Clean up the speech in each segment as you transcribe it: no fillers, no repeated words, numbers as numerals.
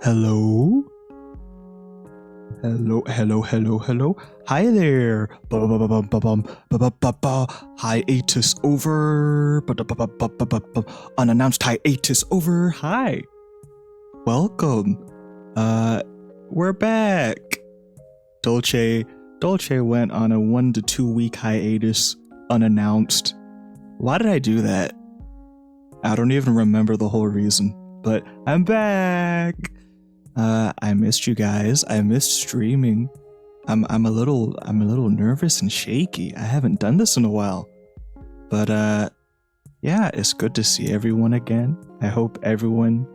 Hello? Hello. Hi there. Hiatus over. Unannounced hiatus over. Hi. Welcome. We're back. Dolce went on a 1 to 2 week hiatus, unannounced. Why did I do that? I don't even remember the whole reason, but I'm back. I missed you guys. I missed streaming. I'm a little nervous and shaky. I haven't done this in a while. But yeah, it's good to see everyone again. I hope everyone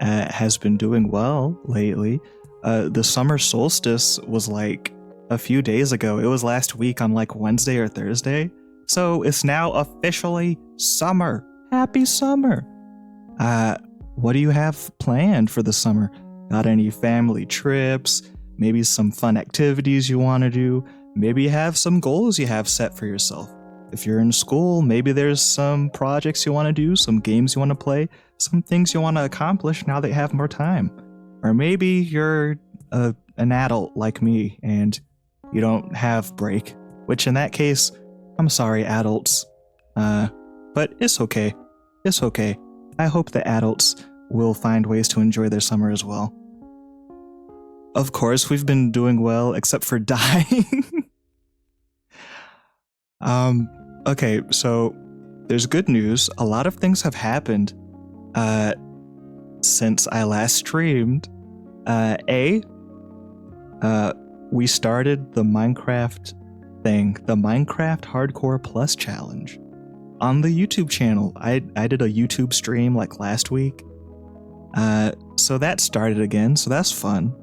has been doing well lately. The summer solstice was like a few days ago. It was last week on like Wednesday or Thursday. So it's now officially summer. Happy summer. What do you have planned for the summer? Got any family trips? Maybe some fun activities you want to do? Maybe you have some goals you have set for yourself. If you're in school, maybe there's some projects you want to do, some games you want to play, some things you want to accomplish now that you have more time. Or maybe you're an adult like me and you don't have break, which in that case, I'm sorry, adults. But it's okay. It's okay. I hope the adults will find ways to enjoy their summer as well. Of course, we've been doing well, except for dying. Okay, so there's good news. A lot of things have happened since I last streamed. We started the Minecraft thing, the Minecraft Hardcore Plus Challenge on the YouTube channel. I did a YouTube stream like last week. So that started again, so that's fun.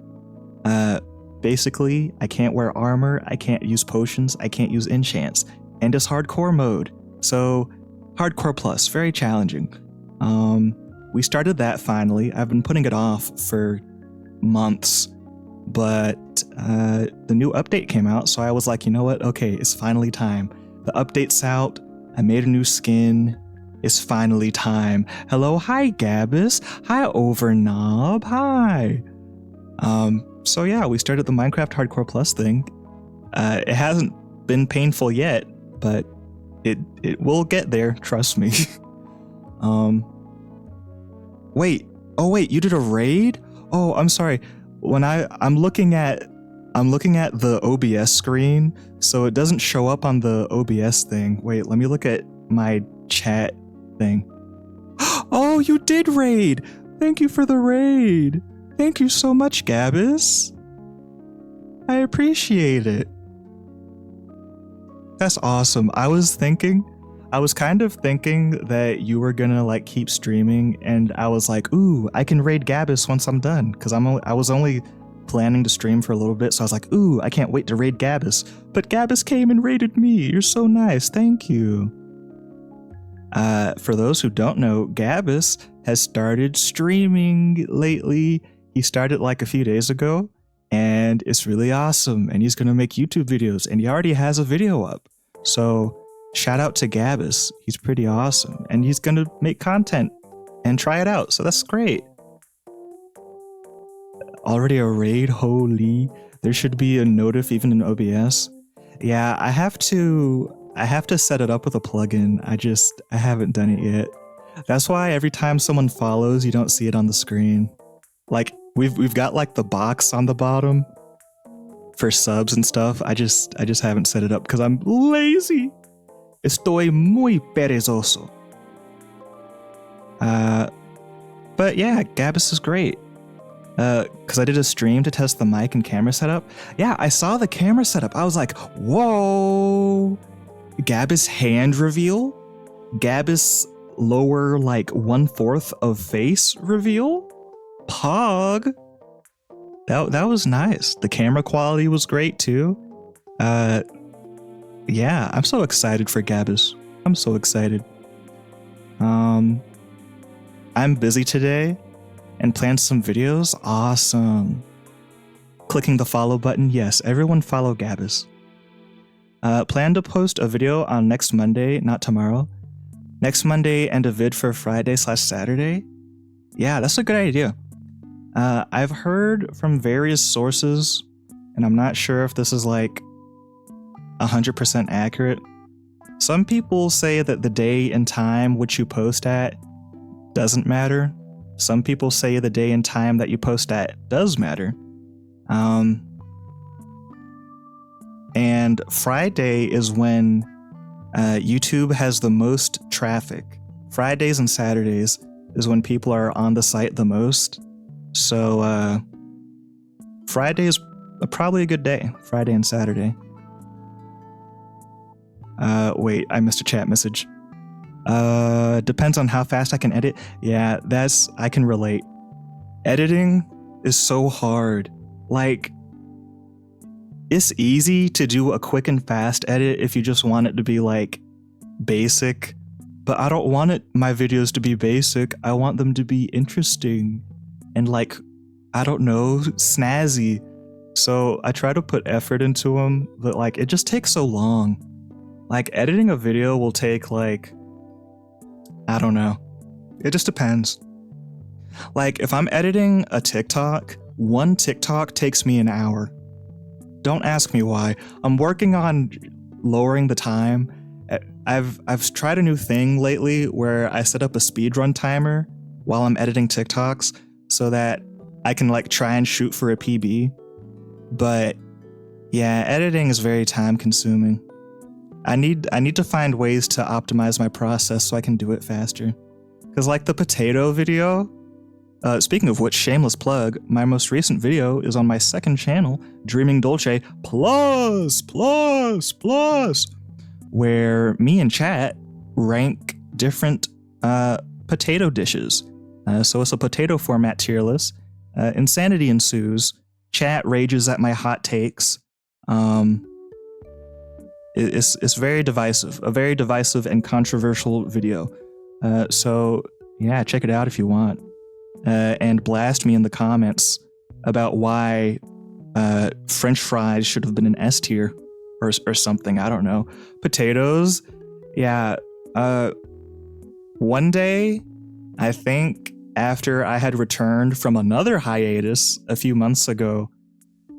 Basically, I can't wear armor, I can't use potions, I can't use enchants, and it's hardcore mode. So, Hardcore Plus, very challenging. We started that finally. I've been putting it off for months, but the new update came out, so I was like, you know what? Okay, it's finally time. The update's out, I made a new skin, it's finally time. Hello, hi Gabus, hi Overknob, hi. So yeah, we started the Minecraft Hardcore Plus thing. It hasn't been painful yet, but it will get there, trust me. Wait, you did a raid? Oh, I'm sorry. When I'm looking at the OBS screen, so it doesn't show up on the OBS thing. Wait, let me look at my chat thing. Oh, you did raid! Thank you for the raid! Thank you so much, Gabus. I appreciate it. That's awesome. I was kind of thinking that you were gonna like keep streaming, and I was like, ooh, I can raid Gabus once I'm done, because I was only planning to stream for a little bit, so I was like, ooh, I can't wait to raid Gabus. But Gabus came and raided me. You're so nice. Thank you. For those who don't know, Gabus has started streaming lately. He started like a few days ago, and it's really awesome, and he's gonna make YouTube videos, and he already has a video up. So shout out to Gabus. He's pretty awesome, and he's gonna make content and try it out, so that's great. Already a raid? Holy. There should be a notif even in OBS. Yeah, I have to set it up with a plugin. I haven't done it yet. That's why every time someone follows, you don't see it on the screen. Like, we've got like the box on the bottom for subs and stuff. I just haven't set it up because I'm lazy. Estoy muy perezoso. But yeah, Gabus is great. Because I did a stream to test the mic and camera setup. Yeah, I saw the camera setup. I was like, whoa. Gabus hand reveal? Gabus lower like 1/4 of face reveal? Pog. That was nice. The camera quality was great too. Yeah, I'm so excited for Gabus. I'm so excited. I'm busy today and planned some videos. Awesome. Clicking the follow button. Yes, everyone follow Gabus. Plan to post a video on next Monday, not tomorrow. Next Monday and a vid for Friday/Saturday? Yeah, that's a good idea. I've heard from various sources, and I'm not sure if this is like 100% accurate. Some people say that the day and time which you post at doesn't matter. Some people say the day and time that you post at does matter. And Friday is when YouTube has the most traffic. Fridays and Saturdays is when people are on the site the most. So Friday is probably a good day. Friday and Saturday. Wait, I missed a chat message. Depends on how fast I can edit. Yeah, I can relate. Editing is so hard. Like, it's easy to do a quick and fast edit if you just want it to be like basic, but I don't want my videos to be basic. I want them to be interesting and like, I don't know, snazzy. So I try to put effort into them, but like, it just takes so long. Like, editing a video will take like, I don't know. It just depends. Like, if I'm editing a TikTok, one TikTok takes me an hour. Don't ask me why. I'm working on lowering the time. I've tried a new thing lately where I set up a speedrun timer while I'm editing TikToks so that I can like try and shoot for a PB. But yeah, editing is very time consuming. I need to find ways to optimize my process so I can do it faster. Cause like the potato video, speaking of which, shameless plug, my most recent video is on my second channel, Dreaming Dolce plus, where me and chat rank different potato dishes. So it's a potato format tier list. Insanity ensues. Chat rages at my hot takes. It's very divisive, a very divisive and controversial video. So yeah, check it out if you want. And blast me in the comments about why French fries should have been an S tier or something. I don't know. Potatoes, yeah. One day, I think after I had returned from another hiatus a few months ago,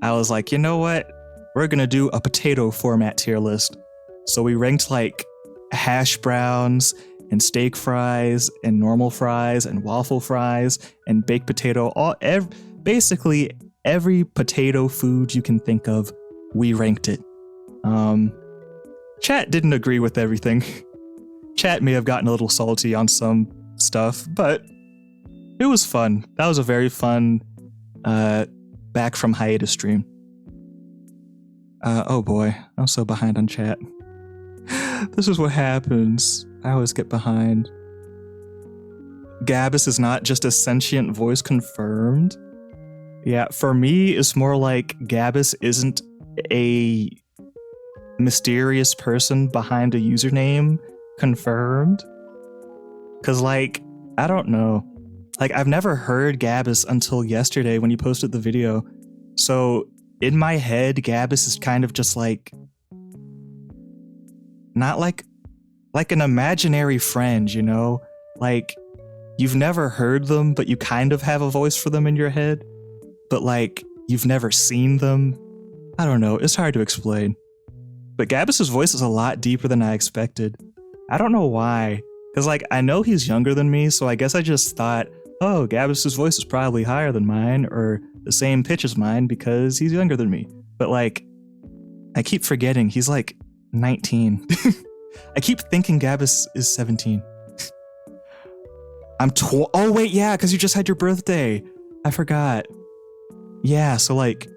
I was like, you know what? We're gonna do a potato format tier list. So we ranked like hash browns and steak fries and normal fries and waffle fries and baked potato, basically every potato food you can think of, we ranked it. Chat didn't agree with everything. Chat may have gotten a little salty on some stuff, but it was fun. That was a very fun back from hiatus stream. Oh boy, I'm so behind on chat. This is what happens. I always get behind. Gabus is not just a sentient voice confirmed. Yeah, for me, it's more like Gabus isn't a mysterious person behind a username confirmed. Cause like, I don't know. Like, I've never heard Gabus until yesterday when you posted the video. So in my head, Gabus is kind of just like, not like an imaginary friend, you know? Like, you've never heard them, but you kind of have a voice for them in your head. But like, you've never seen them. I don't know, it's hard to explain. But Gabus's voice is a lot deeper than I expected. I don't know why. Cause like, I know he's younger than me, so I guess I just thought, oh, Gabus's voice is probably higher than mine, or the same pitch as mine because he's younger than me. But like, I keep forgetting he's like 19. I keep thinking Gabus is 17. Oh wait, yeah, because you just had your birthday. I forgot. Yeah, so like,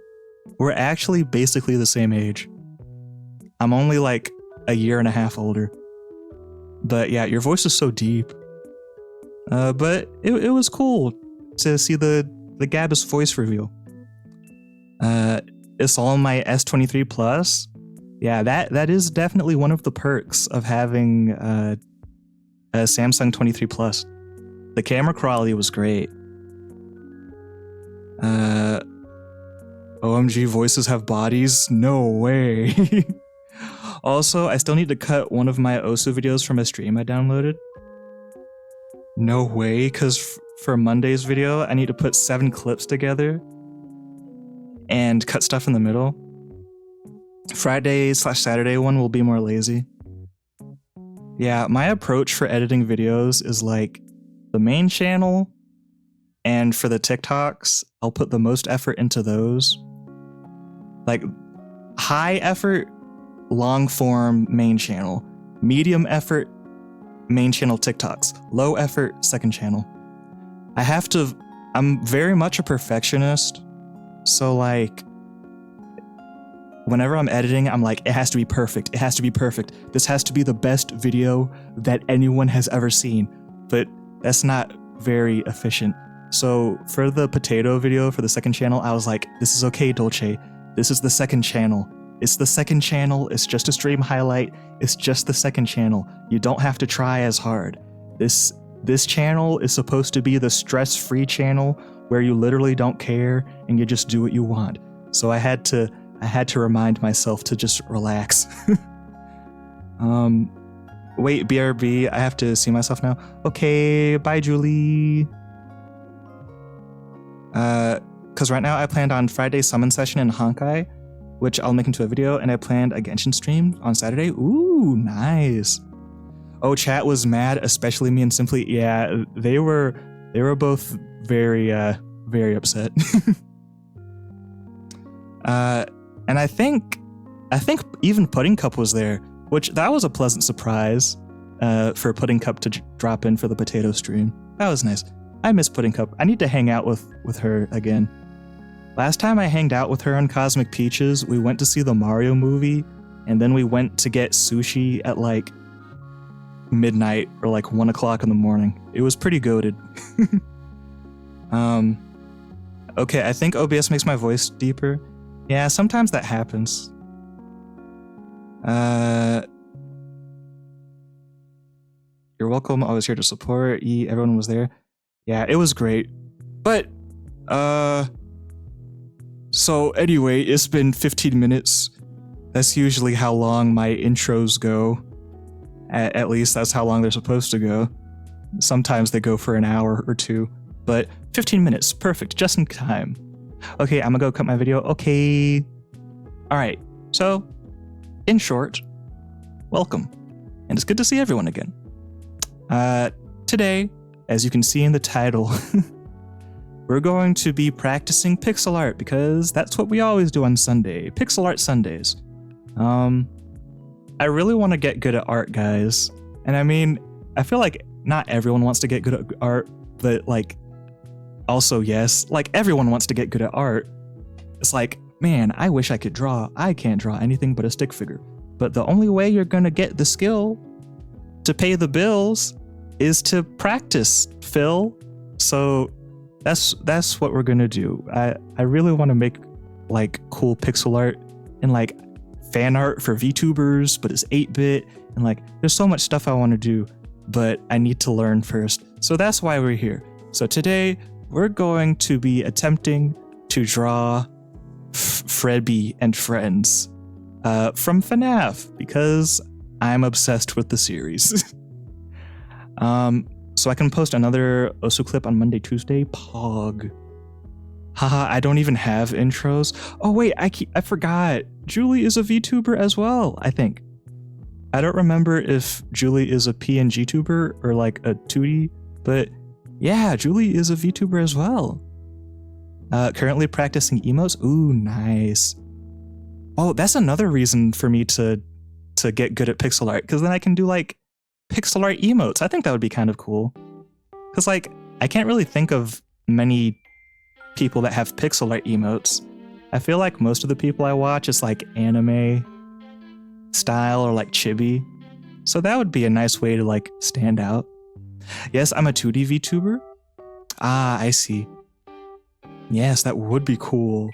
we're actually basically the same age. I'm only like a year and a half older. But yeah, your voice is so deep. But it was cool to see the Gabus voice reveal. It's all my S23 Plus. Yeah, that is definitely one of the perks of having a Samsung 23 Plus. The camera quality was great. OMG, voices have bodies? No way. Also, I still need to cut one of my Osu videos from a stream I downloaded. No way, because for Monday's video, I need to put 7 clips together and cut stuff in the middle. Friday/Saturday one will be more lazy. Yeah, my approach for editing videos is like the main channel, and for the TikToks, I'll put the most effort into those. Like high effort, long form main channel, medium effort, main channel TikToks, low effort, second channel. I'm very much a perfectionist, so like whenever I'm editing, I'm like, it has to be perfect. It has to be perfect. This has to be the best video that anyone has ever seen. But that's not very efficient. So for the potato video for the second channel, I was like, this is okay, Dolce. This is the second channel. It's the second channel. It's just a stream highlight. It's just the second channel. You don't have to try as hard. This channel is supposed to be the stress-free channel where you literally don't care and you just do what you want. So I had to remind myself to just relax. Wait, BRB, I have to see myself now. Okay, bye, Julie. Because right now I planned on Friday summon session in Honkai, which I'll make into a video, and I planned a Genshin stream on Saturday. Ooh, nice. Oh, chat was mad, especially me and Simply. Yeah, they were both very upset. And I think even Pudding Cup was there, which that was a pleasant surprise for Pudding Cup to drop in for the potato stream. That was nice. I miss Pudding Cup. I need to hang out with her again. Last time I hanged out with her on Cosmic Peaches, we went to see the Mario movie, and then we went to get sushi at like midnight or like 1 o'clock in the morning. It was pretty goated. Okay, I think OBS makes my voice deeper. Yeah, sometimes that happens. You're welcome. I was here to support. Everyone was there. Yeah, it was great. But, so anyway, it's been 15 minutes. That's usually how long my intros go. At least that's how long they're supposed to go. Sometimes they go for an hour or two, but 15 minutes, perfect, just in time. Okay, I'm gonna go cut my video. Okay. All right, so in short, welcome. And it's good to see everyone again. Today, as you can see in the title, we're going to be practicing pixel art because that's what we always do on Sunday, pixel art Sundays. I really want to get good at art, guys. And I mean, I feel like not everyone wants to get good at art, but like, also yes, like everyone wants to get good at art. It's like, man, I wish I could draw. I can't draw anything but a stick figure. But the only way you're gonna get the skill to pay the bills is to practice, Phil. So that's what we're gonna do. I really want to make like cool pixel art and like fan art for VTubers, but it's 8-bit, and like there's so much stuff I want to do, but I need to learn first. So that's why we're here. So today we're going to be attempting to draw Frebby and Friends from FNAF because I'm obsessed with the series. So I can post another Osu clip on Monday, Tuesday. Pog. Haha, I don't even have intros. Oh wait, I forgot. Julie is a VTuber as well, I think. I don't remember if Julie is a PNG tuber or like a 2D, but yeah, Julie is a VTuber as well. Currently practicing emotes. Ooh, nice. Oh, that's another reason for me to get good at pixel art, because then I can do like pixel art emotes. I think that would be kind of cool. Because like, I can't really think of many people that have pixel art emotes. I feel like most of the people I watch is like anime style or like chibi. So that would be a nice way to like stand out. Yes, I'm a 2D VTuber. Ah, I see. Yes, that would be cool.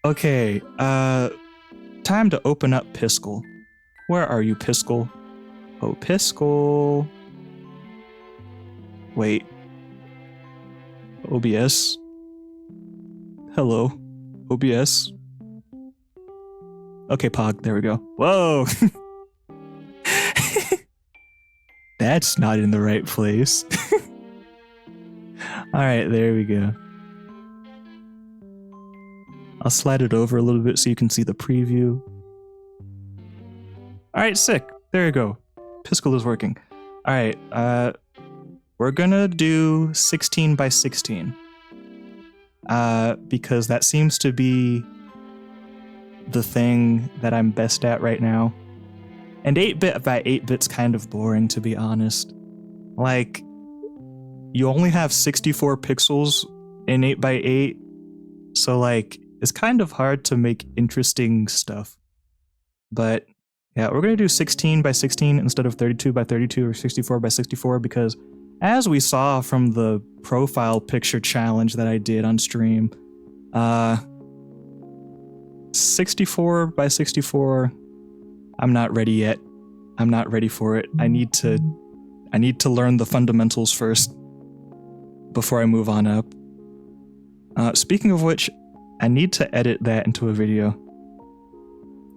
Okay, time to open up Piskel. Where are you, Piskel? Oh, Piskel. Wait. OBS. Hello, OBS. Okay, Pog, there we go. Whoa! That's not in the right place. Alright, there we go. I'll slide it over a little bit so you can see the preview. Alright, sick. There you go. Piscal is working. Alright, we're gonna do 16 by 16. Because that seems to be the thing that I'm best at right now. And 8-bit by 8-bit's kind of boring, to be honest. Like, you only have 64 pixels in 8 by 8, so like, it's kind of hard to make interesting stuff. But yeah, we're gonna do 16 by 16 instead of 32 by 32 or 64 by 64 because as we saw from the profile picture challenge that I did on stream, 64 by 64, I'm not ready yet. I'm not ready for it. I need to learn the fundamentals first before I move on up. Speaking of which, I need to edit that into a video.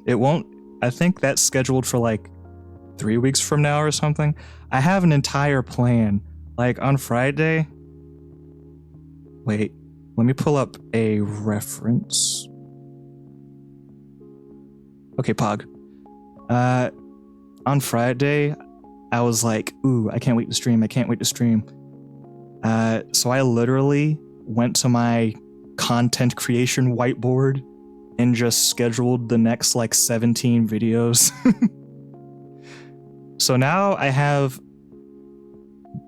It won't, I think that's scheduled for like 3 weeks from now or something. I have an entire plan. Like on Friday, wait, let me pull up a reference. Okay, Pog. On Friday, I was like, ooh, I can't wait to stream, I can't wait to stream. So I literally went to my content creation whiteboard and just scheduled the next like 17 videos. So now I have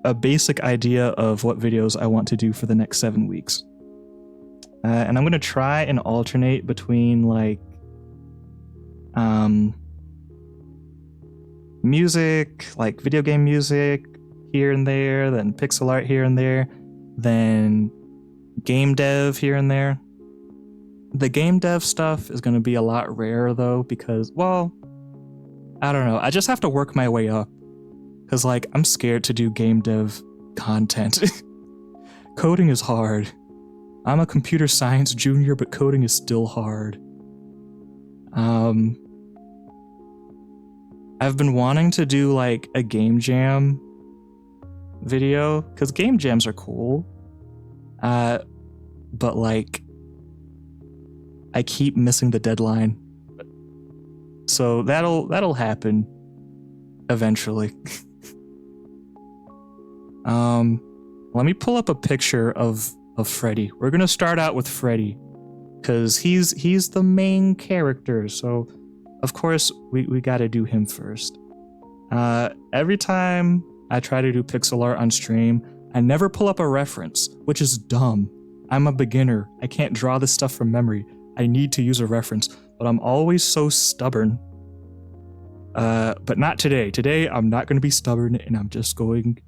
a basic idea of what videos I want to do for the next 7 weeks. And I'm going to try and alternate between like music, like video game music here and there, then pixel art here and there, then game dev here and there. The game dev stuff is going to be a lot rarer though because, well, I don't know. I just have to work my way up because like I'm scared to do game dev content. Coding is hard. I'm a computer science junior, but coding is still hard. I've been wanting to do like a game jam video because game jams are cool. But like I keep missing the deadline. So that'll happen eventually. Let me pull up a picture of Freddy. We're gonna start out with Freddy because he's the main character, so of course we gotta do him first. Every time I try to do pixel art on stream, I never pull up a reference, which is dumb. I'm a beginner. I can't draw this stuff from memory. I need to use a reference, but I'm always so stubborn. But not today. Today, I'm not going to be stubborn, and I'm just going...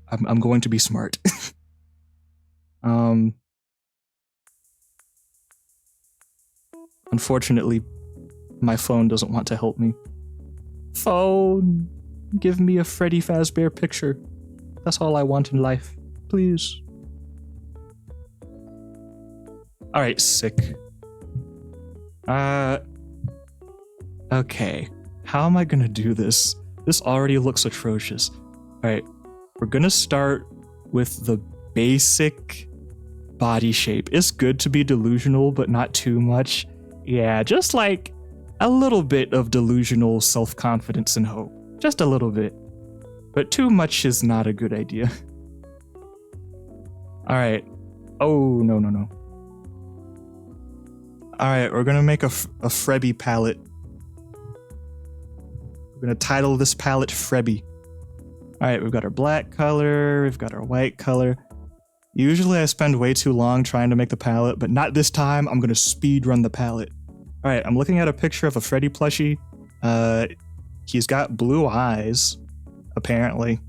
I'm going to be smart. Unfortunately, my phone doesn't want to help me. Phone, give me a Freddy Fazbear picture. That's all I want in life. Please. Alright, sick. Okay. How am I gonna do this? This already looks atrocious. Alright, we're gonna start with the basic body shape. It's good to be delusional, but not too much. Yeah, just like a little bit of delusional self-confidence and hope. Just a little bit. But too much is not a good idea. Alright. Oh, no. Alright, we're gonna make a frebby palette. We're gonna title this palette Frebby. Alright, we've got our black color, we've got our white color. Usually I spend way too long trying to make the palette, but not this time. I'm gonna speed run the palette. Alright, I'm looking at a picture of a Freddy plushie. He's got blue eyes, apparently.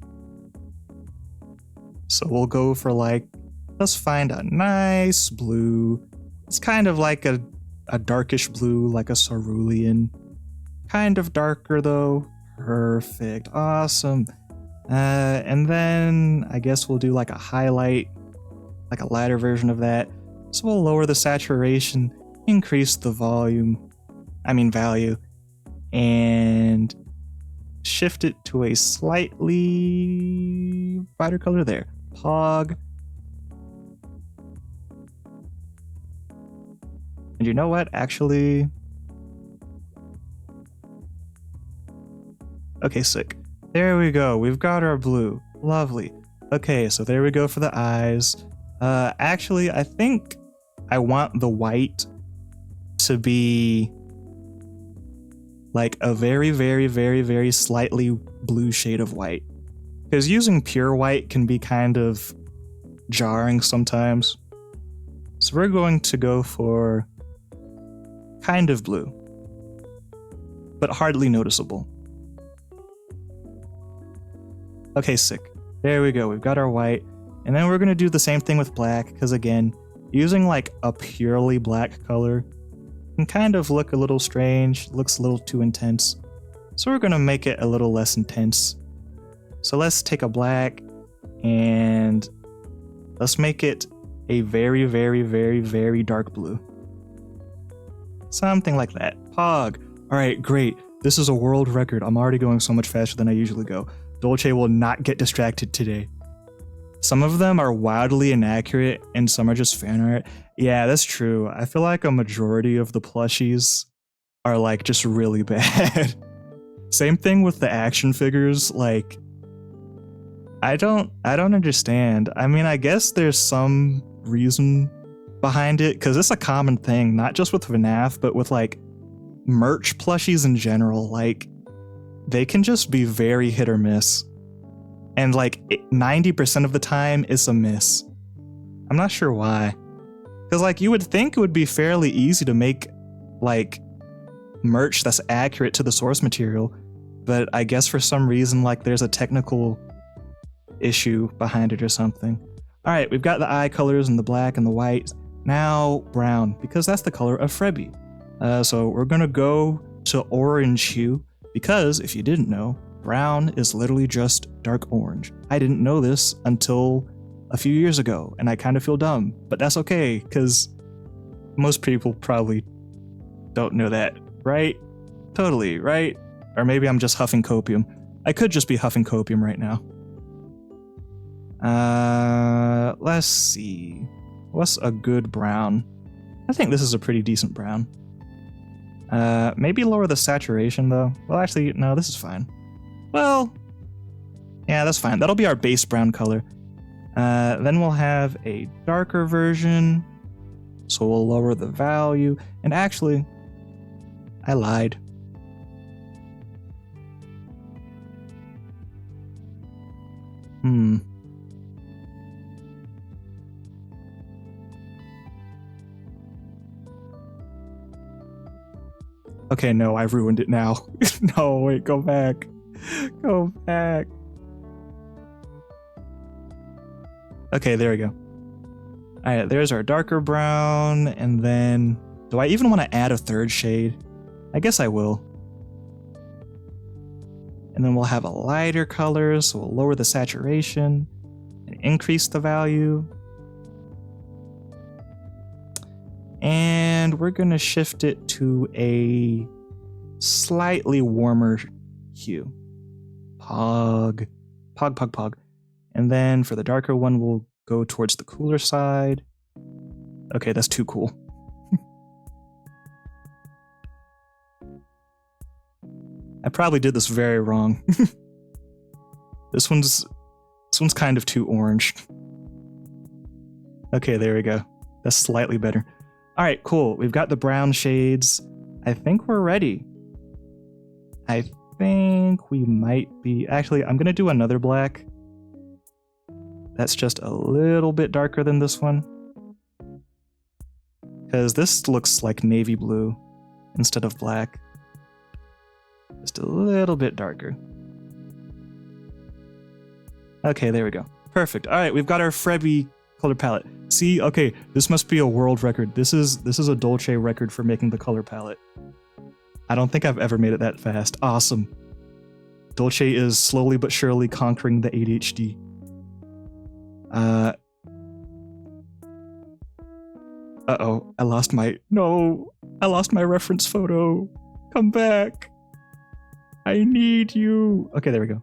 So we'll go for like, let's find a nice blue. It's kind of like a darkish blue, like a cerulean. Kind of darker though. Perfect, awesome. And then I guess we'll do like a highlight, like a lighter version of that. So we'll lower the saturation, increase the value, and shift it to a slightly brighter color there. Pog. And you know what? Actually, okay, sick. There we go. We've got our blue. Lovely. Okay, so there we go for the eyes. Actually, I think I want the white to be like a very, very, very, very slightly blue shade of white. Because using pure white can be kind of jarring sometimes. So we're going to go for kind of blue, but hardly noticeable. Okay, sick. There we go. We've got our white. And then we're going to do the same thing with black, because again, using like a purely black color can kind of look a little strange, looks a little too intense. So we're going to make it a little less intense. So let's take a black and let's make it a very, very, very, very dark blue. Something like that. Pog. All right, great. This is a world record. I'm already going so much faster than I usually go. Dolce will not get distracted today. Some of them are wildly inaccurate and some are just fan art. Yeah, that's true. I feel like a majority of the plushies are like just really bad. Same thing with the action figures. Like, I don't understand. I mean, I guess there's some reason behind it because it's a common thing, not just with FNAF, but with like merch plushies in general. Like, they can just be very hit or miss. And like 90% of the time it's a miss. I'm not sure why. Because like you would think it would be fairly easy to make like merch that's accurate to the source material, but I guess for some reason like there's a technical issue behind it or something. All right, we've got the eye colors and the black and the white. Now brown, because that's the color of frebby. So we're gonna go to orange hue, because if you didn't know, brown is literally just dark orange. I didn't know this until a few years ago, and I kind of feel dumb, but that's okay, because most people probably don't know that, right? Totally, right? Or maybe I'm just huffing copium. I could just be huffing copium right now. Let's see. What's a good brown? I think this is a pretty decent brown. Maybe lower the saturation though. Well, actually, no, this is fine. Well, yeah, that's fine. That'll be our base brown color. Then we'll have a darker version. So we'll lower the value. And actually, I lied. Okay, no, I've ruined it now. No, wait, go back. Go back. Okay, there we go. Alright, there's our darker brown, and then... Do I even want to add a third shade? I guess I will. And then we'll have a lighter color, so we'll lower the saturation and increase the value. And we're gonna shift it to a slightly warmer hue. Pog. Pog, pog, pog. And then for the darker one, we'll go towards the cooler side. Okay, that's too cool. I probably did this very wrong. This one's kind of too orange. Okay, there we go. That's slightly better. All right, cool. We've got the brown shades. I think we're ready. I think we might be... Actually, I'm going to do another black. That's just a little bit darker than this one. Because this looks like navy blue instead of black. Just a little bit darker. Okay, there we go. Perfect. All right, we've got our frebby color palette. See, okay, this must be a world record. This is a Dolce record for making the color palette. I don't think I've ever made it that fast. Awesome. Dolce is slowly but surely conquering the ADHD. Uh-oh, I lost my reference photo. Come back. I need you. Okay, there we go.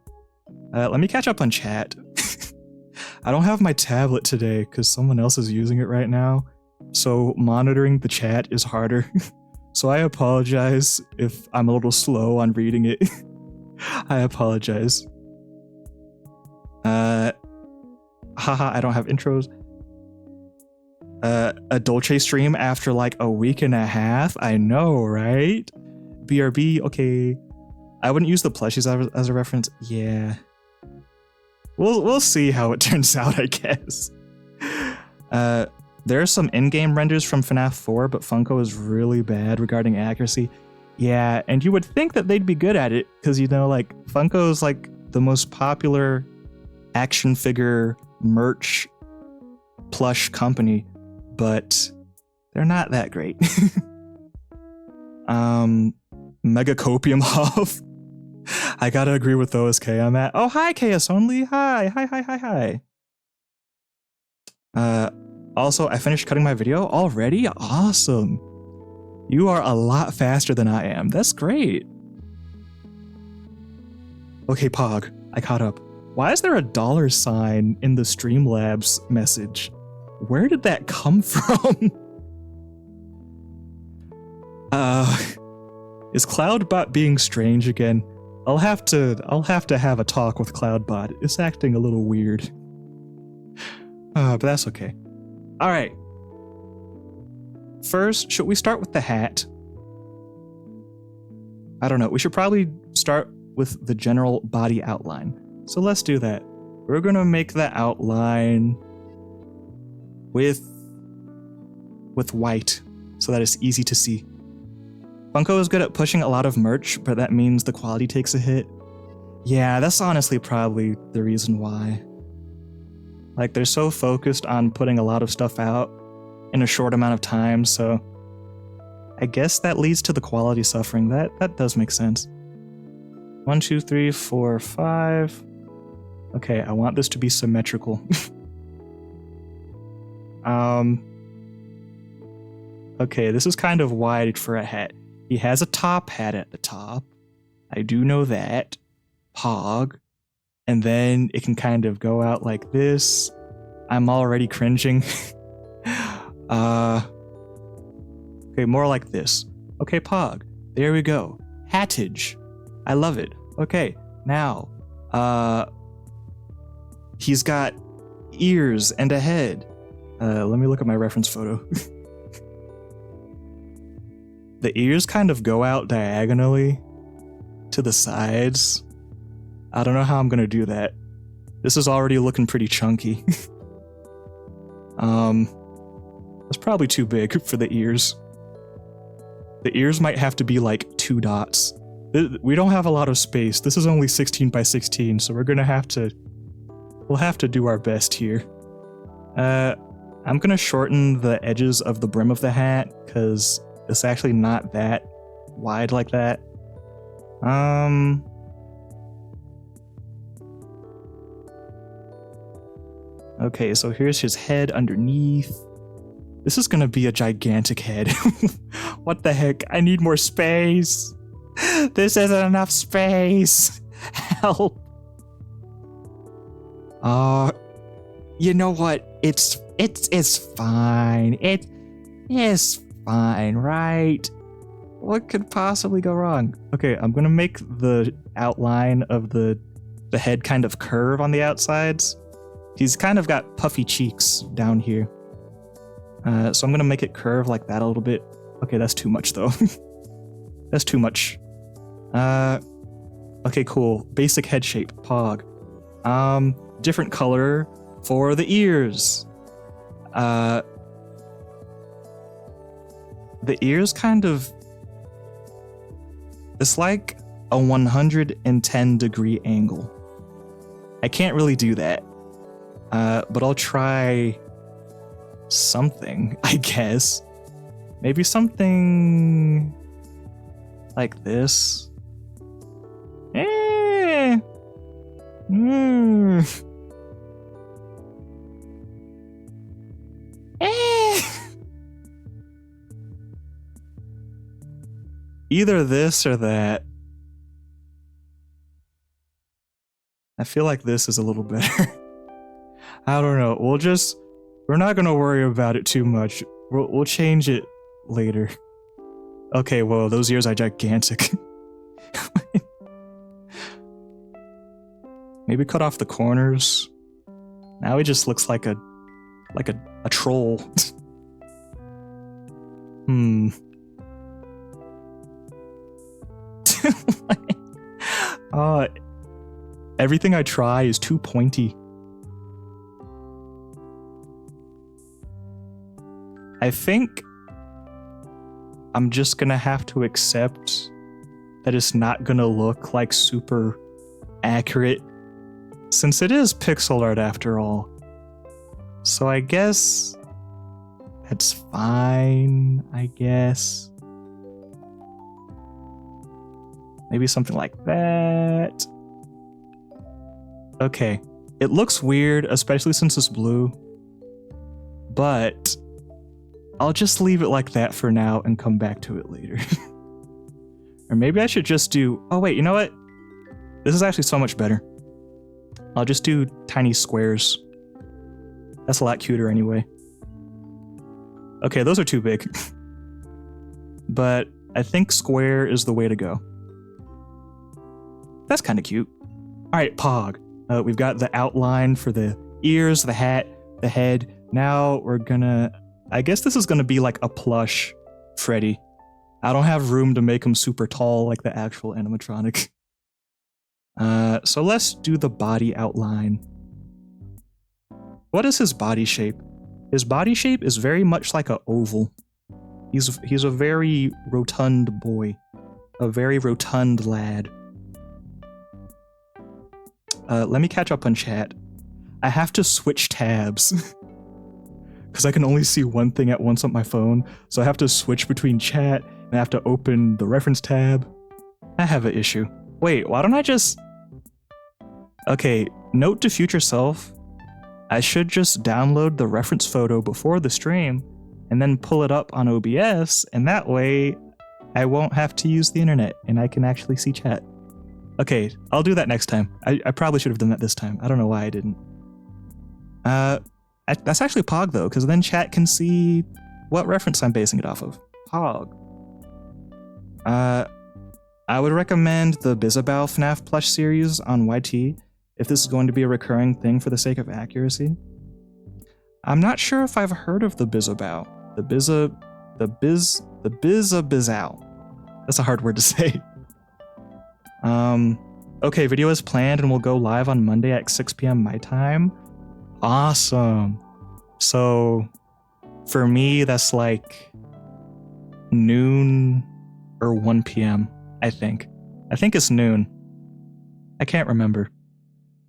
Let me catch up on chat. I don't have my tablet today because someone else is using it right now. So monitoring the chat is harder. So I apologize if I'm a little slow on reading it. I apologize. Haha, I don't have intros. A Dolce stream after like a week and a half? I know, right? BRB, okay. I wouldn't use the plushies as a reference. Yeah. We'll see how it turns out, I guess. There are some in-game renders from FNAF 4, but Funko is really bad regarding accuracy. Yeah, and you would think that they'd be good at it, because, you know, like, Funko's, like, the most popular action figure merch plush company, but they're not that great. Megacopium Huff. I gotta agree with OSK on that. Oh, hi, KS Only. Hi. Also, I finished cutting my video already? Awesome. You are a lot faster than I am. That's great. Okay, Pog, I caught up. Why is there a $sign in the Streamlabs message? Where did that come from? Is Cloudbot being strange again? I'll have to have a talk with Cloudbot. It's acting a little weird. But that's okay. All right. First, should we start with the hat? I don't know. We should probably start with the general body outline. So let's do that. We're gonna make the outline with white so that it's easy to see. Funko is good at pushing a lot of merch, but that means the quality takes a hit. Yeah, that's honestly probably the reason why. Like, they're so focused on putting a lot of stuff out in a short amount of time, so I guess that leads to the quality suffering. That does make sense. 1, 2, 3, 4, 5. Okay, I want this to be symmetrical. Okay, this is kind of wide for a hat. He has a top hat at the top. I do know that. Pog. And then it can kind of go out like this. I'm already cringing. Okay, more like this. Okay, Pog. There we go. Hattage. I love it. Okay, now, he's got ears and a head. Let me look at my reference photo. The ears kind of go out diagonally to the sides. I don't know how I'm gonna do that. This is already looking pretty chunky. That's probably too big for the ears. The ears might have to be like 2 dots. We don't have a lot of space. This is only 16 by 16, so we'll have to do our best here. I'm gonna shorten the edges of the brim of the hat, because it's actually not that wide like that. Okay, so here's his head underneath. This is gonna be a gigantic head. What the heck? I need more space. This isn't enough space. Help. You know what? It's fine. It is fine, right? What could possibly go wrong? Okay, I'm gonna make the outline of the head kind of curve on the outsides. He's kind of got puffy cheeks down here. So I'm gonna make it curve like that a little bit. Okay, that's too much though. That's too much. Okay, cool. Basic head shape, Pog. Different color for the ears. The ears kind of... It's like a 110-degree angle. I can't really do that. But I'll try something, I guess. Maybe something like this. Either this or that. I feel like this is a little better. I don't know. We're not gonna worry about it too much. We'll change it later. Okay, whoa, those ears are gigantic. Maybe cut off the corners. Now he just looks like a troll. Everything I try is too pointy. I think I'm just gonna have to accept that it's not gonna look like super accurate, since it is pixel art after all. So I guess that's fine, I guess. Maybe something like that. Okay, it looks weird, especially since it's blue, but I'll just leave it like that for now and come back to it later. Or maybe I should just do... Oh wait, you know what? This is actually so much better. I'll just do tiny squares. That's a lot cuter anyway. Okay, those are too big. But I think square is the way to go. That's kind of cute. Alright, Pog. We've got the outline for the ears, the hat, the head. Now we're gonna... I guess this is gonna be like a plush Freddy. I don't have room to make him super tall like the actual animatronic. So let's do the body outline. What is his body shape? His body shape is very much like an oval. He's a very rotund boy. A very rotund lad. Let me catch up on chat. I have to switch tabs. Because I can only see one thing at once on my phone, so I have to switch between chat, and I have to open the reference tab. I have an issue. Wait, why don't I just... Okay, note to future self, I should just download the reference photo before the stream, and then pull it up on OBS, and that way, I won't have to use the internet, and I can actually see chat. Okay, I'll do that next time. I probably should have done that this time. I don't know why I didn't. That's actually Pog, though, because then chat can see what reference I'm basing it off of. Pog. I would recommend the Bizabow FNAF plush series on YT if this is going to be a recurring thing for the sake of accuracy. I'm not sure if I've heard of the Bizabow. The Bizabow. That's a hard word to say. Okay, video is planned and will go live on Monday at 6 p.m. my time. Awesome. So for me, that's like noon or 1 p.m. I think it's noon. I can't remember.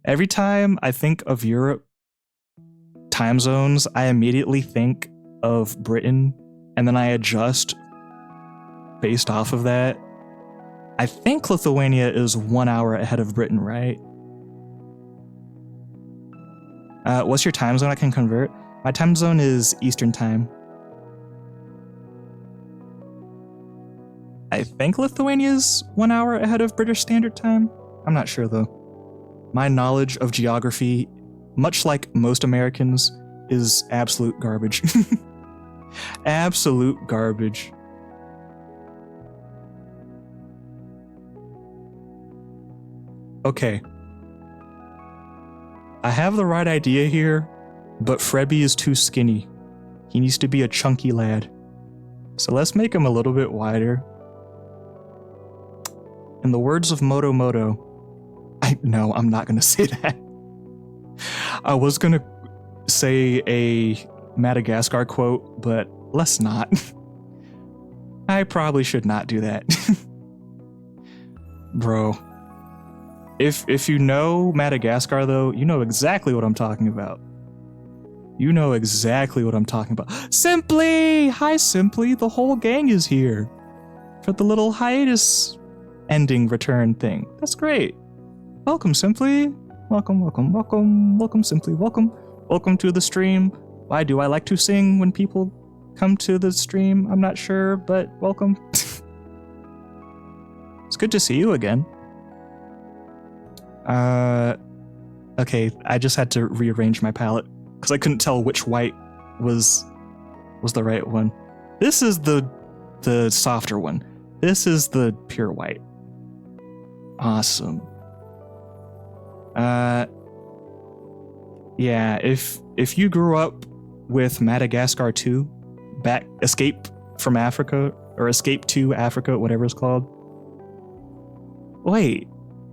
Every time I think of Europe time zones, I immediately think of Britain, and then I adjust based off of that. I think Lithuania is 1 hour ahead of Britain, right? What's your time zone I can convert? My time zone is Eastern time. I think Lithuania's 1 hour ahead of British Standard Time. I'm not sure though. My knowledge of geography, much like most Americans, is absolute garbage. Absolute garbage. Okay. I have the right idea here, but Frebby is too skinny. He needs to be a chunky lad. So let's make him a little bit wider. In the words of Moto Moto, no, I'm not gonna say that. I was gonna say a Madagascar quote, but let's not. I probably should not do that. Bro. If you know Madagascar, though, you know exactly what I'm talking about. You know exactly what I'm talking about. Simply! Hi, Simply! The whole gang is here for the little hiatus ending return thing. That's great. Welcome, Simply. Welcome, welcome, welcome. Welcome, Simply. Welcome. Welcome to the stream. Why do I like to sing when people come to the stream? I'm not sure, but welcome. It's good to see you again. Okay, I just had to rearrange my palette because I couldn't tell which white was the right one. This is the softer one. This is the pure white. Awesome. Yeah, if you grew up with Madagascar 2, Escape from Africa, or Escape to Africa, whatever it's called. Wait,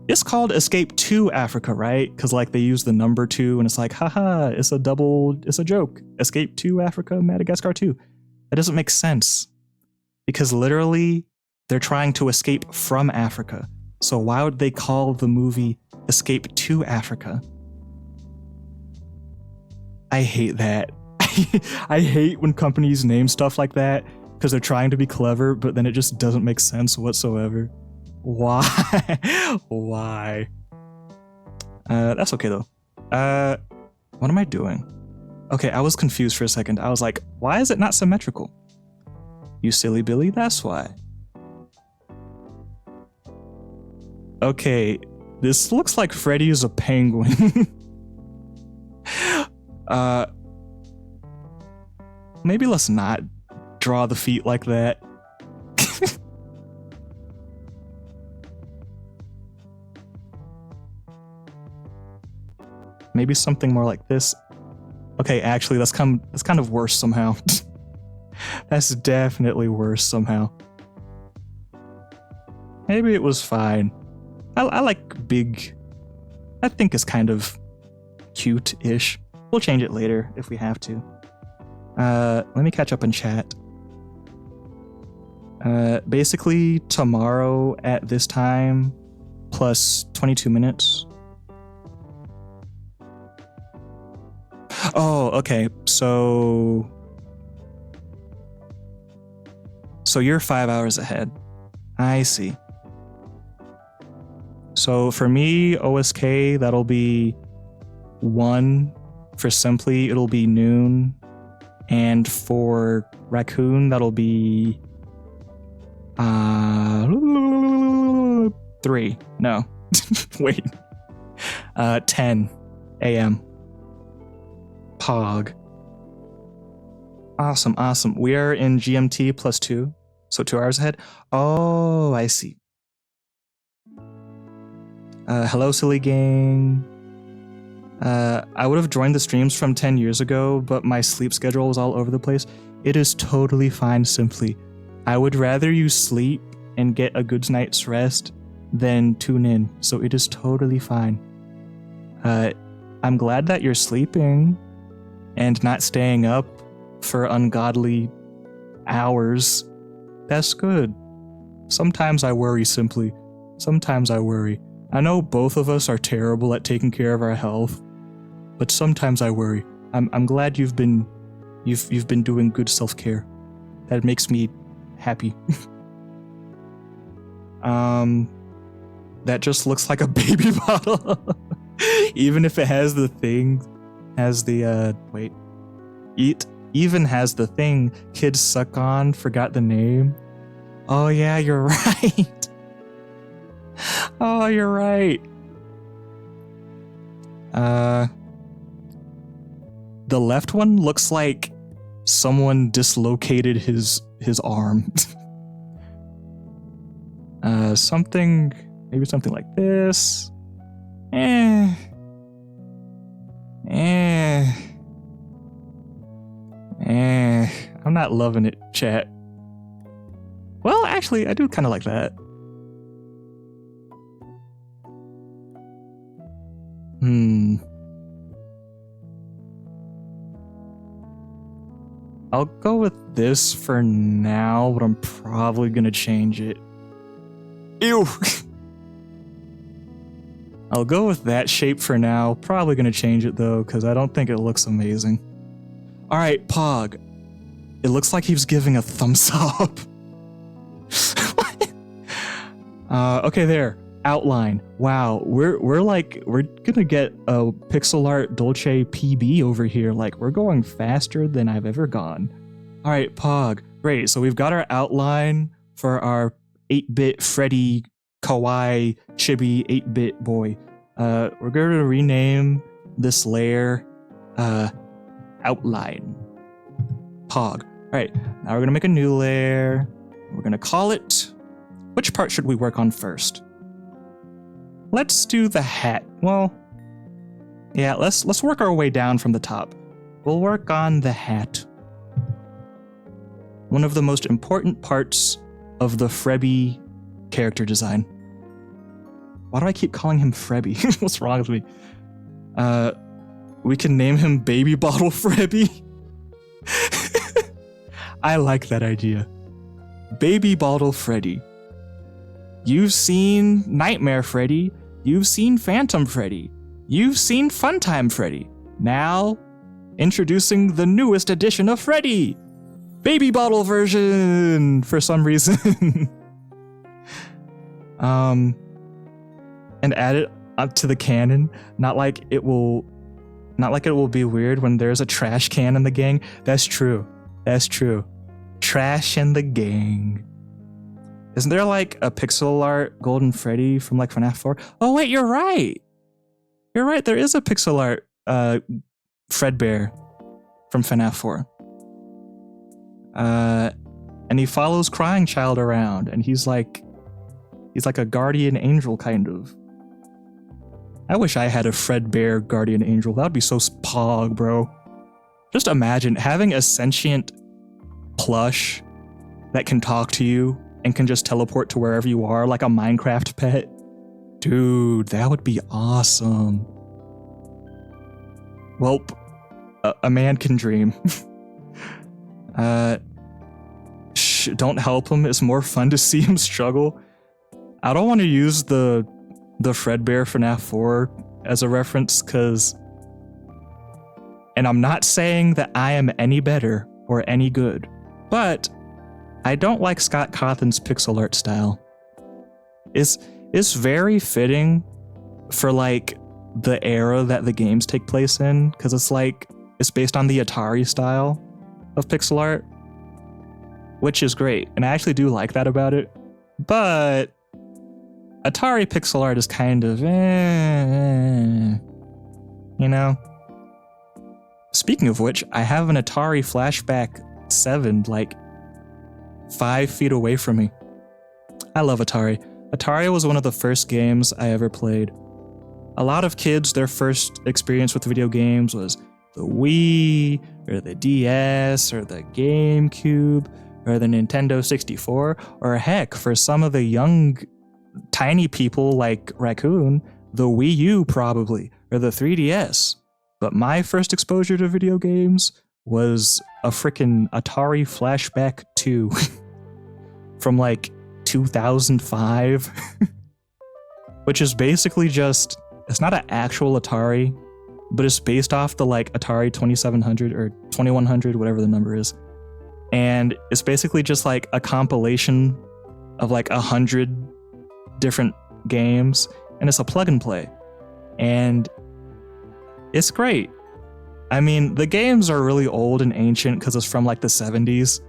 it's called Escape to Africa, right? Because like they use the number 2 and it's like, haha, it's a joke. Escape to Africa, Madagascar 2. That doesn't make sense. Because literally, they're trying to escape from Africa. So why would they call the movie Escape to Africa? I hate that. I hate when companies name stuff like that because they're trying to be clever, but then it just doesn't make sense whatsoever. Why? Why? That's okay though. What am I doing? Okay, I was confused for a second. I was like, why is it not symmetrical? You silly Billy, that's why. Okay, this looks like Freddy is a penguin. Maybe let's not draw the feet like that. Maybe something more like this. Okay, actually, that's kind of worse somehow. That's definitely worse somehow. Maybe it was fine. I like big. I think it's kind of cute-ish. We'll change it later if we have to. Let me catch up in chat. Basically, tomorrow at this time, plus 22 minutes. Oh, okay. So you're 5 hours ahead. I see. So for me, OSK, that'll be 1. For Simply, it'll be noon. And for Raccoon, that'll be 3. No. Wait. 10 a.m. Pog. Awesome, awesome. We are in GMT plus 2, so 2 hours ahead. Oh, I see. Hello, silly gang. I would have joined the streams from 10 years ago, but my sleep schedule was all over the place. It is totally fine, Simply. I would rather you sleep and get a good night's rest than tune in, so it is totally fine. I'm glad that you're sleeping and not staying up for ungodly hours. That's good. Sometimes I worry, Simply. Sometimes I worry. I know both of us are terrible at taking care of our health, but sometimes I worry. I'm glad you've been doing good self-care. That makes me happy. That just looks like a baby bottle. Even if it has the thing, even has the thing kids suck on, forgot the name. Oh yeah, you're right. Oh, you're right. The left one looks like someone dislocated his arm. Maybe something like this. I'm not loving it, chat. Well, actually, I do kind of like that. I'll go with this for now, but I'm probably gonna change it. Ew! I'll go with that shape for now. Probably gonna change it though, because I don't think it looks amazing. Alright, Pog. It looks like he was giving a thumbs up. Okay, there. Outline. Wow, we're gonna get a pixel art Dolce PB over here. Like, we're going faster than I've ever gone. Alright, Pog. Great, so we've got our outline for our 8-bit Freddy Kawaii Chibi 8-bit boy. We're going to rename this layer outline. Pog. All right, now we're going to make a new layer. We're going to call it... Which part should we work on first? Let's do the hat. Well, yeah, let's work our way down from the top. We'll work on the hat. One of the most important parts of the frebby character design. Why do I keep calling him Frebby? What's wrong with me? We can name him Baby Bottle Frebby. I like that idea. Baby Bottle Freddy. You've seen Nightmare Freddy. You've seen Phantom Freddy. You've seen Funtime Freddy. Now, introducing the newest edition of Freddy. Baby Bottle version, for some reason. And add it up to the canon. Not like it will be weird when there's a trash can in the gang. That's true. That's true. Trash in the gang. Isn't there like a pixel art Golden Freddy from like FNAF 4? Oh wait, you're right. You're right. There is a pixel art Fredbear from FNAF 4. And he follows Crying Child around, and he's like a guardian angel kind of. I wish I had a Fredbear guardian angel. That would be so pog, bro. Just imagine having a sentient plush that can talk to you and can just teleport to wherever you are, like a Minecraft pet. Dude, that would be awesome. Welp, a man can dream. Don't help him. It's more fun to see him struggle. I don't want to use the Fredbear FNAF 4 as a reference, and I'm not saying that I am any better or any good, but I don't like Scott Cawthon's pixel art style. It's very fitting for like the era that the games take place in, because it's based on the Atari style of pixel art, which is great, and I actually do like that about it. But Atari pixel art is kind of you know? Speaking of which, I have an Atari Flashback 7 like 5 feet away from me. I love Atari. Atari was one of the first games I ever played. A lot of kids, their first experience with video games was the Wii, or the DS, or the GameCube, or the Nintendo 64, or heck, for some of the young, tiny people like Raccoon, the Wii U probably, or the 3DS. But my first exposure to video games was a frickin' Atari Flashback 2 from like 2005, which is basically just, it's not an actual Atari, but it's based off the like Atari 2700 or 2100, whatever the number is. And it's basically just like a compilation of like 100 different games, and it's a plug and play. And it's great. I mean, the games are really old and ancient because it's from like the 70s.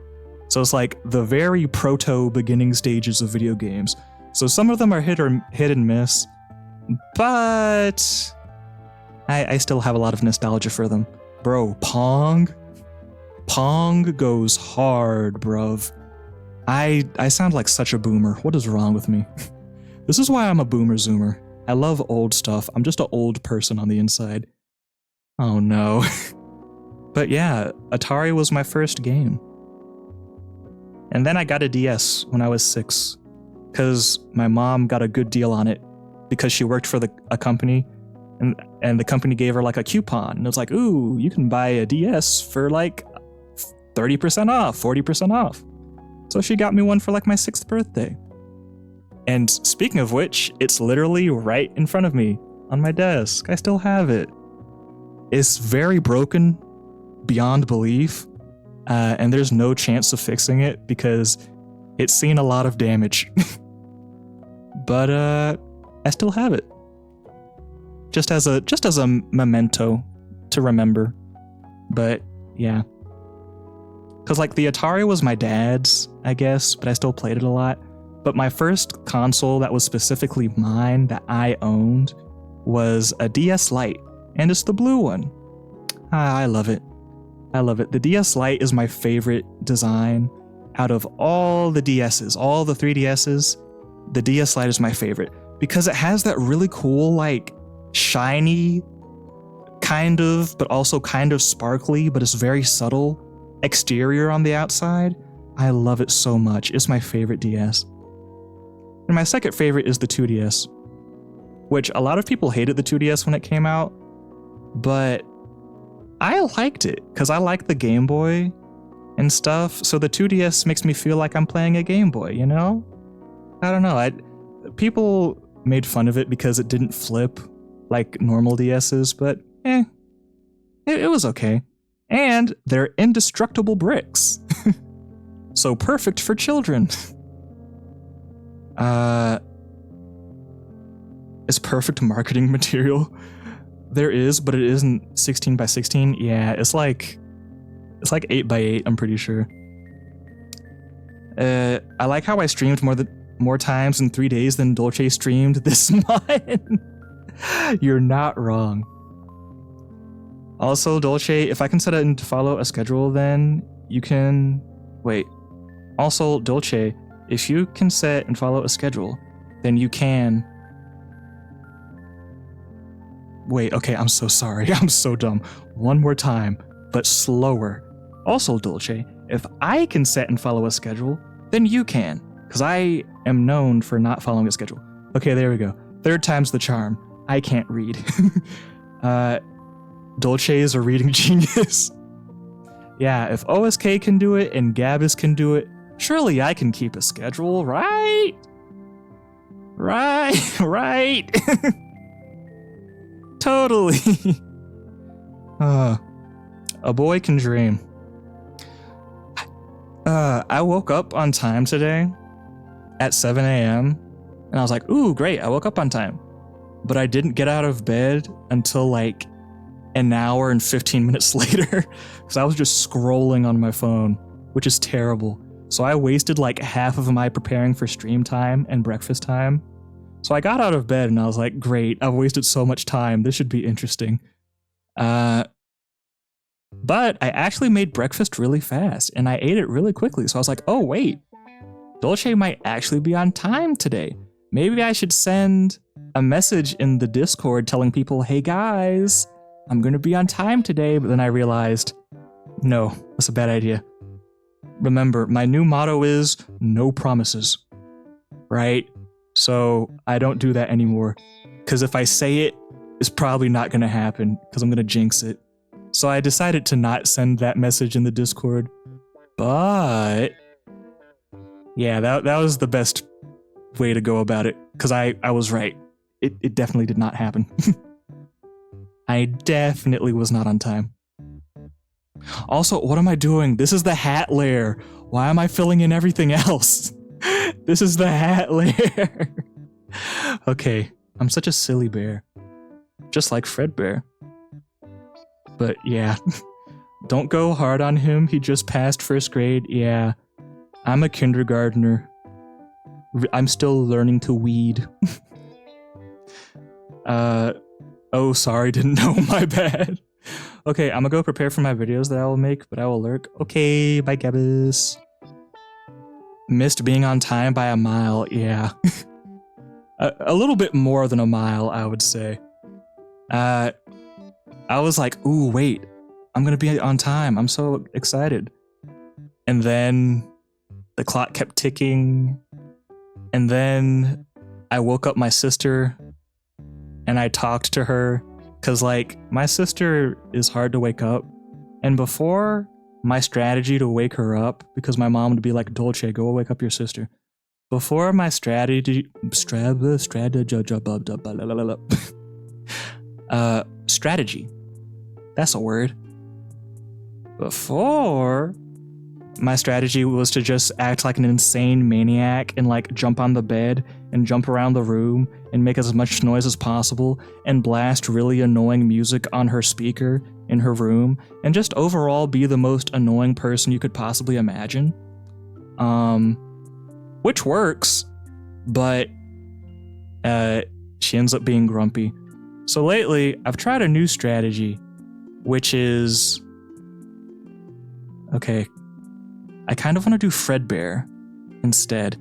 So it's like the very proto beginning stages of video games. So some of them are hit and miss, but I still have a lot of nostalgia for them. Bro, Pong goes hard, bruv. I sound like such a boomer. What is wrong with me? This is why I'm a boomer zoomer. I love old stuff. I'm just an old person on the inside. Oh no. But yeah, Atari was my first game. And then I got a DS when I was 6, because my mom got a good deal on it because she worked for a company, and the company gave her like a coupon, and it was like, ooh, you can buy a DS for like 30% off, 40% off. So she got me one for like my 6th birthday. And speaking of which, it's literally right in front of me on my desk. I still have it. It's very broken beyond belief, and there's no chance of fixing it because it's seen a lot of damage. But I still have it, just as a memento to remember. But yeah, because like the Atari was my dad's, I guess, but I still played it a lot. But my first console that was specifically mine, that I owned, was a DS Lite, and it's the blue one. I love it. I love it. The DS Lite is my favorite design out of all the DSs, all the 3DSs. The DS Lite is my favorite because it has that really cool, like, shiny, kind of, but also kind of sparkly, but it's very subtle exterior on the outside. I love it so much. It's my favorite DS. And my second favorite is the 2DS, which a lot of people hated the 2DS when it came out, but I liked it because I like the Game Boy and stuff. So the 2DS makes me feel like I'm playing a Game Boy, you know? I don't know. People made fun of it because it didn't flip like normal DSs, but it was okay. And they're indestructible bricks. So perfect for children. It's perfect marketing material. There is, but it isn't 16 by 16. Yeah, it's like 8 by 8, I'm pretty sure. I like how I streamed more times in 3 days than Dolce streamed this month. You're not wrong. Also, Dolce, if I can set it to follow a schedule, then you can... Wait. Also, Dolce, if you can set and follow a schedule, then you can... Wait, okay, I'm so sorry. I'm so dumb. One more time, but slower. Also, Dolce, if I can set and follow a schedule, then you can, because I am known for not following a schedule. Okay, there we go. Third time's the charm. I can't read. Dolce is a reading genius. Yeah, if OSK can do it and Gabus can do it, surely I can keep a schedule, right? Right. Totally. A boy can dream. I woke up on time today at 7 a.m. and I was like, ooh, great, I woke up on time. But I didn't get out of bed until like an hour and 15 minutes later because I was just scrolling on my phone, which is terrible. So I wasted like half of my preparing for stream time and breakfast time. So I got out of bed and I was like, great, I've wasted so much time. This should be interesting. But I actually made breakfast really fast and I ate it really quickly. So I was like, oh, wait, Dolce might actually be on time today. Maybe I should send a message in the Discord telling people, hey guys, I'm going to be on time today. But then I realized, no, that's a bad idea. Remember, my new motto is no promises, right? So I don't do that anymore. Because if I say it, it's probably not going to happen because I'm going to jinx it. So I decided to not send that message in the Discord. But yeah, that was the best way to go about it because I was right. It definitely did not happen. I definitely was not on time. Also, what am I doing? This is the hat layer. Why am I filling in everything else? This is the hat layer. Okay, I'm such a silly bear. Just like Fred Bear. But yeah, don't go hard on him. He just passed first grade. Yeah, I'm a kindergartner. I'm still learning to weed. Oh, sorry, didn't know, my bad. Okay, I'm gonna go prepare for my videos that I will make, but I will lurk. Okay, bye, Gabus. Missed being on time by a mile, yeah. A little bit more than a mile, I would say. I was like, ooh, wait, I'm gonna be on time. I'm so excited. And then the clock kept ticking. And then I woke up my sister and I talked to her because, like, my sister is hard to wake up. And before, my strategy to wake her up, because my mom would be like, Dolce, go wake up your sister. Before my strategy, that's a word. Before, my strategy was to just act like an insane maniac and like jump on the bed and jump around the room and make as much noise as possible and blast really annoying music on her speaker in her room and just overall be the most annoying person you could possibly imagine. Which works, but she ends up being grumpy. So lately, I've tried a new strategy, which is... Okay, I kind of want to do Fredbear instead.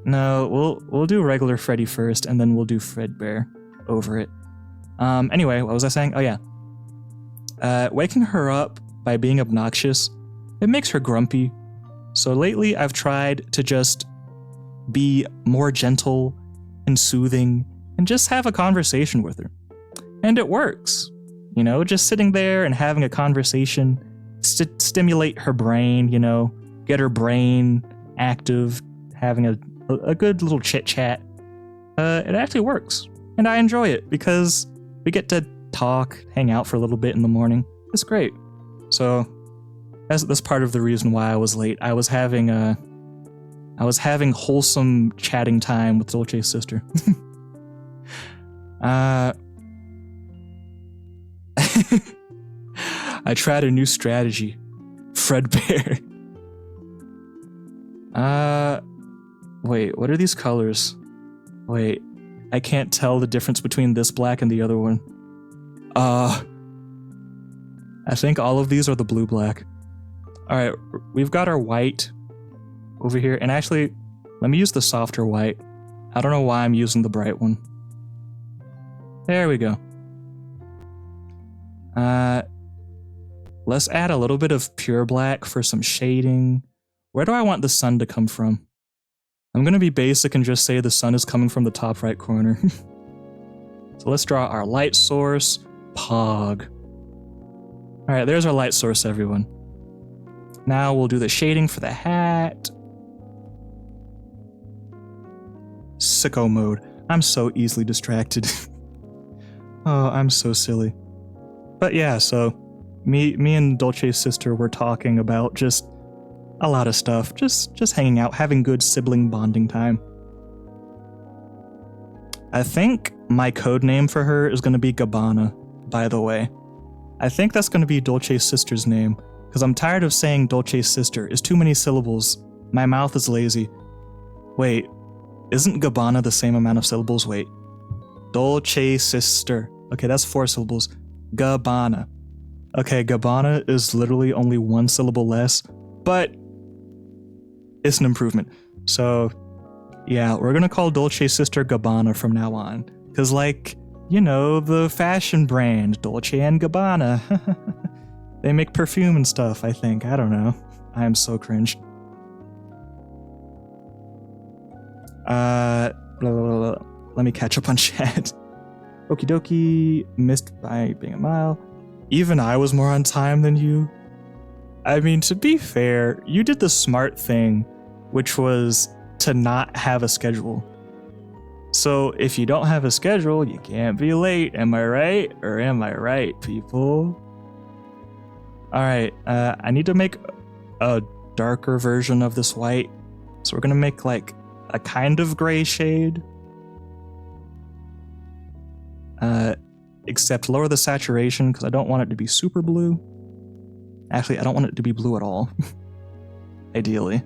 No, we'll do regular Freddy first, and then we'll do Fredbear over it. Anyway, what was I saying? Oh yeah. Waking her up by being obnoxious, it makes her grumpy. So lately I've tried to just be more gentle and soothing and just have a conversation with her. And it works. You know, just sitting there and having a conversation, stimulate her brain, you know, get her brain active, having a good little chit chat. It actually works. And I enjoy it because we get to talk, hang out for a little bit in the morning. It's great. So that's part of the reason why I was late. I was having wholesome chatting time with Dolce's sister. I tried a new strategy. Fredbear. Wait, what are these colors? Wait, I can't tell the difference between this black and the other one. I think all of these are the blue-black. Alright, we've got our white over here, and actually, let me use the softer white. I don't know why I'm using the bright one. There we go. Let's add a little bit of pure black for some shading. Where do I want the sun to come from? I'm gonna be basic and just say the sun is coming from the top right corner. So let's draw our light source, Pog. Alright, there's our light source, everyone. Now we'll do the shading for the hat. Sicko mode. I'm so easily distracted. Oh, I'm so silly. But yeah, so me and Dolce's sister were talking about just a lot of stuff, just hanging out, having good sibling bonding time. I think my code name for her is going to be Gabbana, by the way. I think that's going to be Dolce's sister's name, because I'm tired of saying Dolce's sister. It's too many syllables. My mouth is lazy. Wait, isn't Gabbana the same amount of syllables? Wait. Dolce's sister. Okay, that's 4 syllables. Gabbana. Okay, Gabbana is literally only 1 syllable less, but it's an improvement. So, yeah, we're gonna call Dolce's sister Gabbana from now on. Cause like, you know, the fashion brand, Dolce & Gabbana. They make perfume and stuff, I think. I don't know. I am so cringe. Blah, blah, blah, blah. Let me catch up on chat. Okie dokie, missed by being a mile. Even I was more on time than you. I mean, to be fair, you did the smart thing, which was to not have a schedule. So if you don't have a schedule, you can't be late. Am I right? Or am I right, people? Alright, I need to make a darker version of this white. So we're gonna make like a kind of gray shade. Except lower the saturation because I don't want it to be super blue. Actually, I don't want it to be blue at all. Ideally.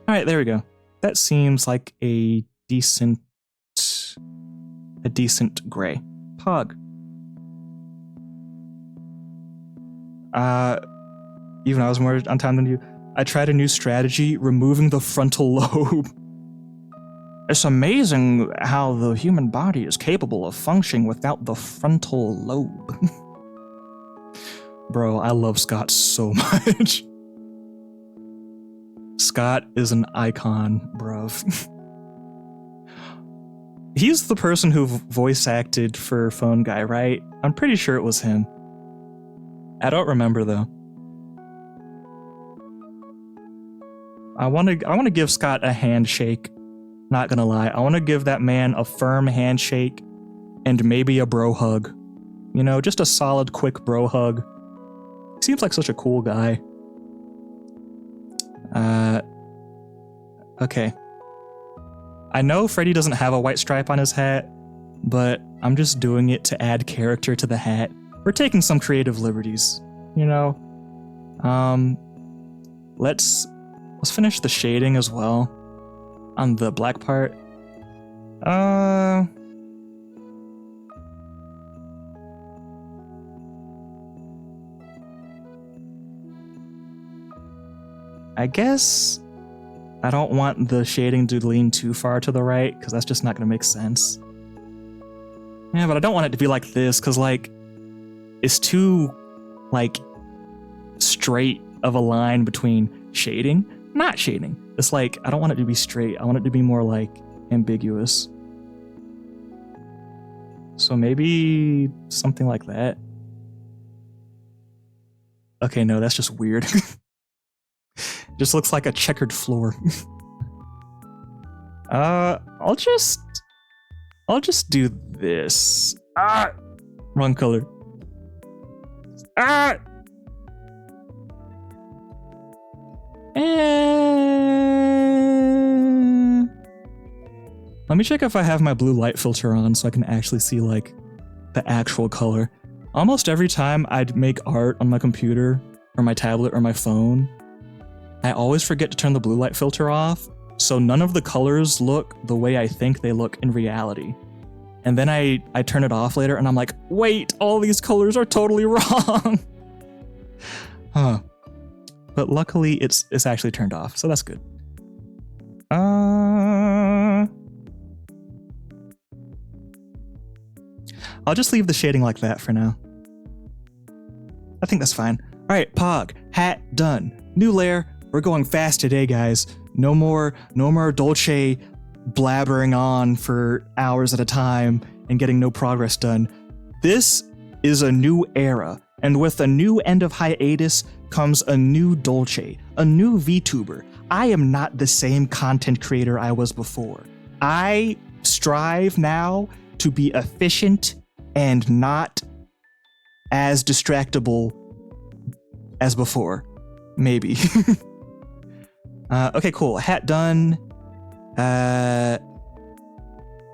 Alright, there we go. That seems like a decent gray. Pog. Even I was more on time than you. I tried a new strategy, removing the frontal lobe. It's amazing how the human body is capable of functioning without the frontal lobe. Bro, I love Scott so much. Scott is an icon, bruv. He's the person who voice acted for Phone Guy, right? I'm pretty sure it was him. I don't remember though. I want to give Scott a handshake. Not gonna lie, I want to give that man a firm handshake and maybe a bro hug. You know, just a solid, quick bro hug. Seems like such a cool guy. Okay. I know Freddy doesn't have a white stripe on his hat, but I'm just doing it to add character to the hat. We're taking some creative liberties, you know? Let's finish the shading as well on the black part. I guess I don't want the shading to lean too far to the right, because that's just not going to make sense. Yeah, but I don't want it to be like this, because, like, it's too, like, straight of a line between shading, not shading. It's like, I don't want it to be straight. I want it to be more, like, ambiguous. So maybe something like that. Okay, no, that's just weird. Just looks like a checkered floor. I'll just do this. Ah! Wrong color. Ah! Let me check if I have my blue light filter on so I can actually see, like, the actual color. Almost every time I'd make art on my computer or my tablet or my phone, I always forget to turn the blue light filter off, so none of the colors look the way I think they look in reality. And then I turn it off later and I'm like, wait, all these colors are totally wrong. Huh. But luckily it's actually turned off, so that's good. I'll just leave the shading like that for now. I think that's fine. All right, Pog, hat done. New layer. We're going fast today, guys. No more Dolce blabbering on for hours at a time and getting no progress done. This is a new era, and with a new end of hiatus comes a new Dolce, a new VTuber. I am not the same content creator I was before. I strive now to be efficient and not as distractible as before. Maybe. Okay, cool. Hat done.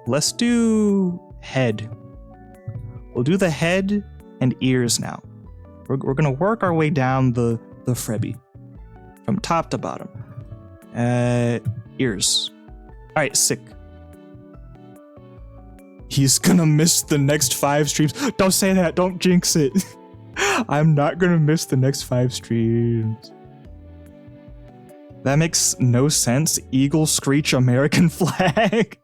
Let's do head. We'll do the head and ears now. We're gonna work our way down the frebby from top to bottom. Ears. All right, sick. He's gonna miss the next 5 streams. Don't say that. Don't jinx it. I'm not gonna miss the next 5 streams. That makes no sense. Eagle screech American flag.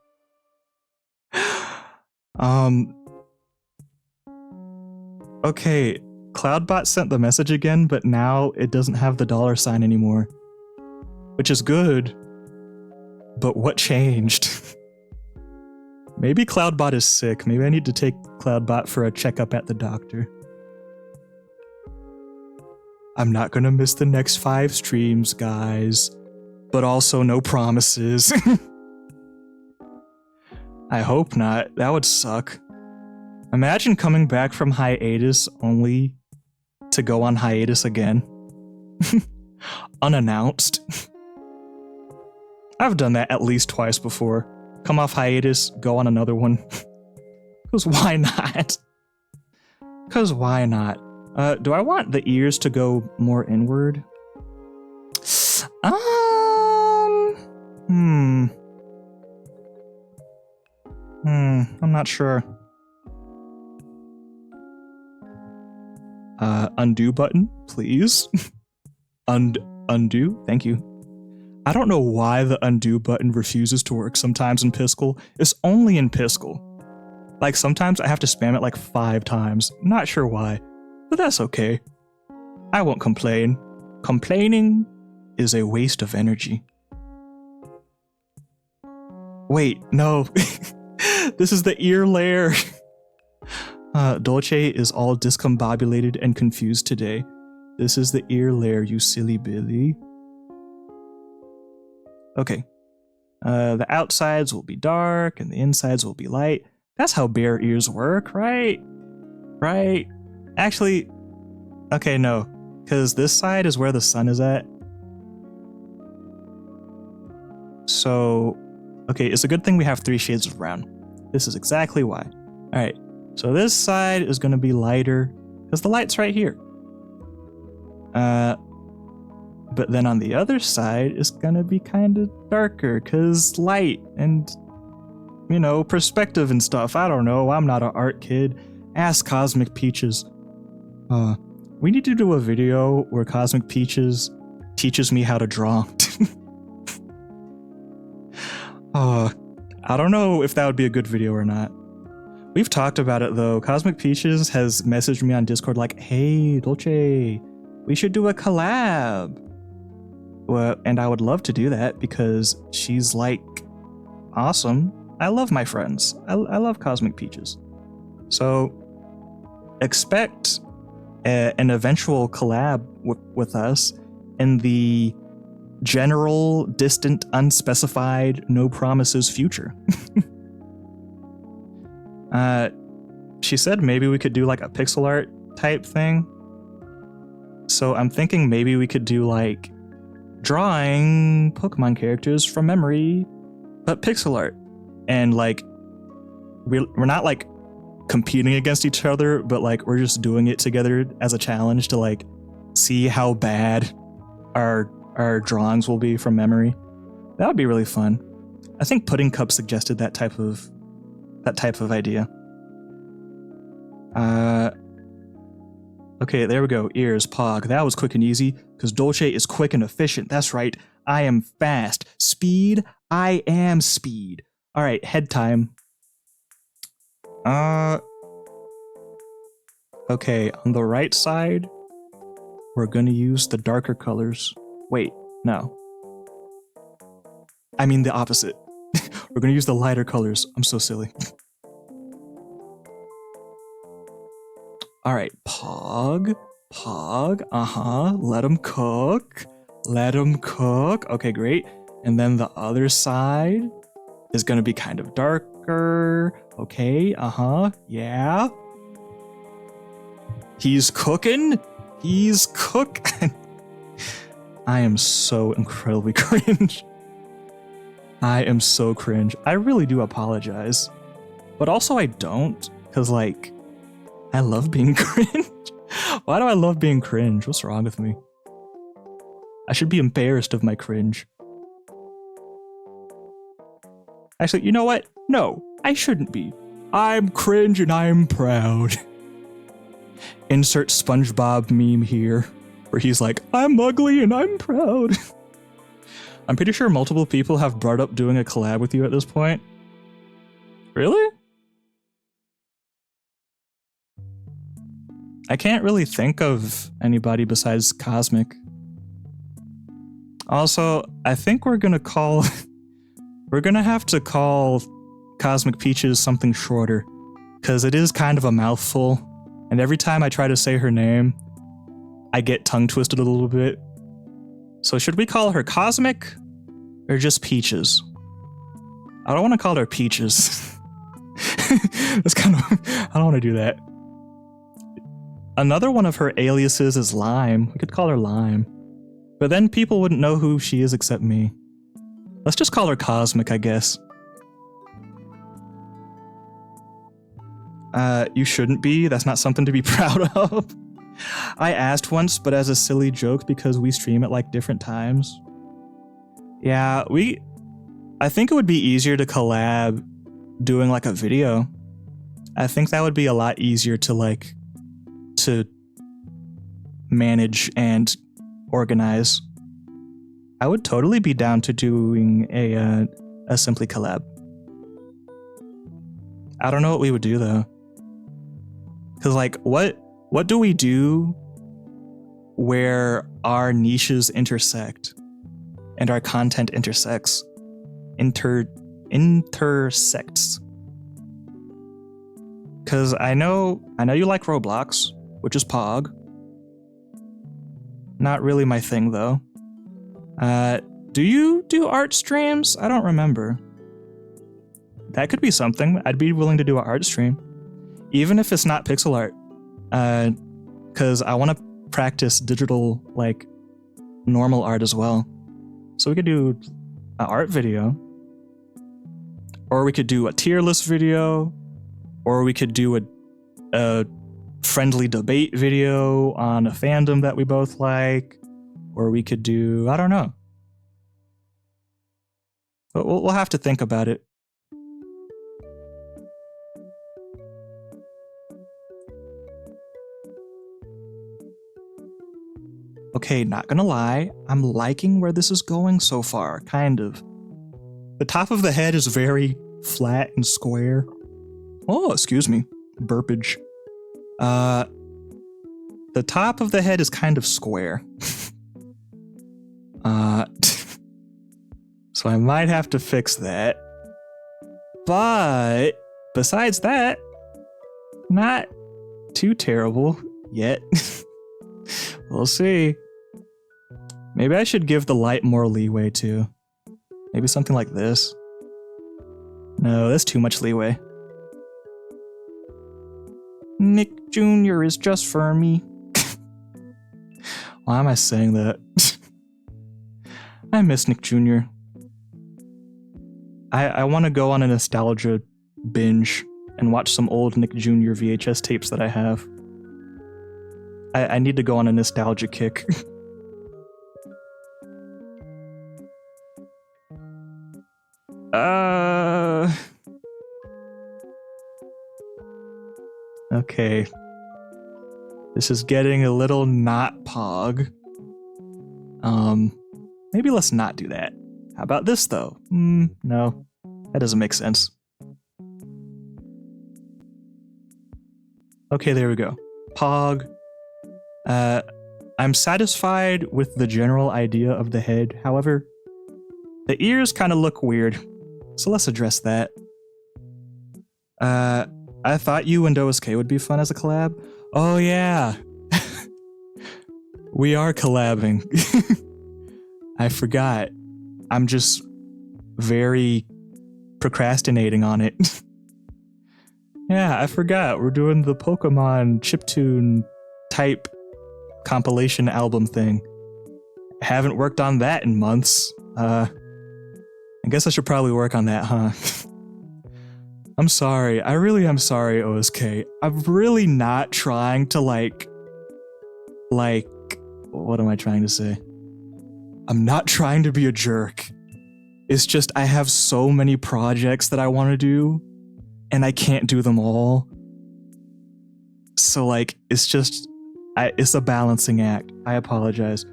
Okay, Cloudbot sent the message again, but now it doesn't have the $sign anymore. Which is good. But what changed? Maybe Cloudbot is sick. Maybe I need to take Cloudbot for a checkup at the doctor. I'm not gonna miss the next 5 streams, guys. But also no promises. I hope not. That would suck. Imagine coming back from hiatus only to go on hiatus again. Unannounced. I've done that at least twice before. Come off hiatus, go on another one. Because why not? Because why not? Do I want the ears to go more inward? I'm not sure. Undo button, please. Undo, thank you. I don't know why the undo button refuses to work sometimes in Piskel. It's only in Piskel. Like, sometimes I have to spam it like 5 times. Not sure why, but that's okay. I won't complain. Complaining is a waste of energy. Wait, no. This is the ear layer. Dolce is all discombobulated and confused today. This is the ear layer, you silly Billy. Okay. The outsides will be dark and the insides will be light. That's how bear ears work, right? Right? Actually, okay, no. Because this side is where the sun is at. So, okay, it's a good thing we have 3 shades of brown. This is exactly why. Alright, so this side is going to be lighter, because the light's right here. But then on the other side, it's going to be kind of darker, because light, and you know, perspective and stuff. I don't know. I'm not an art kid. Ask Cosmic Peaches. We need to do a video where Cosmic Peaches teaches me how to draw. I don't know if that would be a good video or not. We've talked about it though. Cosmic Peaches has messaged me on Discord like, hey, Dolce, we should do a collab. Well, and I would love to do that because she's like awesome. I love my friends. I love Cosmic Peaches. So expect an eventual collab with us in the general, distant, unspecified, no promises future. She said maybe we could do like a pixel art type thing. So I'm thinking maybe we could do like drawing Pokemon characters from memory, but pixel art. And like, we're not like competing against each other, but like we're just doing it together as a challenge to like see how bad our drawings will be from memory. That would be really fun. I think Pudding Cup suggested that type of idea. Okay, there we go. Ears, Pog. That was quick and easy, because Dolce is quick and efficient. That's right. I am fast. Speed. I am speed. All right, head time. Okay, on the right side, we're gonna use the darker colors. Wait, no. I mean the opposite. We're gonna use the lighter colors. I'm so silly. All right, Pog, let him cook. Okay, great. And then the other side is gonna be kind of darker. Okay, yeah. He's cooking. I am so incredibly cringe. I am so cringe. I really do apologize. But also I don't, because like, I love being cringe. Why do I love being cringe? What's wrong with me? I should be embarrassed of my cringe. Actually, you know what? No, I shouldn't be. I'm cringe and I'm proud. Insert SpongeBob meme here, where he's like, I'm ugly and I'm proud. I'm pretty sure multiple people have brought up doing a collab with you at this point. Really? I can't really think of anybody besides Cosmic. Also, I think we're gonna have to call Cosmic Peaches something shorter, because it is kind of a mouthful, and every time I try to say her name, I get tongue twisted a little bit. So should we call her Cosmic or just Peaches? I don't want to call her Peaches. That's kind of, I don't want to do that. Another one of her aliases is Lime. We could call her Lime. But then people wouldn't know who she is except me. Let's just call her Cosmic, I guess. You shouldn't be. That's not something to be proud of. I asked once, but as a silly joke because we stream at like different times. Yeah, I think it would be easier to collab doing like a video. I think that would be a lot easier to manage and organize. I would totally be down to doing a Simply collab. I don't know what we would do though. Cause like what do we do where our niches intersect and our content intersects? Intersects. Cause I know you like Roblox, which is Pog. Not really my thing though. Do you do art streams? I don't remember. That could be something. I'd be willing to do an art stream. Even if it's not pixel art. Cause I want to practice digital, like, normal art as well. So we could do an art video. Or we could do a tier list video. Or we could do a friendly debate video on a fandom that we both like. Or we could do, I don't know. But we'll have to think about it. Okay, not gonna lie, I'm liking where this is going so far, kind of. The top of the head is very flat and square. Oh, excuse me, burpage. The top of the head is kind of square. So I might have to fix that. But besides that, not too terrible yet. We'll see. Maybe I should give the light more leeway too. Maybe something like this. No, that's too much leeway. Nick Jr. is just for me. Why am I saying that? I miss Nick Jr. I want to go on a nostalgia binge and watch some old Nick Jr. VHS tapes that I have. I need to go on a nostalgia kick. Okay. This is getting a little not pog. Maybe let's not do that. How about this though? No. That doesn't make sense. Okay, there we go. Pog. I'm satisfied with the general idea of the head. However, the ears kind of look weird. So let's address that. I thought you and OSK would be fun as a collab. Oh yeah. We are collabing. I forgot. I'm just very procrastinating on it. Yeah, I forgot. We're doing the Pokemon chiptune type compilation album thing. Haven't worked on that in months. I guess I should probably work on that, huh? I'm sorry. I really am sorry, OSK. I'm really not trying to like, what am I trying to say? I'm not trying to be a jerk. It's just I have so many projects that I want to do, and I can't do them all. So like, it's just, it's a balancing act. I apologize.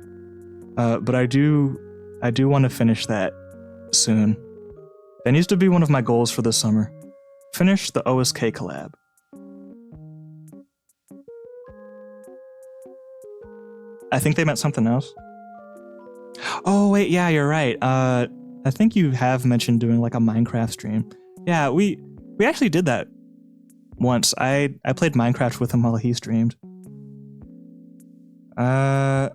But I do want to finish that soon. That needs to be one of my goals for this summer. Finish the OSK collab. I think they meant something else. Oh wait, yeah, you're right. I think you have mentioned doing like a Minecraft stream. Yeah, we actually did that once. I played Minecraft with him while he streamed. That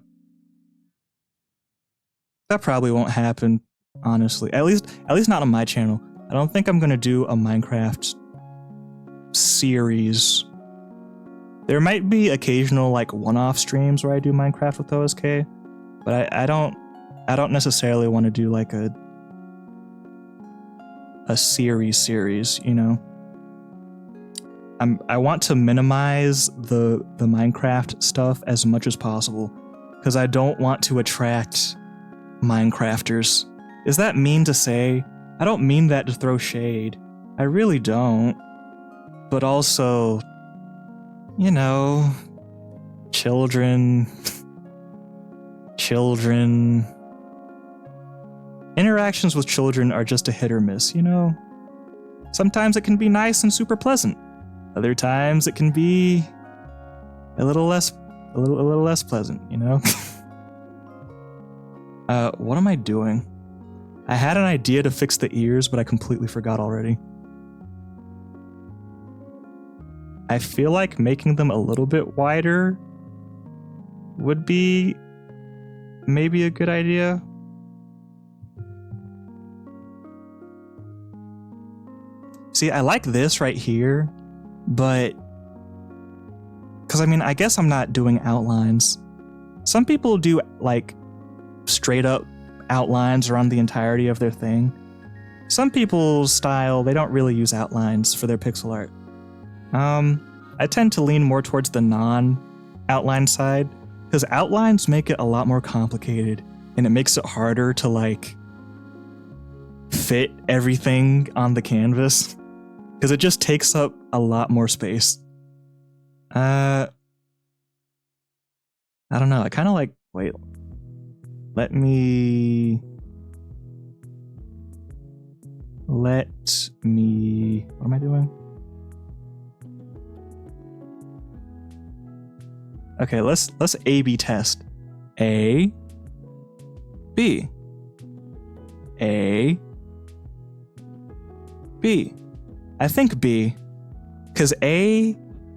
probably won't happen, honestly. At least not on my channel. I don't think I'm gonna do a Minecraft series. There might be occasional like one-off streams where I do Minecraft with OSK, but I don't necessarily want to do like a series, you know. I want to minimize the Minecraft stuff as much as possible because I don't want to attract Minecrafters. Is that mean to say? I don't mean that to throw shade. I really don't. But also, you know, children. Interactions with children are just a hit or miss, you know? Sometimes it can be nice and super pleasant. Other times it can be a little less pleasant, you know? What am I doing? I had an idea to fix the ears, but I completely forgot already. I feel like making them a little bit wider would be maybe a good idea. See, I like this right here, but because I mean, I guess I'm not doing outlines. Some people do like straight up outlines around the entirety of their thing. Some people's style, they don't really use outlines for their pixel art. I tend to lean more towards the non-outline side because outlines make it a lot more complicated and it makes it harder to like fit everything on the canvas because it just takes up a lot more space. I don't know. I kind of like Wait. Let me... What am I doing? Okay, let's A/B test. A, B. A, B. I think B. Because A,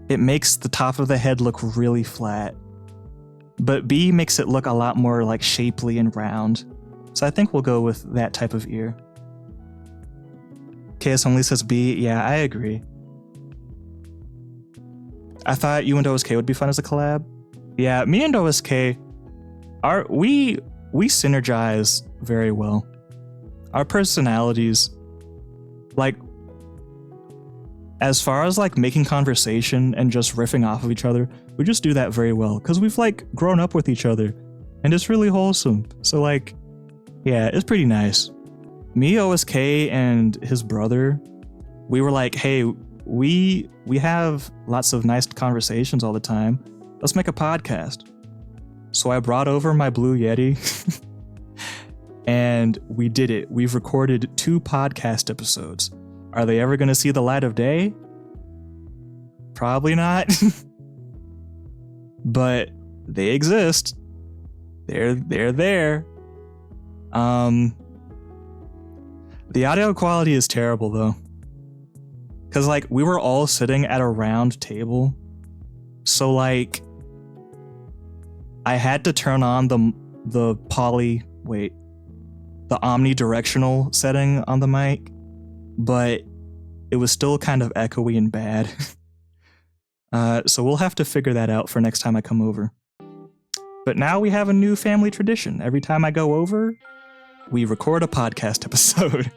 it makes the top of the head look really flat. But B makes it look a lot more like shapely and round. So I think we'll go with that type of ear. KS only says B. Yeah, I agree. I thought you and OSK would be fun as a collab. Yeah, me and OSK we synergize very well. Our personalities, like, as far as like making conversation and just riffing off of each other, we just do that very well because we've like grown up with each other and it's really wholesome. So like, yeah, it's pretty nice. Me, OSK, and his brother, we were like, hey, we have lots of nice conversations all the time. Let's make a podcast. So I brought over my Blue Yeti and we did it. We've recorded 2 podcast episodes. Are they ever going to see the light of day? Probably not. But they exist. They're there. The audio quality is terrible though. Cause like we were all sitting at a round table. So like I had to turn on the omnidirectional setting on the mic, but it was still kind of echoey and bad. So we'll have to figure that out for next time I come over. But now we have a new family tradition. Every time I go over, we record a podcast episode.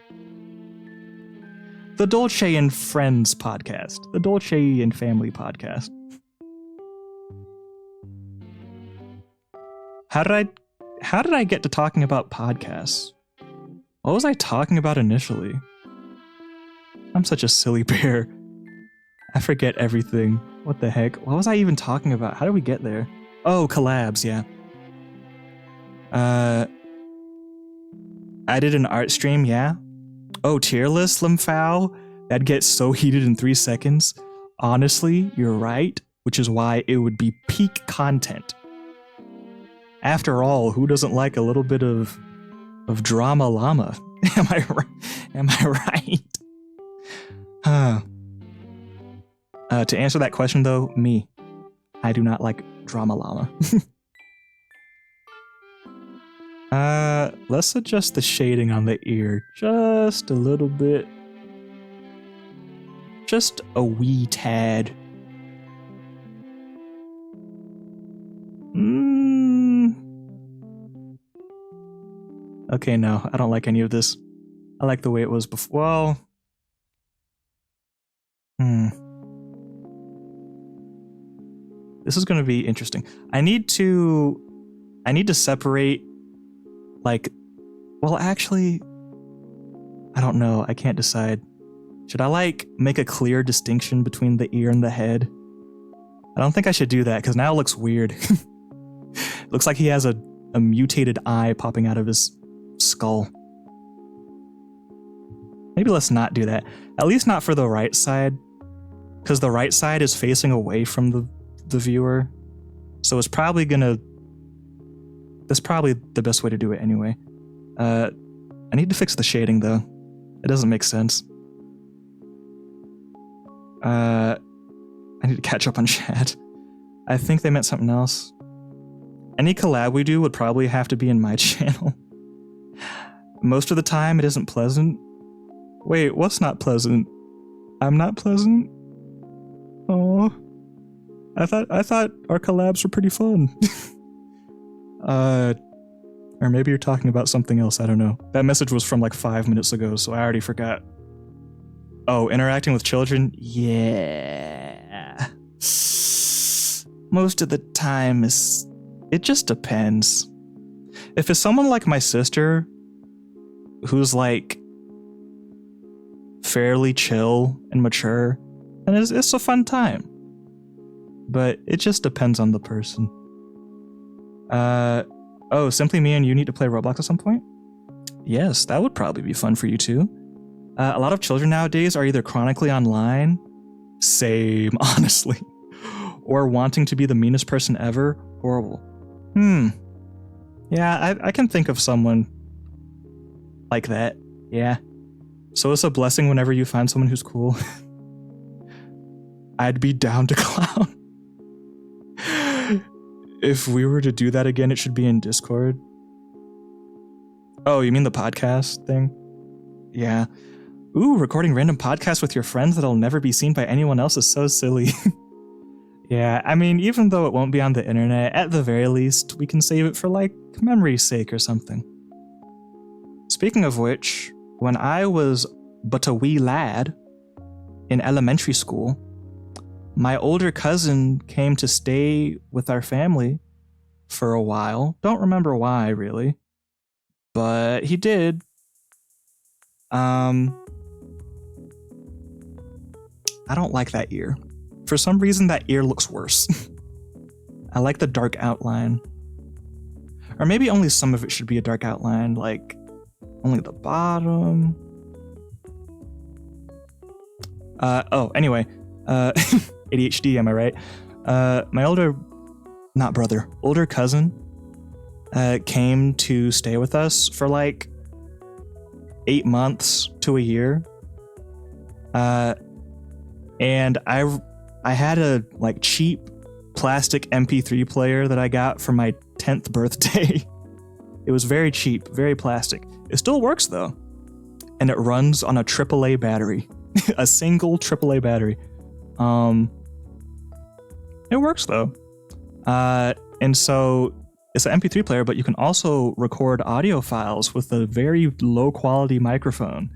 The Dolce and Friends podcast. The Dolce and Family podcast. How did I get to talking about podcasts? What was I talking about initially? I'm such a silly bear. I forget everything. What the heck? What was I even talking about? How did we get there? Oh, collabs, yeah. I did an art stream, yeah. Oh, tier list, Limfow? That'd get so heated in 3 seconds. Honestly, you're right, which is why it would be peak content. After all, who doesn't like a little bit of drama llama? Am I right? To answer that question though, me. I do not like drama llama. Let's adjust the shading on the ear just a little bit. Just a wee tad. Okay, no, I don't like any of this. I like the way it was before. Well, this is going to be interesting. I need to separate, like, well, actually, I don't know. I can't decide. Should I, like, make a clear distinction between the ear and the head? I don't think I should do that, because now it looks weird. It looks like he has a mutated eye popping out of his skull. Maybe let's not do that. At least not for the right side, because the right side is facing away from the viewer. So it's probably that's probably the best way to do it anyway. I need to fix the shading though. It doesn't make sense. I need to catch up on chat. I think they meant something else. Any collab we do would probably have to be in my channel. Most of the time it isn't pleasant. Wait, what's not pleasant? I'm not pleasant? Oh, I thought our collabs were pretty fun. Or maybe you're talking about something else, I don't know. That message was from like 5 minutes ago, so I already forgot. Oh, interacting with children? Yeah. Most of the time it just depends. If it's someone like my sister, who's like fairly chill and mature, and it's a fun time. But it just depends on the person. Oh, simply me and you need to play Roblox at some point? Yes, that would probably be fun for you too. A lot of children nowadays are either chronically online, same, honestly, or wanting to be the meanest person ever, horrible. Yeah, I can think of someone like that, yeah. So it's a blessing whenever you find someone who's cool. I'd be down to clown. If we were to do that again, it should be in Discord. Oh, you mean the podcast thing? Yeah. Ooh, recording random podcasts with your friends that'll never be seen by anyone else is so silly. Yeah, I mean, even though it won't be on the internet, at the very least, we can save it for, like, memory's sake or something. Speaking of which, when I was but a wee lad in elementary school, my older cousin came to stay with our family for a while. Don't remember why, really. But he did. I don't like that ear. For some reason, that ear looks worse. I like the dark outline. Or maybe only some of it should be a dark outline, like only the bottom. Anyway. ADHD, am I right? My older cousin came to stay with us for like 8 months to a year. And I had a like cheap plastic MP3 player that I got for my 10th birthday. It was very cheap, very plastic. It still works though. And it runs on a AAA battery. A single AAA battery. It works though. And so it's an MP3 player, but you can also record audio files with a very low quality microphone.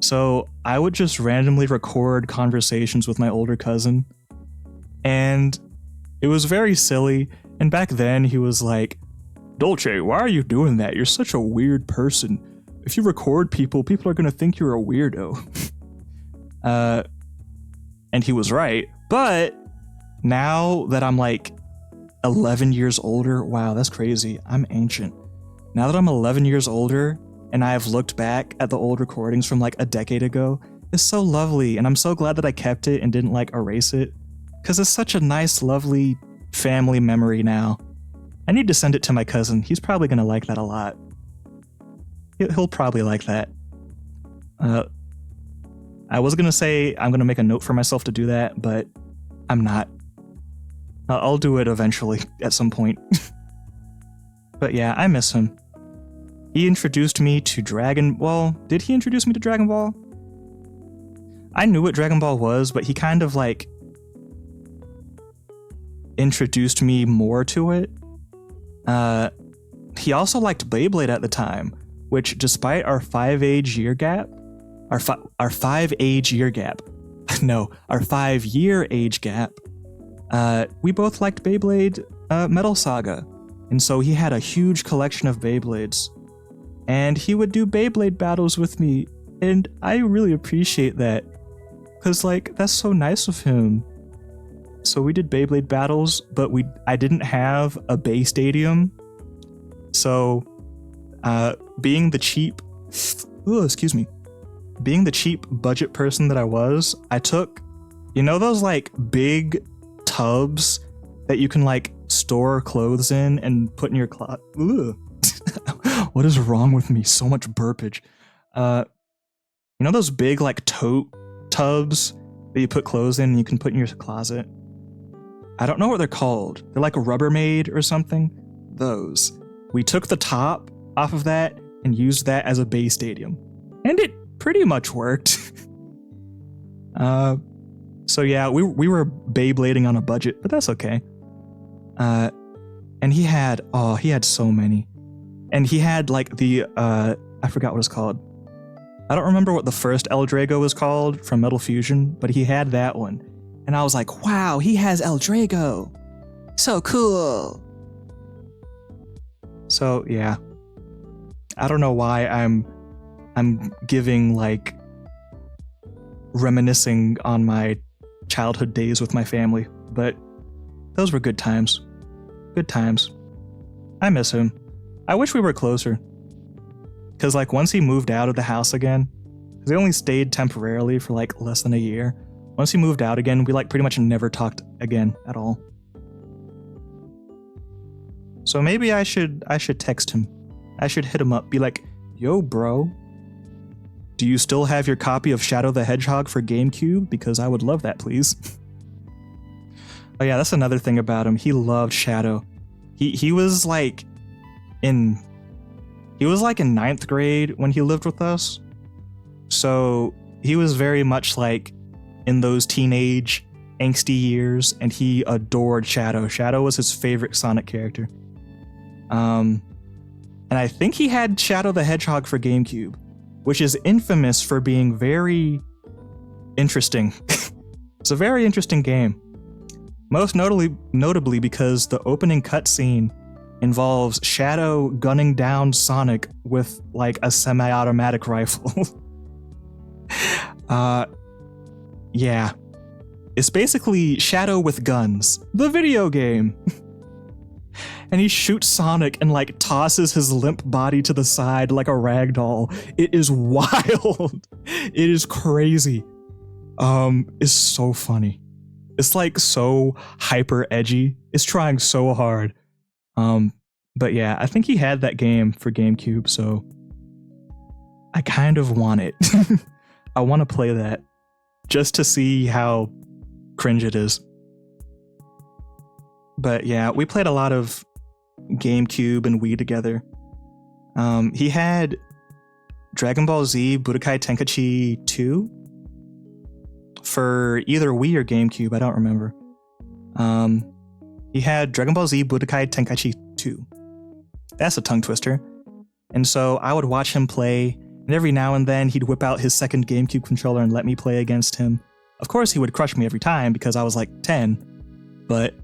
So I would just randomly record conversations with my older cousin. And it was very silly. And back then he was like, Dolce, why are you doing that? You're such a weird person. If you record people, people are going to think you're a weirdo. And he was right. But now that I'm like 11 years older, wow, that's crazy. I'm ancient. Now that I'm 11 years older and I have looked back at the old recordings from like a decade ago, it's so lovely. And I'm so glad that I kept it and didn't like erase it. Because it's such a nice, lovely family memory now. I need to send it to my cousin. He's probably going to like that a lot. He'll probably like that. I was going to say I'm going to make a note for myself to do that, but I'm not. I'll do it eventually at some point. But yeah, I miss him. He introduced me to Dragon Ball. Did he introduce me to Dragon Ball? I knew what Dragon Ball was, but he kind of like introduced me more to it. He also liked Beyblade at the time, which despite our 5-age year gap, our 5-age-year gap, no, our 5-year age gap, we both liked Beyblade Metal Saga. And so he had a huge collection of Beyblades. And he would do Beyblade battles with me. And I really appreciate that. Because, like, that's so nice of him. So we did Beyblade battles, but I didn't have a Bay Stadium. So, being the cheap budget person that I was, I took, you know those like big tubs that you can like store clothes in and put in your closet? What is wrong with me? So much burpage. You know those big like tote tubs that you put clothes in and you can put in your closet? I don't know what they're called. They're like a Rubbermaid or something. Those. We took the top off of that and used that as a Bay Stadium. And it pretty much worked. So yeah, we were Beyblading on a budget, but that's okay. And he had so many. And he had like the, I forgot what it's called. I don't remember what the first El Drago was called from Metal Fusion, but he had that one. And I was like, wow, he has El Drago. So cool. So yeah. I don't know why I'm giving like reminiscing on my childhood days with my family, but those were good times. Good times. I miss him. I wish we were closer. Because, like, once he moved out of the house again, because he only stayed temporarily for, like, less than a year. Once he moved out again, we, like, pretty much never talked again at all. So maybe I should text him. I should hit him up, be like, yo, bro, do you still have your copy of Shadow the Hedgehog for GameCube? Because I would love that, please. Oh yeah, that's another thing about him. He loved Shadow. He was like in ninth grade when he lived with us. So he was very much like in those teenage angsty years, and he adored Shadow. Shadow was his favorite Sonic character. And I think he had Shadow the Hedgehog for GameCube, which is infamous for being very interesting. It's a very interesting game. Most notably because the opening cutscene involves Shadow gunning down Sonic with like a semi-automatic rifle. Yeah. It's basically Shadow with guns, the video game. And he shoots Sonic and like tosses his limp body to the side like a ragdoll. It is wild. It is crazy. It's so funny. It's like so hyper edgy. It's trying so hard. But yeah, I think he had that game for GameCube, so I kind of want it. I want to play that just to see how cringe it is. But yeah, we played a lot of GameCube and Wii together. He had Dragon Ball Z Budokai Tenkaichi 2 for either Wii or GameCube, I don't remember. He had Dragon Ball Z Budokai Tenkaichi 2. That's a tongue twister. And so I would watch him play, and every now and then he'd whip out his second GameCube controller and let me play against him. Of course, he would crush me every time because I was like 10, but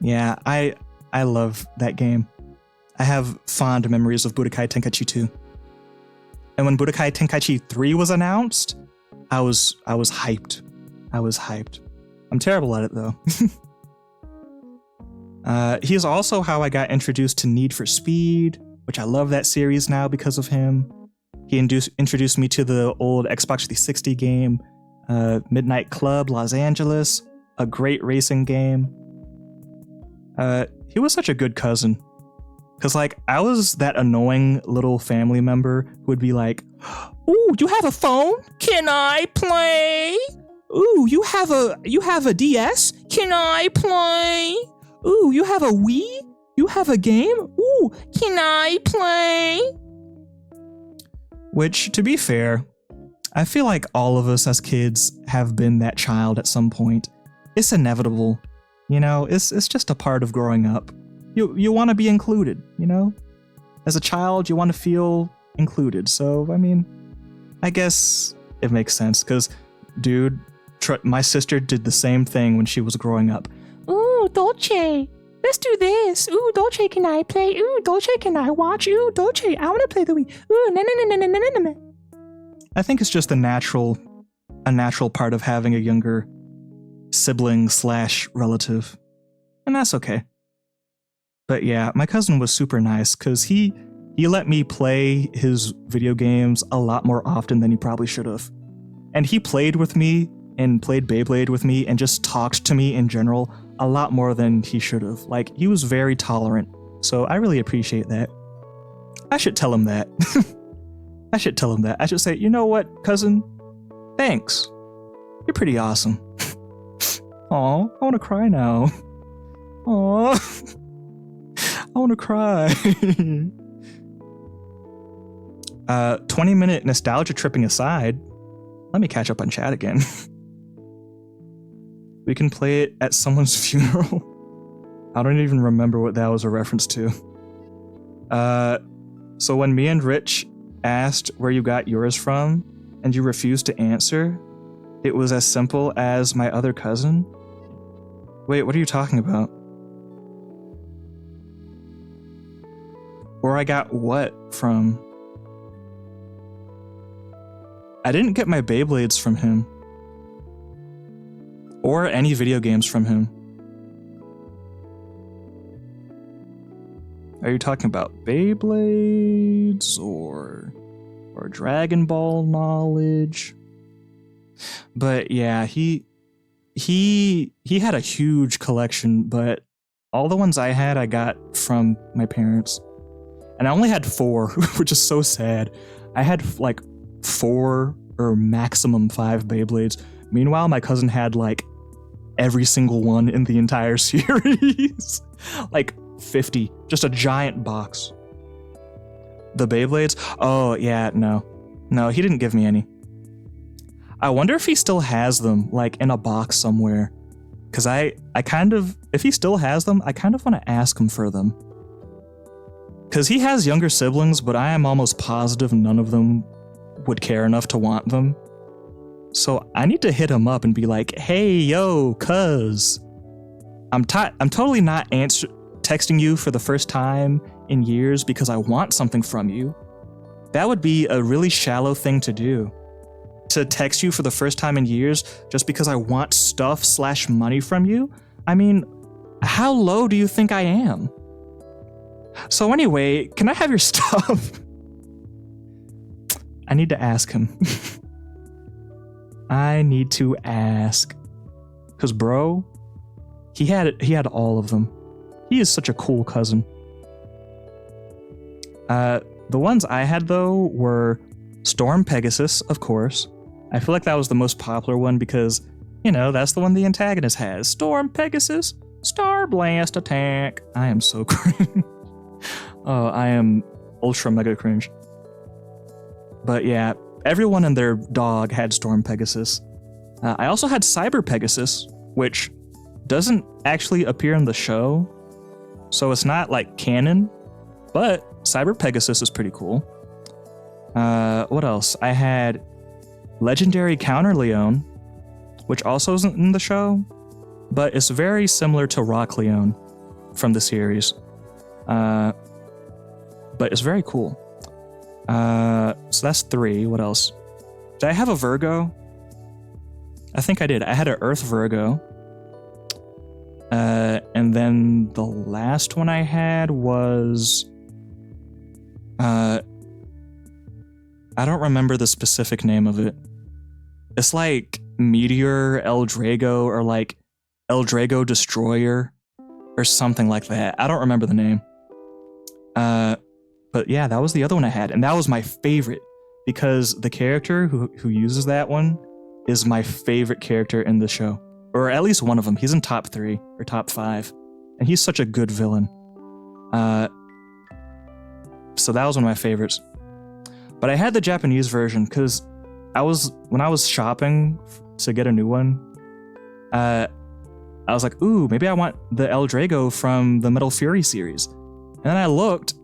yeah, I love that game. I have fond memories of Budokai Tenkaichi 2. And when Budokai Tenkaichi 3 was announced, I was hyped. I was hyped. I'm terrible at it though. He's also how I got introduced to Need for Speed, which I love that series now because of him. He introduced me to the old Xbox 360 game, Midnight Club Los Angeles, a great racing game. He was such a good cousin. Cause like, I was that annoying little family member who would be like, "Ooh, you have a phone? Can I play? Ooh, you have a DS? Can I play? Ooh, you have a Wii? You have a game? Ooh, can I play?" Which, to be fair, I feel like all of us as kids have been that child at some point. It's inevitable. You know, it's just a part of growing up. You want to be included, you know? As a child, you want to feel included. So, I mean, I guess it makes sense. Because, dude, my sister did the same thing when she was growing up. "Ooh, Dolce, let's do this. Ooh, Dolce, can I play? Ooh, Dolce, can I watch? Ooh, Dolce, I want to play the Wii. Ooh, no. I think it's just a natural part of having a younger sibling / relative. And that's okay. But yeah, my cousin was super nice because he let me play his video games a lot more often than he probably should have. And he played with me and played Beyblade with me and just talked to me in general a lot more than he should have. Like, he was very tolerant. So I really appreciate that. I should tell him that. I should tell him that. I should say, "You know what, cousin? Thanks. You're pretty awesome." Aw, I want to cry now. Aw. I want to cry. 20-minute nostalgia tripping aside, let me catch up on chat again. We can play it at someone's funeral. I don't even remember what that was a reference to. So when me and Rich asked where you got yours from, and you refused to answer, it was as simple as my other cousin. Wait, what are you talking about? Or I got what from? I didn't get my Beyblades from him. Or any video games from him. Are you talking about Beyblades or Dragon Ball knowledge? But yeah, he had a huge collection, but all the ones I had I got from my parents. And I only had 4, which is so sad. I had like 4 or maximum 5 Beyblades. Meanwhile, my cousin had like every single one in the entire series. Like 50, just a giant box. The Beyblades? Oh yeah, no, he didn't give me any. I wonder if he still has them, like in a box somewhere. Cause I kind of, if he still has them, I kind of want to ask him for them. Cause he has younger siblings, but I am almost positive none of them would care enough to want them. So I need to hit him up and be like, hey, yo, cuz, I'm totally not texting you for the first time in years because I want something from you. That would be a really shallow thing to do. To text you for the first time in years just because I want stuff/money from you? I mean, how low do you think I am? So anyway, can I have your stuff? I need to ask him. I need to ask. Cause bro, he had all of them. He is such a cool cousin. The ones I had though were Storm Pegasus, of course. I feel like that was the most popular one because, you know, that's the one the antagonist has. Storm Pegasus, Star Blast Attack. I am so cringe. Oh, I am ultra mega cringe. But yeah, everyone and their dog had Storm Pegasus. I also had Cyber Pegasus, which doesn't actually appear in the show, so it's not like canon, but Cyber Pegasus is pretty cool. What else? I had Legendary Counter Leon, which also isn't in the show, but it's very similar to Rock Leon from the series. But it's very cool. So that's 3. What else? Did I have a Virgo? I think I did. I had an Earth Virgo. And then the last one I had was... I don't remember the specific name of it. It's like Meteor El Drago or like El Drago Destroyer or something like that. I don't remember the name. But yeah, that was the other one I had. And that was my favorite because the character who uses that one is my favorite character in the show. Or at least one of them. He's in top 3 or top 5. And he's such a good villain. So that was one of my favorites. But I had the Japanese version because when I was shopping to get a new one, I was like, ooh, maybe I want the El Drago from the Metal Fury series. And then I looked,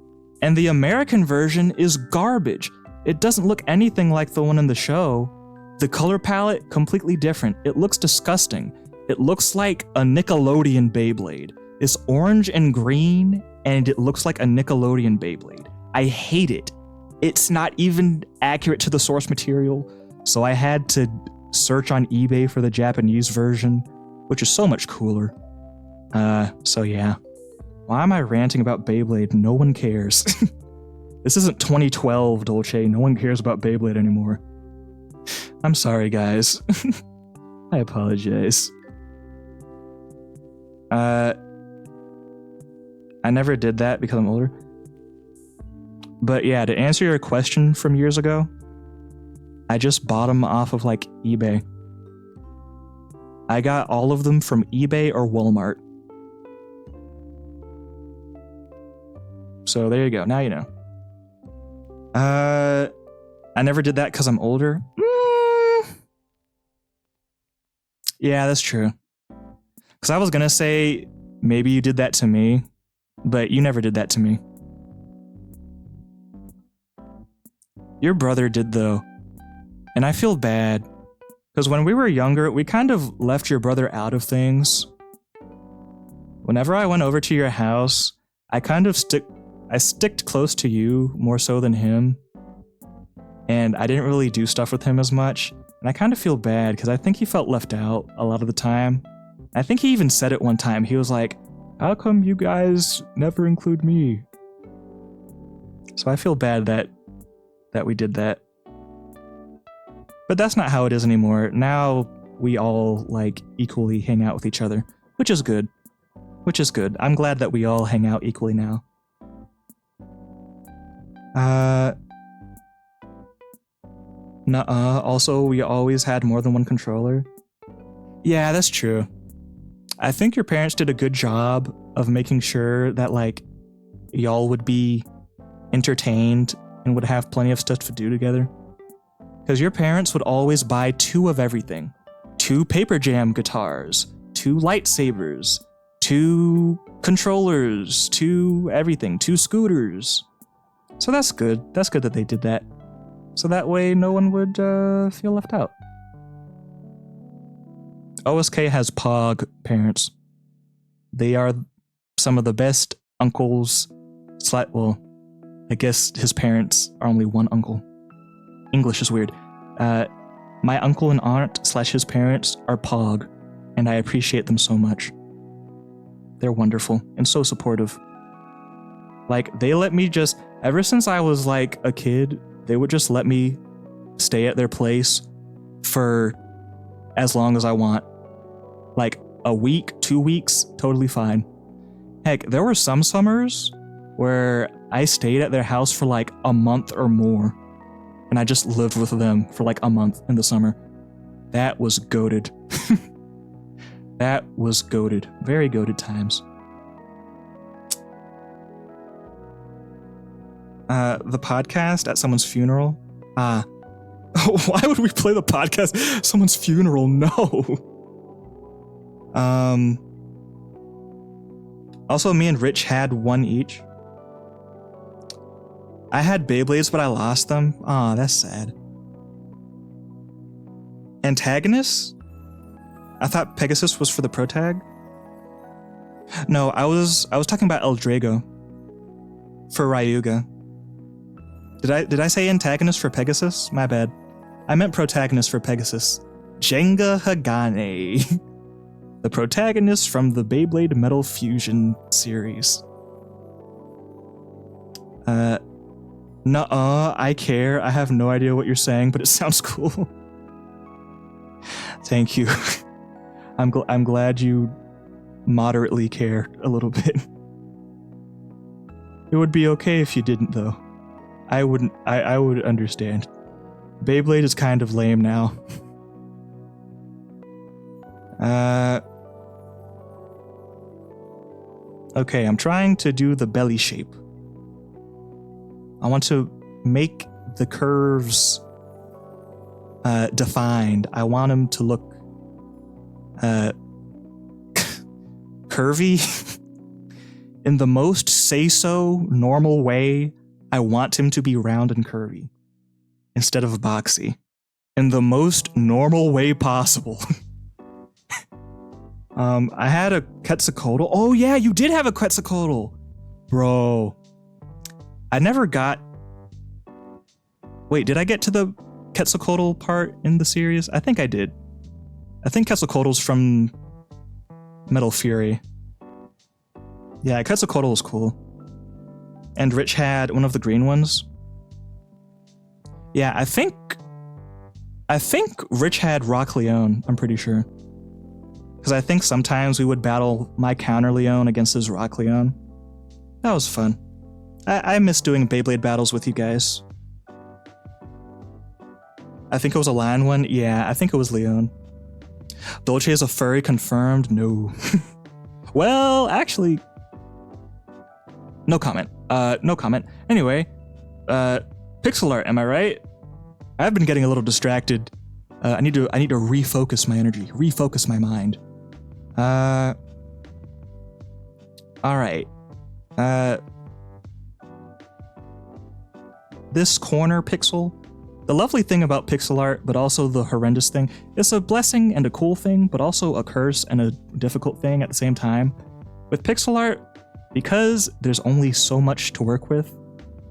and the American version is garbage. It doesn't look anything like the one in the show. The color palette, completely different. It looks disgusting. It looks like a Nickelodeon Beyblade. It's orange and green, and it looks like a Nickelodeon Beyblade. I hate it. It's not even accurate to the source material, so I had to search on eBay for the Japanese version, which is so much cooler. So yeah. Why am I ranting about Beyblade? No one cares. This isn't 2012, Dolce. No one cares about Beyblade anymore. I'm sorry, guys. I apologize. I never did that because I'm older. But yeah, to answer your question from years ago, I just bought them off of like eBay. I got all of them from eBay or Walmart. So there you go. Now you know. I never did that because I'm older. Yeah, that's true. Because I was gonna say maybe you did that to me, but you never did that to me. Your brother did though, and I feel bad. Because when we were younger, we kind of left your brother out of things. Whenever I went over to your house, I kind of sticked close to you more so than him. And I didn't really do stuff with him as much. And I kind of feel bad because I think he felt left out a lot of the time. I think he even said it one time. He was like, how come you guys never include me? So I feel bad that we did that. But that's not how it is anymore. Now we all like equally hang out with each other, which is good. I'm glad that we all hang out equally now. Nuh-uh. Also, we always had more than one controller. Yeah, that's true. I think your parents did a good job of making sure that, like, y'all would be entertained and would have plenty of stuff to do together. Because your parents would always buy 2 of everything. 2 Paper Jam guitars, 2 lightsabers, 2 controllers, 2 everything, 2 scooters. So that's good. That's good that they did that. So that way no one would feel left out. OSK has Pog parents. They are some of the best uncles. Well, I guess his parents are only one uncle. English is weird. My uncle and aunt / his parents are Pog, and I appreciate them so much. They're wonderful and so supportive. Like, they let me just, ever since I was like a kid, they would just let me stay at their place for as long as I want. Like a week, 2 weeks, totally fine. Heck, there were some summers where I stayed at their house for like a month or more. And I just lived with them for like a month in the summer. That was goated. That was goated. Very goated times. The podcast at someone's funeral. Why would we play the podcast at someone's funeral? No. Also, me and Rich had 1 each. I had Beyblades, but I lost them. Aw, that's sad. Antagonists? I thought Pegasus was for the protag. No, I was talking about El Drago for Ryuga. Did I say antagonist for Pegasus? My bad. I meant protagonist for Pegasus. Jenga Hagane. The protagonist from the Beyblade Metal Fusion series. Nuh-uh, I care. I have no idea what you're saying, but it sounds cool. Thank you. I'm glad you moderately care a little bit. It would be okay if you didn't, though. I would understand. Beyblade is kind of lame now. Okay, I'm trying to do the belly shape. I want to make the curves defined. I want them to look curvy in the most say-so normal way. I want him to be round and curvy instead of boxy in the most normal way possible. I had a Quetzalcoatl. Oh yeah, you did have a Quetzalcoatl. Bro. I never got... Wait, did I get to the Quetzalcoatl part in the series? I think I did. I think Quetzalcoatl's from Metal Fury. Yeah, Quetzalcoatl was cool. And Rich had one of the green ones. Yeah, I think Rich had Rock Leone, I'm pretty sure. Because I think sometimes we would battle my counter Leone against his Rock Leone. That was fun. I miss doing Beyblade battles with you guys. I think it was a lion one. Yeah, I think it was Leone. Dolce is a furry, confirmed? No. Well, actually... No comment. No comment. Anyway, pixel art, am I right? I've been getting a little distracted. I need to refocus my energy, refocus my mind. All right. This corner pixel, the lovely thing about pixel art, but also the horrendous thing, it's a blessing and a cool thing, but also a curse and a difficult thing at the same time. With pixel art, because there's only so much to work with,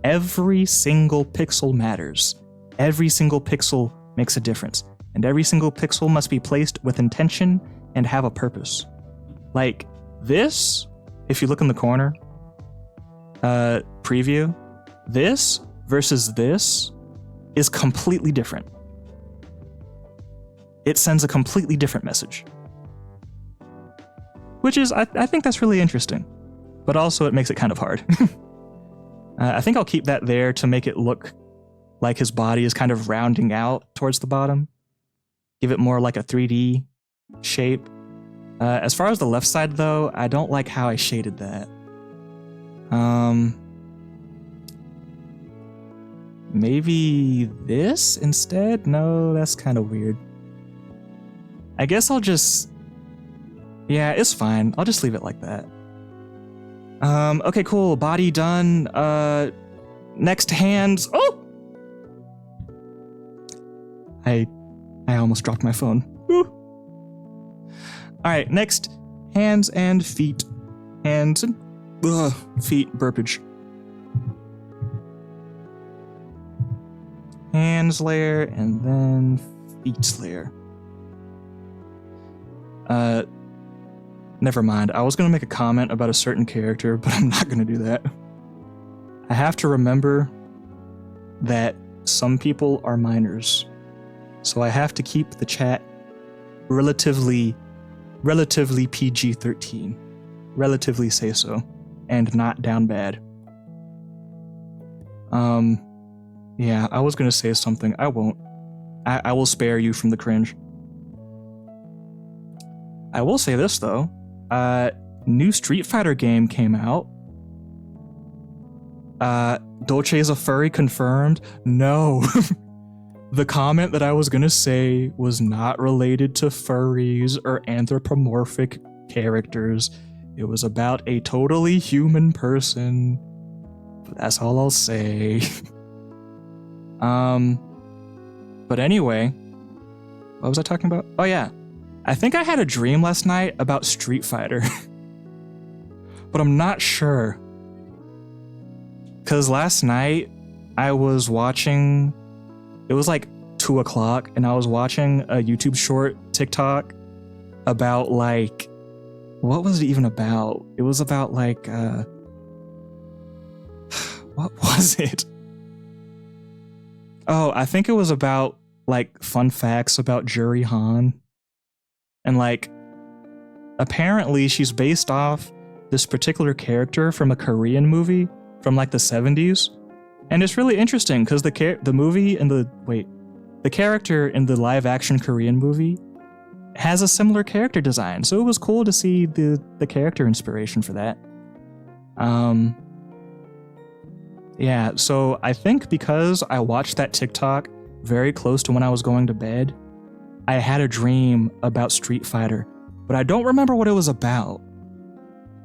every single pixel matters. Every single pixel makes a difference, and every single pixel must be placed with intention and have a purpose. Like this, if you look in the corner, preview, This versus this is completely different. It sends a completely different message. Which is, I think that's really interesting. But also it makes it kind of hard. I think I'll keep that there to make it look like his body is kind of rounding out towards the bottom. Give it more like a 3D shape. As far as the left side though, I don't like how I shaded that. Maybe this instead? No, that's kind of weird. I guess I'll just... Yeah, it's fine. I'll just leave it like that. Okay, cool. Body done. Next, hands. Oh! I almost dropped my phone. Woo. All right, next, hands and feet. Hands and feet, burpage. Hands layer and then feet layer. Never mind. I was going to make a comment about a certain character, but I'm not going to do that. I have to remember that some people are minors. So I have to keep the chat relatively PG-13. Relatively say so. And not down bad. Yeah, I was going to say something. I won't. I will spare you from the cringe. I will say this, though. New Street Fighter game came out. Dolce is a furry confirmed? No. The comment that I was gonna say was not related to furries or anthropomorphic characters. It was about a totally human person. But that's all I'll say. But anyway, what was I talking about? Oh yeah. I think I had a dream last night about Street Fighter. But I'm not sure. Cause last night I was watching, it was like 2 o'clock and I was watching a YouTube short TikTok about like, what was it even about? It was about like, what was it? Oh, I think it was about like fun facts about Juri Han. And like, apparently she's based off this particular character from a Korean movie from like the 70s. And it's really interesting because the character in the live action Korean movie has a similar character design. So it was cool to see the character inspiration for that. Yeah, so I think because I watched that TikTok very close to when I was going to bed, I had a dream about Street Fighter, but I don't remember what it was about.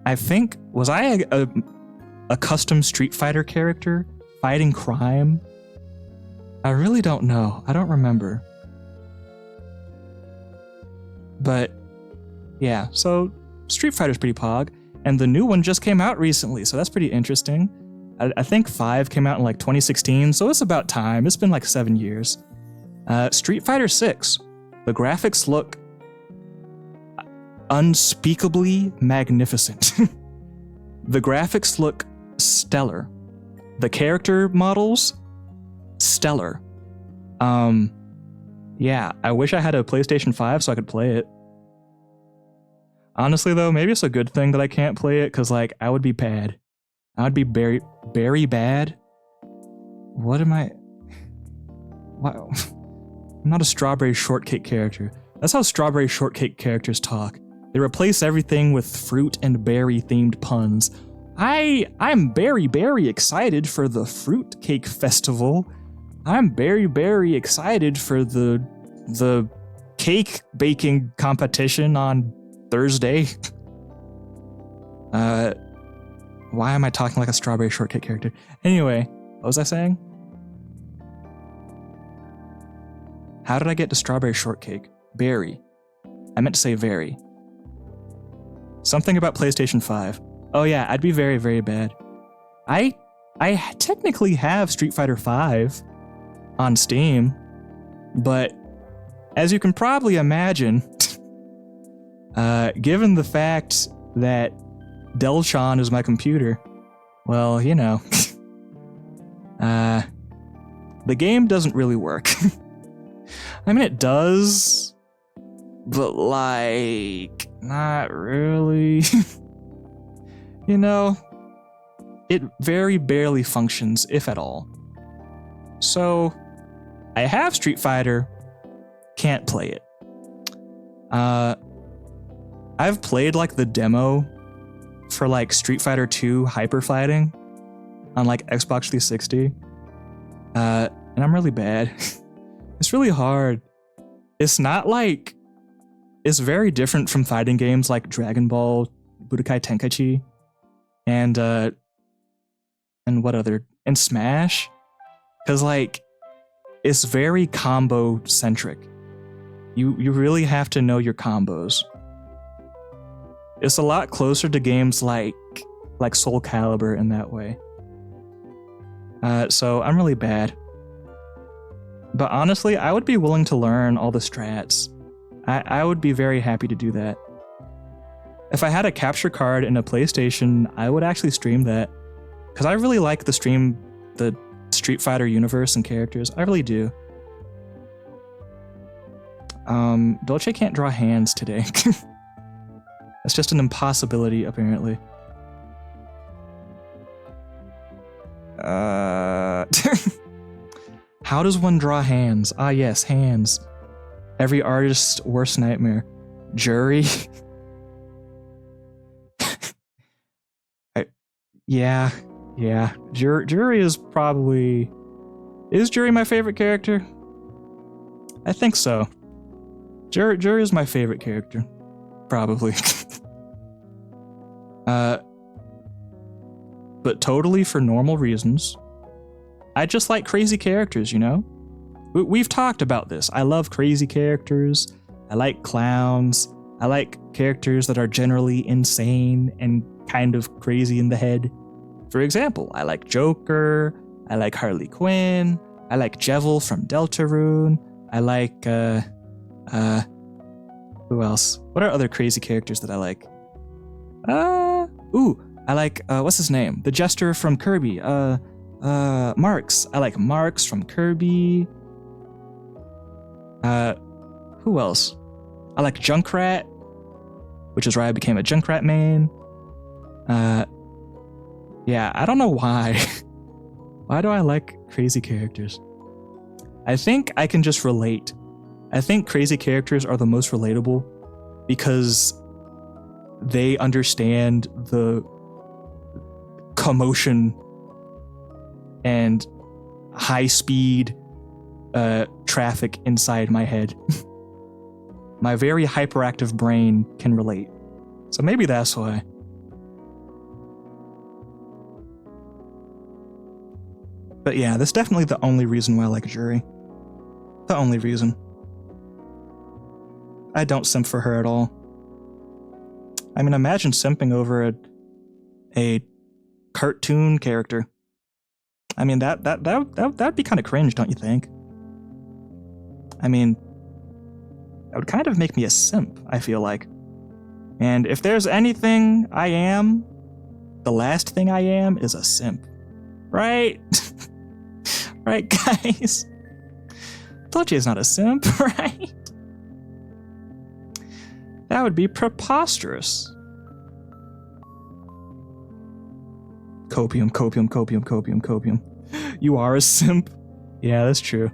I think, was I a custom Street Fighter character fighting crime? I really don't know. I don't remember. But yeah, so Street Fighter's pretty pog, and the new one just came out recently, so that's pretty interesting. I think 5 came out in like 2016, so it's about time. It's been like 7 years. Street Fighter 6. The graphics look unspeakably magnificent. The graphics look stellar. The character models, stellar. Yeah, I wish I had a PlayStation 5 so I could play it. Honestly though, maybe it's a good thing that I can't play it, because like, I would be bad. I would be very bad. What am I? Wow. I'm not a strawberry shortcake character. That's how strawberry shortcake characters talk. They replace everything with fruit and berry themed puns. I'm very excited for the fruit cake festival. I'm very excited for the cake baking competition on Thursday. Why am I talking like a strawberry shortcake character? Anyway, what was I saying? How did I get to strawberry shortcake? Berry. I meant to say very. Something about PlayStation 5. Oh yeah, I'd be very bad. I technically have Street Fighter 5 on Steam, but as you can probably imagine, given the fact that Dolce is my computer, well, you know, the game doesn't really work. I mean, it does, but like, not really. You know, it very barely functions, if at all. So, I have Street Fighter, can't play it. I've played like the demo for like Street Fighter 2 Hyper Fighting on like Xbox 360. And I'm really bad. It's really hard. It's not like, it's very different from fighting games like Dragon Ball, Budokai Tenkaichi, and what other, and Smash. Cause like, it's very combo centric. You really have to know your combos. It's a lot closer to games like Soul Calibur in that way. So I'm really bad. But honestly, I would be willing to learn all the strats. I would be very happy to do that. If I had a capture card in a PlayStation, I would actually stream that. Because I really like the Street Fighter universe and characters. I really do. Dolce can't draw hands today. That's just an impossibility, apparently. How does one draw hands? Ah, yes, hands. Every artist's worst nightmare. Jury. Yeah. Jury is probably... Is Jury my favorite character? I think so. Jury is my favorite character. Probably. But totally for normal reasons. I just like crazy characters, you know? We've talked about this. I love crazy characters. I like clowns. I like characters that are generally insane and kind of crazy in the head. For example, I like Joker. I like Harley Quinn. I like Jevil from Deltarune. I like, who else? What are other crazy characters that I like? I like, what's his name? The Jester from Kirby. Marks. I like Marks from Kirby. Who else? I like Junkrat, which is why I became a Junkrat main. Yeah, I don't know why. Why do I like crazy characters? I think I can just relate. I think crazy characters are the most relatable because they understand the commotion and high-speed traffic inside my head. My very hyperactive brain can relate. So maybe that's why. But yeah, that's definitely the only reason why I like Jury. The only reason. I don't simp for her at all. I mean, imagine simping over a cartoon character. I mean, that'd be kind of cringe, don't you think? I mean, that would kind of make me a simp, I feel like. And if there's anything I am, the last thing I am is a simp. Right? Right, guys? Dolce is not a simp, right? That would be preposterous. Copium. You are a simp? Yeah, that's true.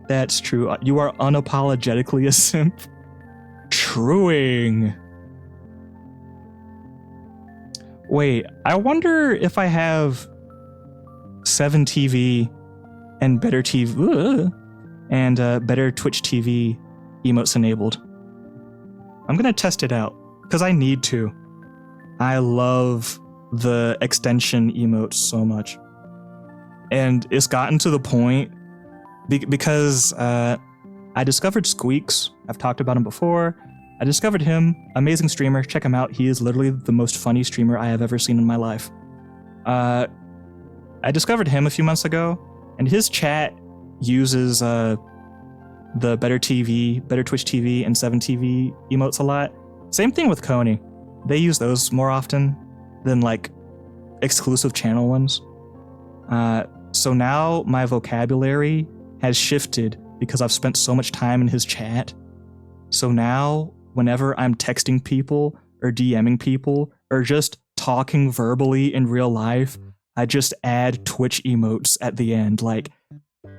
That's true. You are unapologetically a simp? Truing. Wait, I wonder if I have 7TV and better TV and better Twitch TV emotes enabled. I'm gonna test it out because I need to. I love the extension emotes so much, and it's gotten to the point because I discovered Squeaks. I've talked about him before. I discovered him, amazing streamer. Check him out. He is literally the most funny streamer I have ever seen in my life. I discovered him a few months ago, and his chat uses the better TV, better Twitch TV, and 7TV emotes a lot. Same thing with Coney. They use those more often than like exclusive channel ones. So now my vocabulary has shifted because I've spent so much time in his chat. So now, whenever I'm texting people or DMing people or just talking verbally in real life, I just add Twitch emotes at the end, like,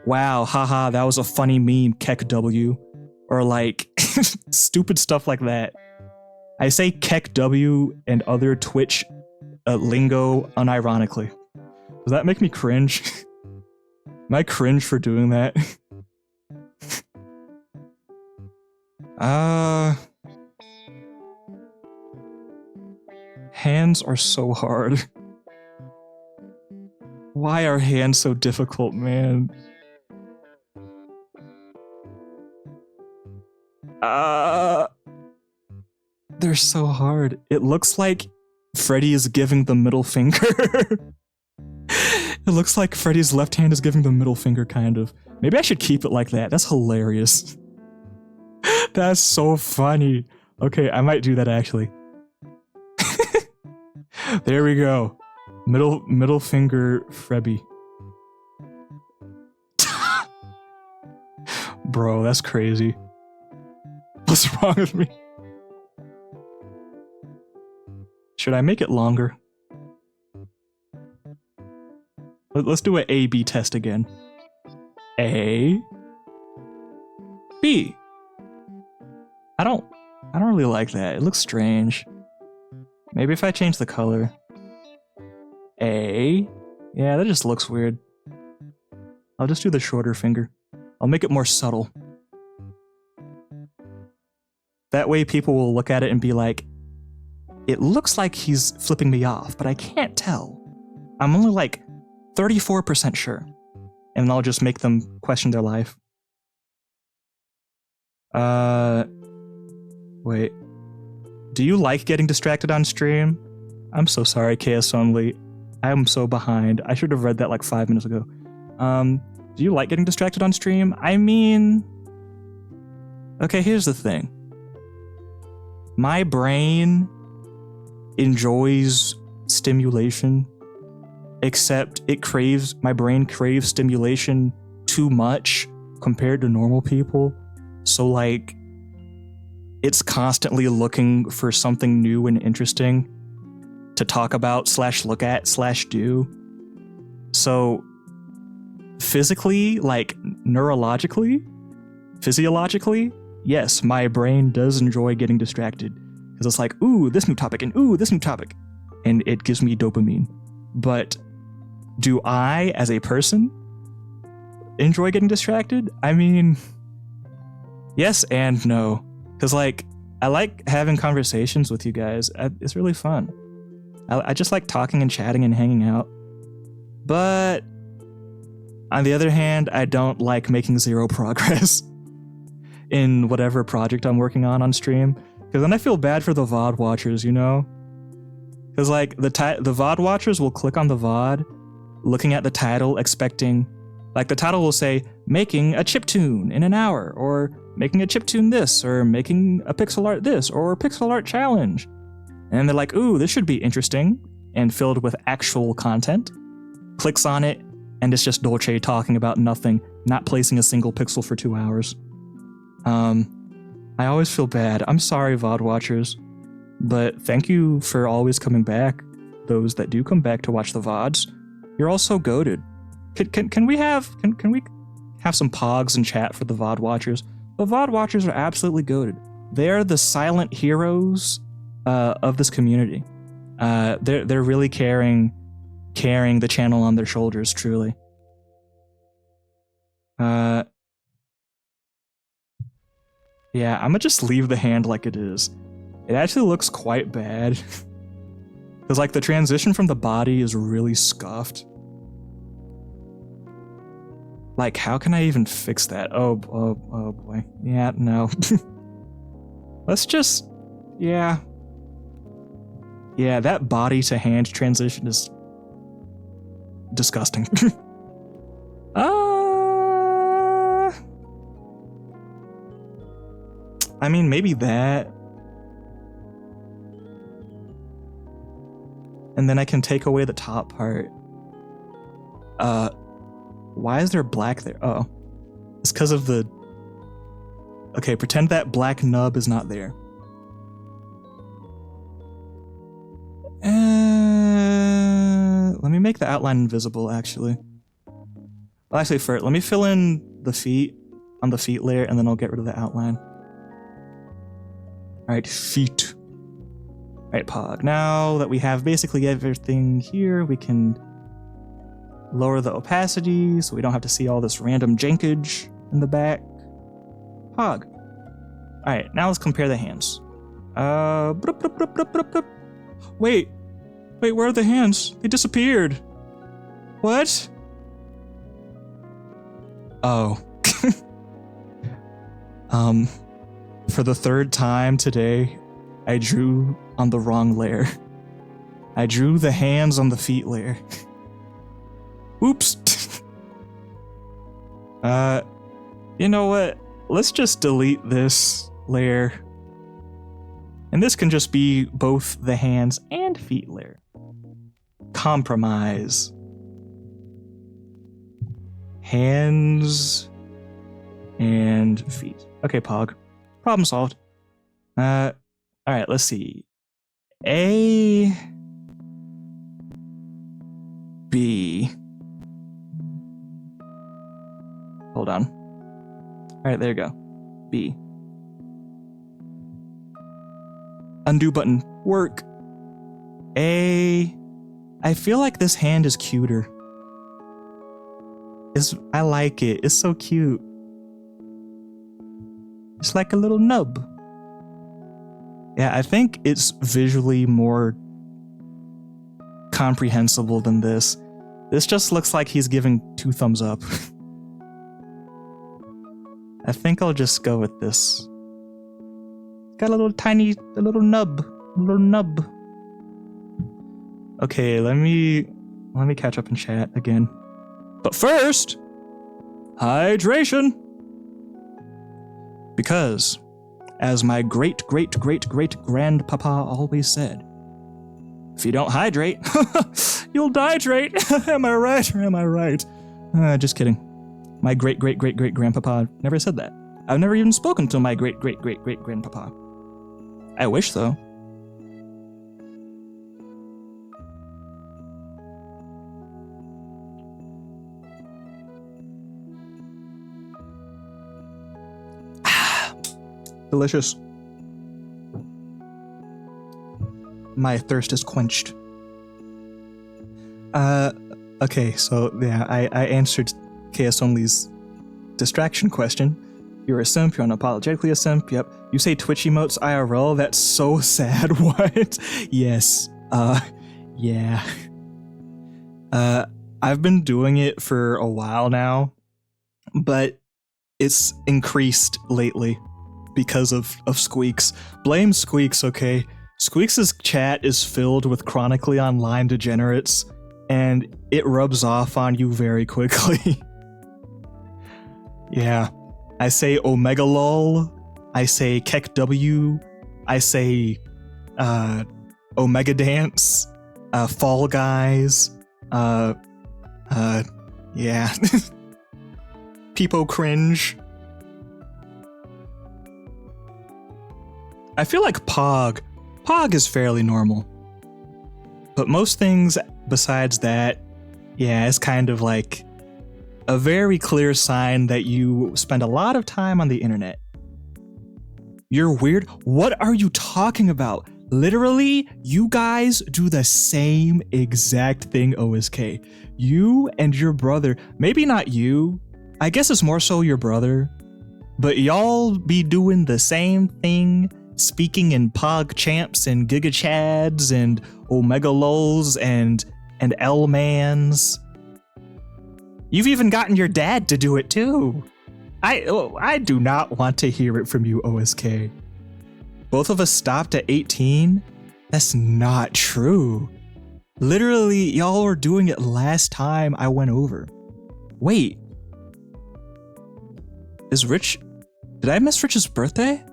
wow, haha, that was a funny meme, Keck W. Or like, stupid stuff like that. I say Keck W and other Twitch lingo unironically. Does that make me cringe? Am I cringe for doing that? Hands are so hard. Why are hands so difficult, man? They're so hard. It looks like Freddy is giving the middle finger. It looks like Freddy's left hand is giving the middle finger, kind of. Maybe I should keep it like that. That's hilarious. That's so funny. Okay, I might do that actually. There we go. Middle finger Frebby. Bro, that's crazy. What's wrong with me? Should I make it longer? Let's do an A-B test again. A. B. I don't really like that. It looks strange. Maybe if I change the color. A. Yeah, that just looks weird. I'll just do the shorter finger. I'll make it more subtle. That way people will look at it and be like, it looks like he's flipping me off, but I can't tell. I'm only like 34% sure. And I'll just make them question their life. Wait. Do you like getting distracted on stream? I'm so sorry, KS Only. I'm so behind. I should have read that like 5 minutes ago. Do you like getting distracted on stream? I mean... Okay, here's the thing. My brain enjoys stimulation, except my brain craves stimulation too much compared to normal people. So like, it's constantly looking for something new and interesting to talk about / look at / do. So physically, like neurologically, physiologically, yes, my brain does enjoy getting distracted. Because it's like, ooh, this new topic, and ooh, this new topic. And it gives me dopamine. But do I, as a person, enjoy getting distracted? I mean, yes and no. Because, like, I like having conversations with you guys. It's really fun. I just like talking and chatting and hanging out. But on the other hand, I don't like making zero progress in whatever project I'm working on stream. Because then I feel bad for the VOD watchers, you know? Because, like, the VOD watchers will click on the VOD, looking at the title, expecting... Like, the title will say, making a chiptune in an hour, or making a chiptune this, or making a pixel art this, or pixel art challenge. And they're like, ooh, this should be interesting, and filled with actual content. Clicks on it, and it's just Dolce talking about nothing, not placing a single pixel for 2 hours. I always feel bad. I'm sorry, VOD watchers. But thank you for always coming back. Those that do come back to watch the VODs. You're all so goated. Can we have some pogs in chat for the VOD watchers? The VOD watchers are absolutely goated. They're the silent heroes of this community. They're really carrying the channel on their shoulders, truly. Yeah, I'm gonna just leave the hand like it is. It actually looks quite bad. Because, like, the transition from the body is really scuffed. Like, how can I even fix that? Oh boy. Yeah, no. Let's just... Yeah. Yeah, that body to hand transition is... disgusting. I mean, maybe that. And then I can take away the top part. Why is there black there? Oh, it's because of the... Okay, pretend that black nub is not there. Let me make the outline invisible, actually. Well, actually, first, let me fill in the feet on the feet layer, and then I'll get rid of the outline. Alright, feet. Alright, Pog. Now that we have basically everything here, we can lower the opacity so we don't have to see all this random jankage in the back. Pog. Alright, now let's compare the hands. Wait, where are the hands? They disappeared. What? Oh. For the third time today, I drew on the wrong layer. I drew the hands on the feet layer. Oops. You know what? Let's just delete this layer. And this can just be both the hands and feet layer. Compromise. Hands and feet. Okay, Pog. Problem solved. Alright, let's see. A, B. Hold on. Alright, there you go. B. Undo button. Work. A. I feel like this hand is cuter. I like it. It's so cute. It's like a little nub. Yeah, I think it's visually more comprehensible than this. This just looks like he's giving 2 thumbs up. I think I'll just go with this. Got a little nub. Okay, let me catch up in chat again. But first, hydration. Because, as my great-great-great-great-grandpapa always said, if you don't hydrate, you'll dihydrate. Am I right or am I right? Just kidding. My great-great-great-great-grandpapa never said that. I've never even spoken to my great-great-great-great-grandpapa. I wish, though. Delicious. My thirst is quenched. Okay, so yeah, I answered KS Only's distraction question. You're a simp, you're unapologetically a simp, yep. You say Twitch emotes IRL, that's so sad, what? Yes, yeah. I've been doing it for a while now, but it's increased lately because of Squeaks. Blame Squeaks, okay? Squeaks' chat is filled with chronically online degenerates, and it rubs off on you very quickly. Yeah. I say Omega Lol, I say Kek W, I say Omega Dance, Fall Guys, yeah. Peepo Cringe. I feel like Pog is fairly normal. But most things besides that, yeah, it's kind of like a very clear sign that you spend a lot of time on the internet. You're weird? What are you talking about? Literally, you guys do the same exact thing, OSK. You and your brother, maybe not you, I guess it's more so your brother, but y'all be doing the same thing, speaking in Pog Champs and Giga Chads and Omega Lols and L-Mans. You've even gotten your dad to do it too. I do not want to hear it from you, OSK. Both of us stopped at 18? That's not true. Literally, y'all were doing it last time I went over. Wait. Is Rich... Did I miss Rich's birthday?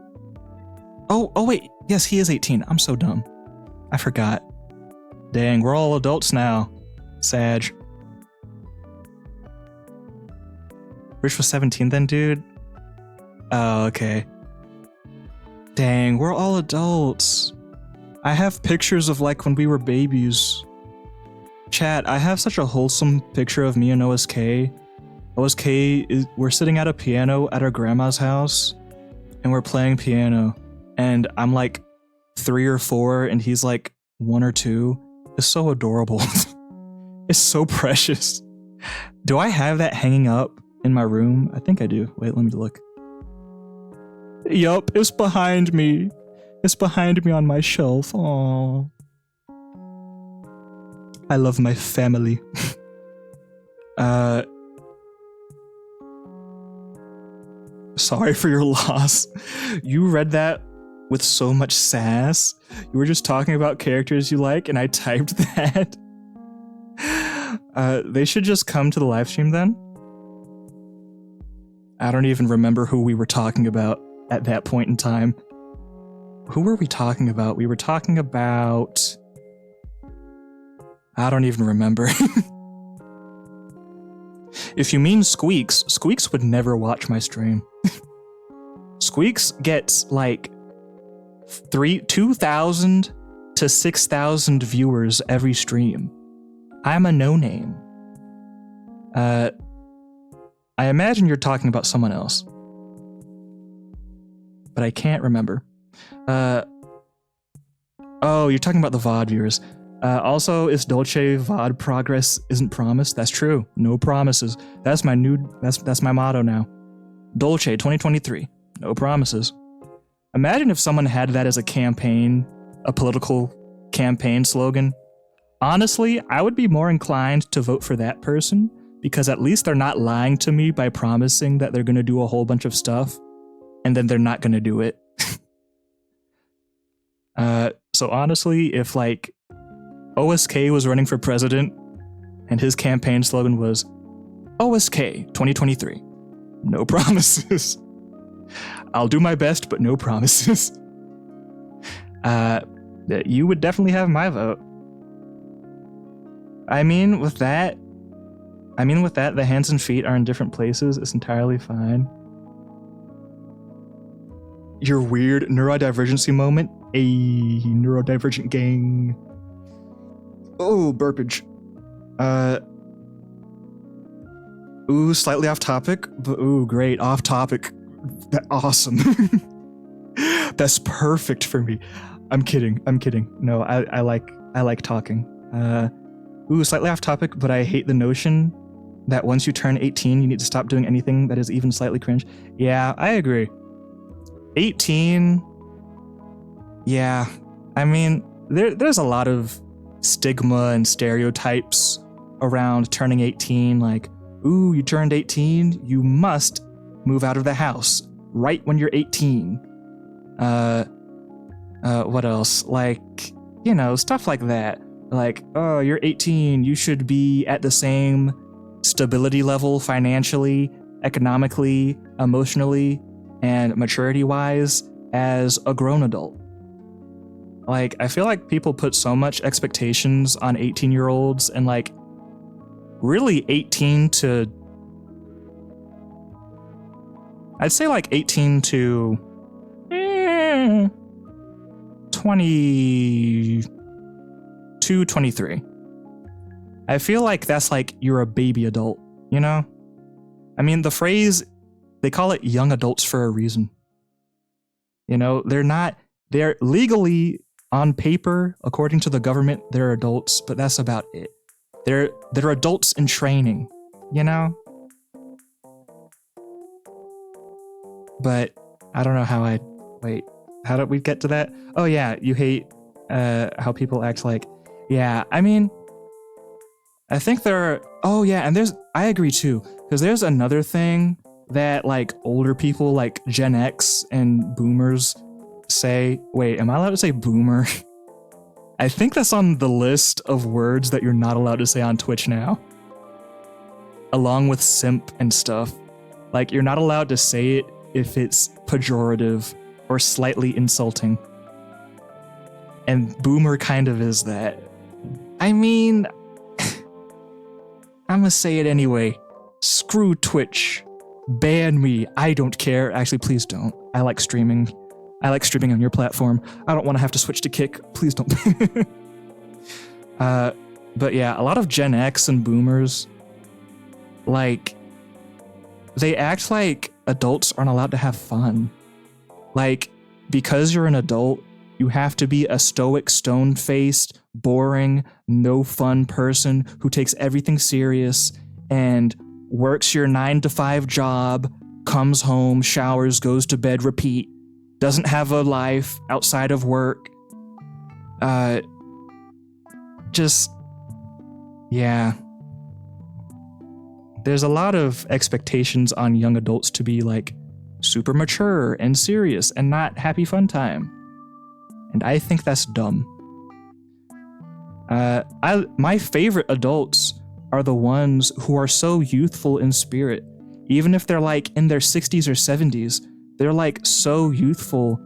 Oh wait. Yes, he is 18. I'm so dumb. I forgot. Dang, we're all adults now. Sag. Rich was 17 then, dude? Oh, okay. Dang, we're all adults. I have pictures of like when we were babies. Chat, I have such a wholesome picture of me and OSK. We're sitting at a piano at our grandma's house, and we're playing piano. And I'm like 3 or 4, and he's like 1 or 2. It's so adorable. It's so precious. Do I have that hanging up in my room? I think I do. Wait, let me look. Yup, it's behind me. It's behind me on my shelf. Aww. I love my family. Sorry for your loss. You read that with so much sass. You were just talking about characters you like, and I typed that. They should just come to the live stream then. I don't even remember who we were talking about at that point in time. Who were we talking about? We were talking about... I don't even remember. If you mean Squeaks, Squeaks would never watch my stream. Squeaks gets like 2,000 to 6,000 viewers every stream. I'm a no-name. I imagine you're talking about someone else, but I can't remember. Oh, you're talking about the VOD viewers. Also, is Dolce VOD progress isn't promised? That's true. No promises. That's my motto now. Dolce 2023. No promises. Imagine if someone had that as a campaign, a political campaign slogan. Honestly, I would be more inclined to vote for that person, because at least they're not lying to me by promising that they're going to do a whole bunch of stuff, and then they're not going to do it. So honestly, if like OSK was running for president and his campaign slogan was OSK 2023, no promises. I'll do my best, but no promises. You would definitely have my vote. I mean, with that, the hands and feet are in different places. It's entirely fine. Your weird neurodivergency moment. A neurodivergent gang. Oh, burpage. Ooh, slightly off topic, but ooh, great, off topic. Awesome. That's perfect for me. I'm kidding. No, I like talking. Ooh, slightly off topic, but I hate the notion that once you turn 18, you need to stop doing anything that is even slightly cringe. Yeah, I agree. 18. Yeah, I mean, there's a lot of stigma and stereotypes around turning 18, like, ooh, you turned 18, you must move out of the house right when you're 18. What else? Like, you know, stuff like that. Like, oh, you're 18, you should be at the same stability level financially, economically, emotionally, and maturity-wise as a grown adult. Like, I feel like people put so much expectations on 18-year-olds, and like, really 18 to... I'd say like 18 to... 22, 23. I feel like that's like, you're a baby adult, you know? I mean, the phrase, they call it young adults for a reason. You know, they're legally... on paper, according to the government, they're adults, but that's about it. They're adults in training, you know? But I don't know how how did we get to that? Oh yeah, you hate how people act like... Yeah, I mean, I think oh yeah, and I agree too, because there's another thing that like older people like Gen X and boomers say. Wait, am I allowed to say boomer? I think that's on the list of words that you're not allowed to say on Twitch now. Along with simp and stuff. Like, you're not allowed to say it if it's pejorative or slightly insulting. And boomer kind of is that. I mean, I'm gonna say it anyway. Screw Twitch. Ban me. I don't care. Actually, please don't. I like streaming. I like streaming on your platform. I don't want to have to switch to Kick. Please don't. But yeah, a lot of Gen X and boomers, like, they act like adults aren't allowed to have fun. Like, because you're an adult, you have to be a stoic, stone-faced, boring, no-fun person who takes everything serious and works your 9-to-5 job, comes home, showers, goes to bed, repeat, doesn't have a life outside of work. Yeah. There's a lot of expectations on young adults to be like super mature and serious and not happy fun time. And I think that's dumb. My favorite adults are the ones who are so youthful in spirit. Even if they're like in their 60s or 70s, they're like so youthful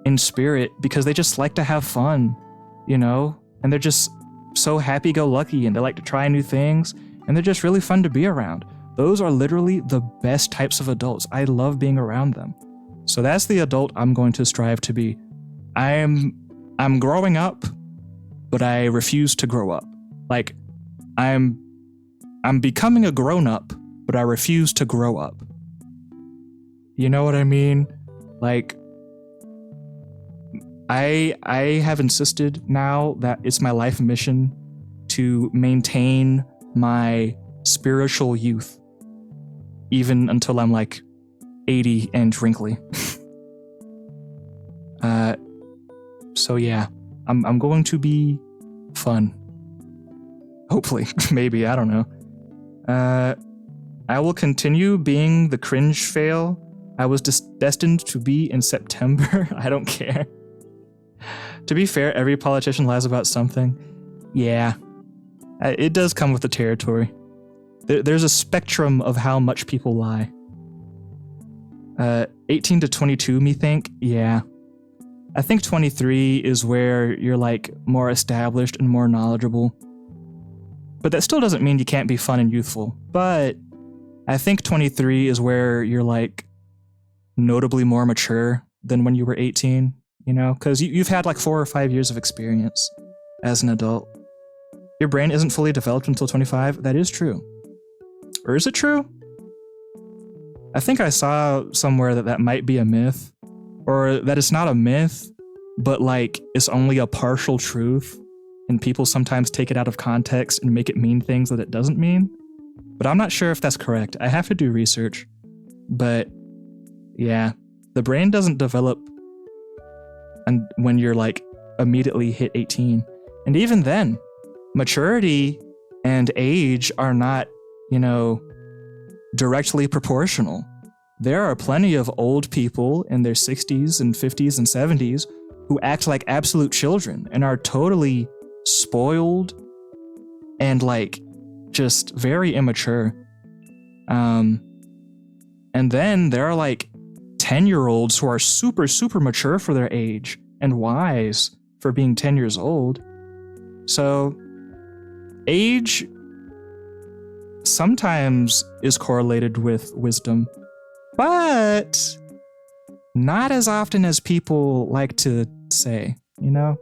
in spirit because they just like to have fun, you know? And they're just so happy-go-lucky and they like to try new things and they're just really fun to be around. Those are literally the best types of adults. I love being around them. So that's the adult I'm going to strive to be. I'm growing up, but I refuse to grow up. Like, I'm becoming a grown-up, but I refuse to grow up. You know what I mean? Like, I have insisted now that it's my life mission to maintain my spiritual youth, even until I'm like 80 and wrinkly. So yeah, I'm going to be fun. Hopefully, maybe, I don't know. I will continue being the cringe fail I was destined to be in September. I don't care. To be fair, every politician lies about something. Yeah, it does come with the territory. There's a spectrum of how much people lie. 18 to 22, me think? Yeah. I think 23 is where you're like more established and more knowledgeable. But that still doesn't mean you can't be fun and youthful. But I think 23 is where you're like notably more mature than when you were 18, you know? Because you've had like 4 or 5 years of experience as an adult. Your brain isn't fully developed until 25. That is true. Or is it true? I think I saw somewhere that might be a myth. Or that it's not a myth, but like it's only a partial truth. And people sometimes take it out of context and make it mean things that it doesn't mean. But I'm not sure if that's correct. I have to do research. But yeah, the brain doesn't develop when you're like immediately hit 18. And even then, maturity and age are not, you know, directly proportional. There are plenty of old people in their 60s and 50s and 70s who act like absolute children and are totally spoiled and like just very immature. And then there are like 10-year-olds who are super, super mature for their age and wise for being 10 years old. So age sometimes is correlated with wisdom, but not as often as people like to say, you know?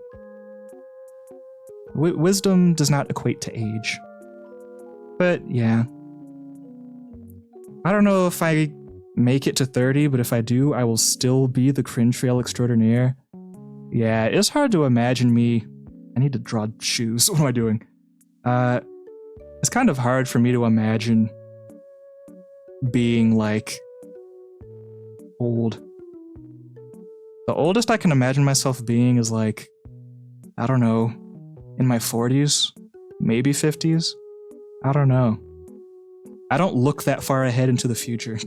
Wisdom does not equate to age. But yeah. I don't know if I make it to 30, but if I do, I will still be the cringe fail extraordinaire. Yeah, it's hard to imagine me. I need to draw shoes. What am I doing? It's kind of hard for me to imagine being like old. The oldest I can imagine myself being is like, I don't know, in my 40s, maybe 50s. I don't know. I don't look that far ahead into the future.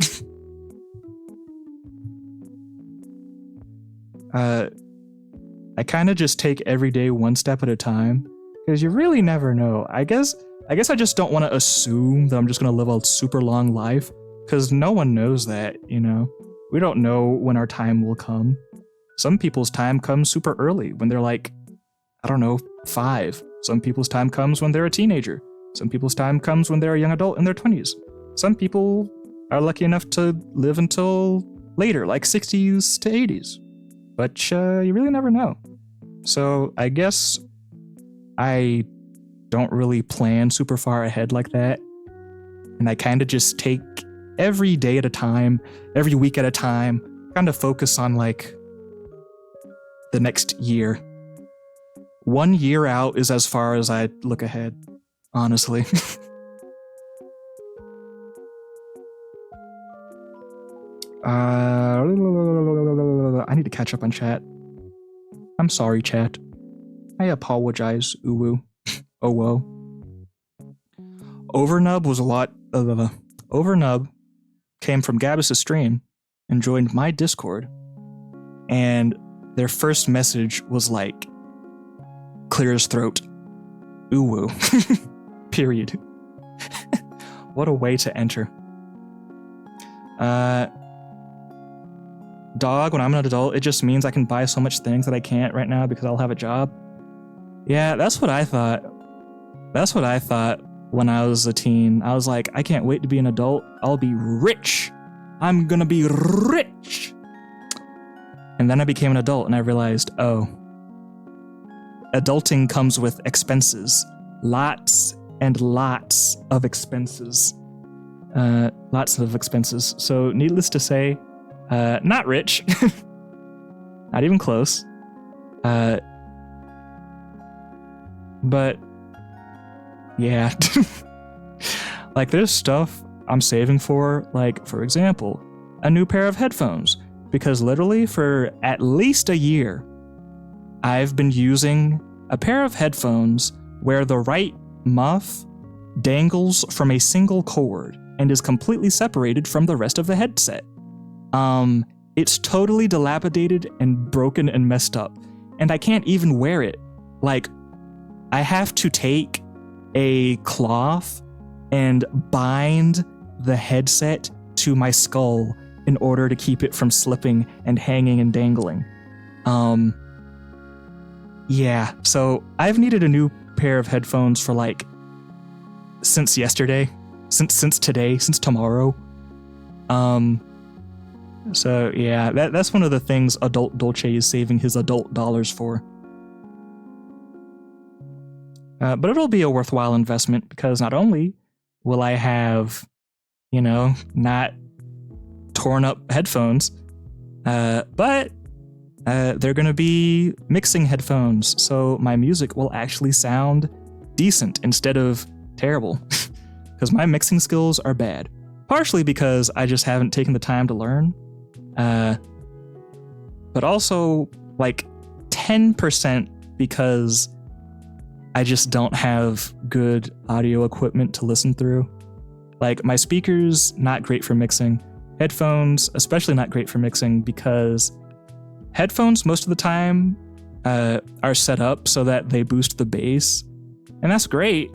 I kind of just take every day one step at a time, because you really never know. I guess I just don't want to assume that I'm just going to live a super long life, because no one knows that, you know? We don't know when our time will come. Some people's time comes super early, when they're like, I don't know, 5. Some people's time comes when they're a teenager. Some people's time comes when they're a young adult in their 20s. Some people are lucky enough to live until later, like 60s to 80s. But you really never know. So I guess I don't really plan super far ahead like that. And I kind of just take every day at a time, every week at a time, kind of focus on like the next year. 1 year out is as far as I look ahead, honestly. I need to catch up on chat. I'm sorry, chat. I apologize, uwu. Oh, whoa. Overnub was a lot of... Overnub came from Gabus's stream and joined my Discord. And their first message was like, clear his throat. Uwu. Period. What a way to enter. Dog, when I'm an adult, it just means I can buy so much things that I can't right now because I'll have a job. Yeah, that's what I thought. That's what I thought when I was a teen. I was like, I can't wait to be an adult. I'll be rich. I'm gonna be rich. And then I became an adult and I realized, oh, adulting comes with expenses. Lots and lots of expenses. Lots of expenses. So needless to say, not rich. Not even close. But yeah. Like there's stuff I'm saving for, like for example, a new pair of headphones, because literally for at least a year I've been using a pair of headphones where the right muff dangles from a single cord and is completely separated from the rest of the headset. It's totally dilapidated and broken and messed up, and I can't even wear it. Like, I have to take a cloth and bind the headset to my skull in order to keep it from slipping and hanging and dangling. Yeah, so I've needed a new pair of headphones for like, since yesterday, since today, since tomorrow. So yeah, that's one of the things adult Dolce is saving his adult dollars for. But it'll be a worthwhile investment because not only will I have, not torn up headphones, but they're going to be mixing headphones, so my music will actually sound decent instead of terrible. Because my mixing skills are bad. Partially because I just haven't taken the time to learn. But also, like, 10% because I just don't have good audio equipment to listen through. Like, my speakers, not great for mixing. Headphones, especially not great for mixing because headphones, most of the time, are set up so that they boost the bass. And that's great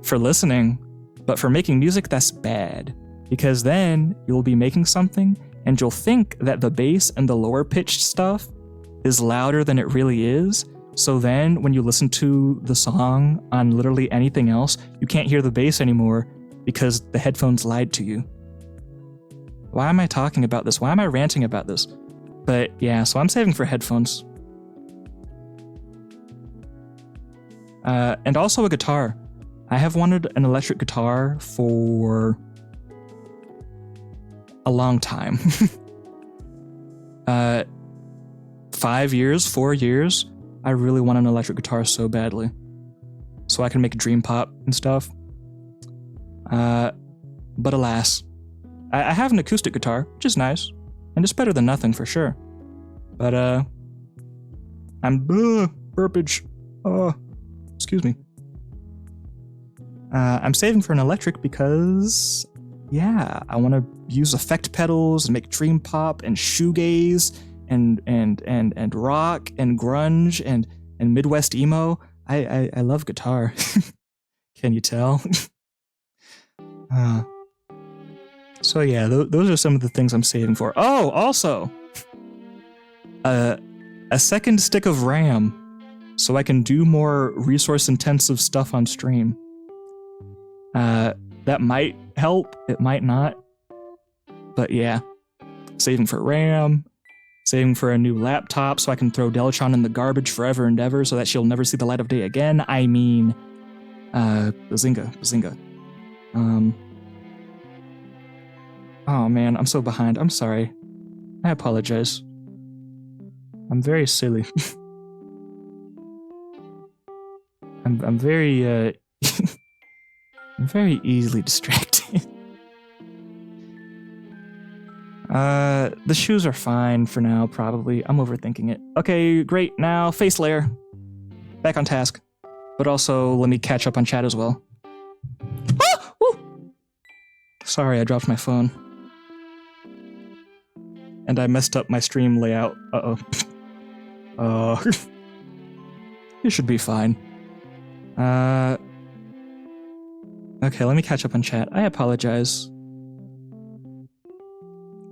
for listening, but for making music, that's bad. Because then you'll be making something and you'll think that the bass and the lower pitched stuff is louder than it really is. So then when you listen to the song on literally anything else, you can't hear the bass anymore because the headphones lied to you. Why am I talking about this? Why am I ranting about this? But yeah, so I'm saving for headphones. And also a guitar. I have wanted an electric guitar for a long time. 5 years, 4 years, I really want an electric guitar so badly. So I can make dream pop and stuff. But alas, I have an acoustic guitar, which is nice, and it's better than nothing for sure. But I'm burpage. Excuse me. I'm saving for an electric because, yeah, I want to use effect pedals and make dream pop and shoegaze and rock and grunge and Midwest emo. I love guitar. Can you tell? So yeah, those are some of the things I'm saving for. Oh, also, a second stick of RAM so I can do more resource-intensive stuff on stream. That might help, it might not. but yeah. Saving for RAM, saving for a new laptop so I can throw Dolce in the garbage forever and ever so that she'll never see the light of day again. I mean, bazinga. Oh man, I'm so behind. I'm sorry. I apologize. I'm very silly. I'm very, I'm very easily distracted. The shoes are fine for now, probably. I'm overthinking it. Okay, great. Now, face layer. Back on task. But also, let me catch up on chat as well. Ah! Woo! Sorry, I dropped my phone. And I messed up my stream layout. Uh-oh. You should be fine. Okay, let me catch up on chat. I apologize.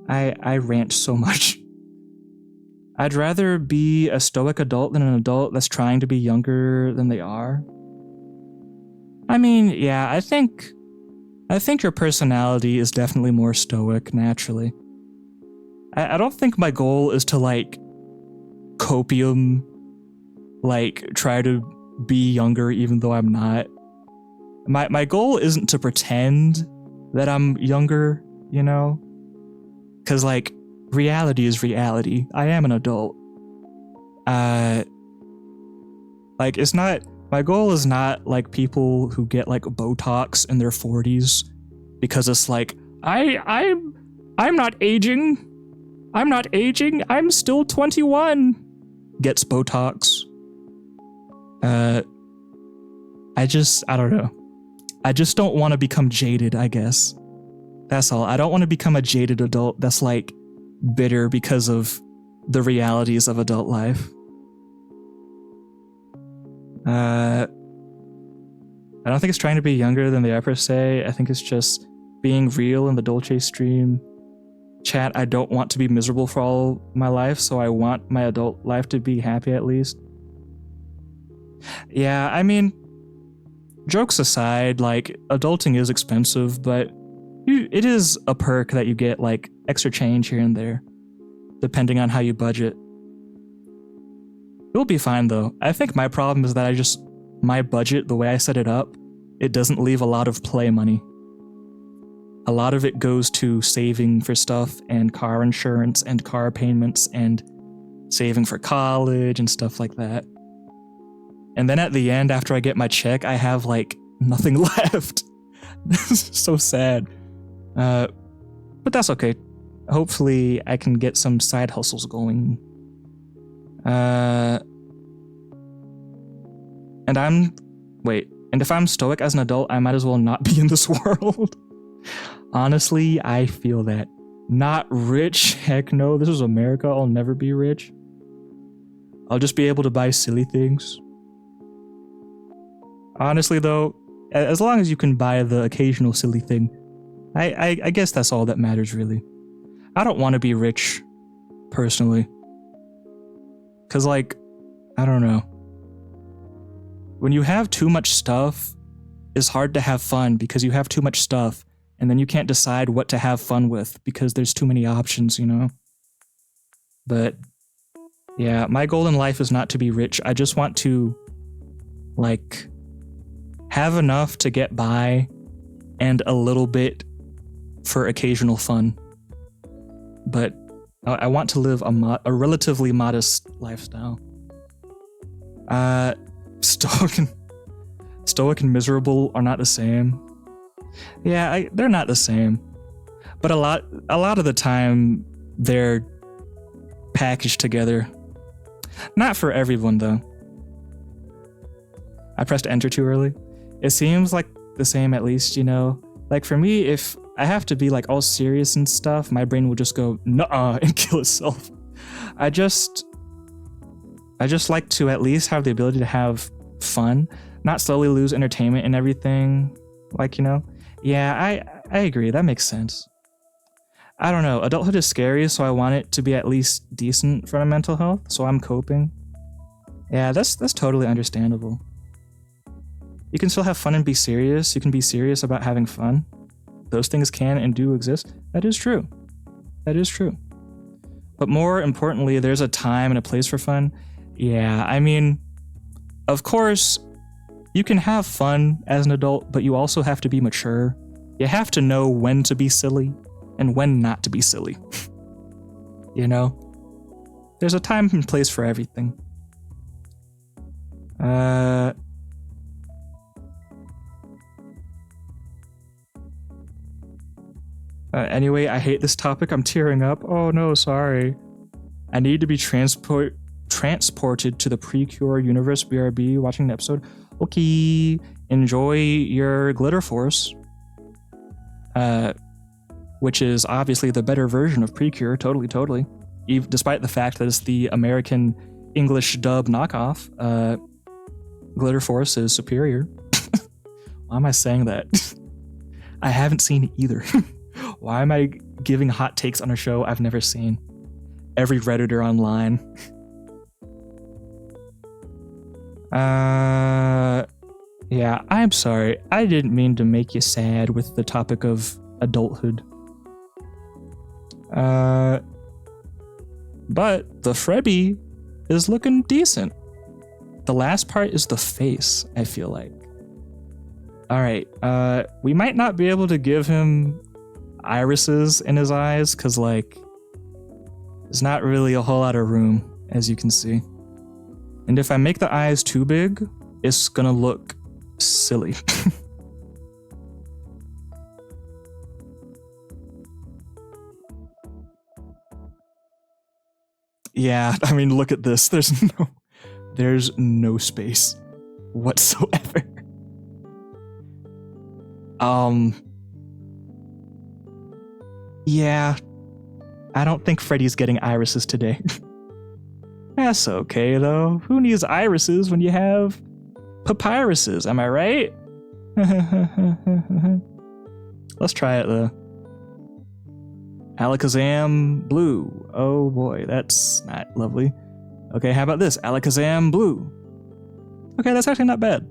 I rant so much. I'd rather be a stoic adult than an adult that's trying to be younger than they are. I mean, yeah, I think your personality is definitely more stoic, naturally. I don't think my goal is to, like, copium, like, try to be younger even though I'm not. My goal isn't to pretend that I'm younger, you know? Because, like, reality is reality. I am an adult. Like, it's not... My goal is not, like, people who get, like, Botox in their 40s because it's like, I'm not aging. I'm not aging. I'm still 21. Gets Botox. I don't know. I just don't want to become jaded, I guess. That's all. I don't want to become a jaded adult that's, like, bitter because of the realities of adult life. I don't think it's trying to be younger than they ever say. I think it's just being real in the Dolce stream. Chat, I don't want to be miserable for all my life, so I want my adult life to be happy at least. Yeah, I mean, jokes aside, like, adulting is expensive, but it is a perk that you get, like, extra change here and there, depending on how you budget. It'll be fine, though. I think my problem is that my budget, the way I set it up, it doesn't leave a lot of play money. A lot of it goes to saving for stuff and car insurance and car payments and saving for college and stuff like that. And then at the end, after I get my check, I have, like, nothing left. This is so sad. But that's okay. Hopefully I can get some side hustles going. And if I'm stoic as an adult, I might as well not be in this world. Honestly, I feel that. Not rich? Heck no, this is America, I'll never be rich. I'll just be able to buy silly things. Honestly though, as long as you can buy the occasional silly thing, I guess that's all that matters really. I don't want to be rich, personally. Cause like, I don't know. When you have too much stuff, it's hard to have fun because you have too much stuff and then you can't decide what to have fun with because there's too many options, you know? But yeah, my goal in life is not to be rich. I just want to, like, have enough to get by and a little bit for occasional fun. But I want to live a relatively modest lifestyle. Stoic and miserable are not the same. Yeah, they're not the same. But a lot of the time, they're packaged together. Not for everyone, though. I pressed enter too early. It seems like the same, at least, you know? Like, for me, if I have to be, like, all serious and stuff, my brain will just go, nuh-uh, and kill itself. I just like to at least have the ability to have fun, not slowly lose entertainment and everything. Like, you know? Yeah, I agree. That makes sense. I don't know. Adulthood is scary, so I want it to be at least decent for my mental health, so I'm coping. Yeah, that's totally understandable. You can still have fun and be serious. You can be serious about having fun. Those things can and do exist. That is true. That is true. But more importantly, there's a time and a place for fun. Yeah, I mean, of course, you can have fun as an adult, but you also have to be mature. You have to know when to be silly and when not to be silly. You know? There's a time and place for everything. Anyway, I hate this topic. I'm tearing up. Oh no, sorry. I need to be transported to the Precure universe. BRB, watching the episode. Okay, enjoy your Glitter Force. Which is obviously the better version of Precure. Totally. Despite the fact that it's the American English dub knockoff, Glitter Force is superior. Why am I saying that? I haven't seen either. Why am I giving hot takes on a show I've never seen? Every Redditor online. Yeah, I'm sorry. I didn't mean to make you sad with the topic of adulthood. But the frebby is looking decent. The last part is the face, I feel like. Alright, we might not be able to give him irises in his eyes, because, like, there's not really a whole lot of room, as you can see. And if I make the eyes too big, it's gonna look silly. Yeah, I mean, look at this. There's no space whatsoever. Yeah, I don't think Freddy's getting irises today. That's okay, though. Who needs irises when you have papyruses? Am I right? Let's try it, though. Alakazam blue. Oh boy, that's not lovely. Okay, how about this? Alakazam blue. Okay, that's actually not bad.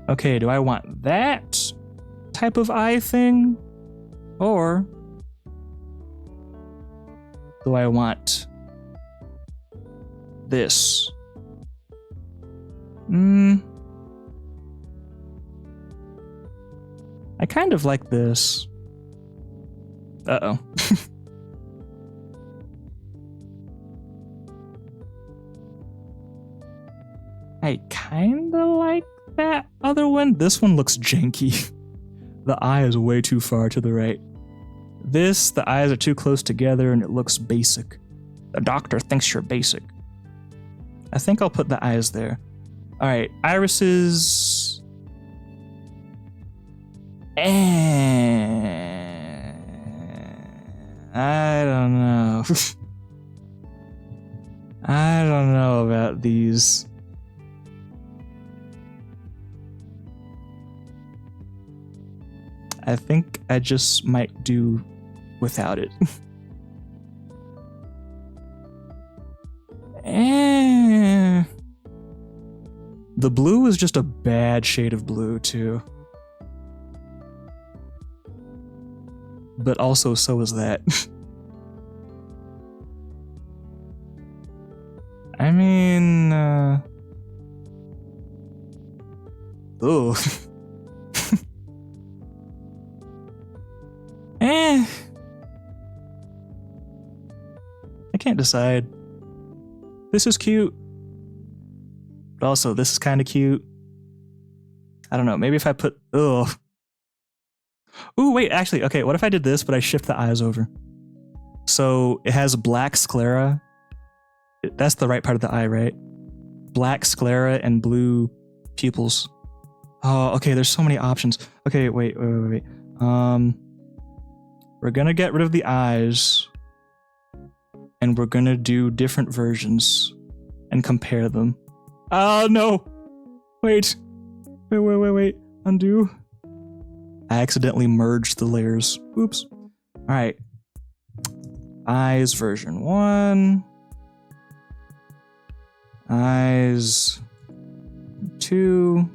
Okay, do I want that type of eye thing? Or do I want this? I kind of like this. Uh-oh. I kinda like that other one. This one looks janky. The eye is way too far to the right. The eyes are too close together and it looks basic. The doctor thinks you're basic. I think I'll put the eyes there. Alright, irises. I don't know. I don't know about these. I think I just might do without it. The blue is just a bad shade of blue, too. But also, so is that. I mean, ugh. I can't decide. This is cute. But also, this is kind of cute. I don't know, maybe if I put, ugh. Ooh, wait, actually, okay, what if I did this, but I shift the eyes over? So, it has black sclera. That's the right part of the eye, right? Black sclera and blue pupils. Oh, okay, there's so many options. Okay, wait. We're gonna get rid of the eyes. And we're gonna do different versions and compare them. Oh, no! Wait. Undo. I accidentally merged the layers. Oops. Alright. Eyes version 1. Eyes 2.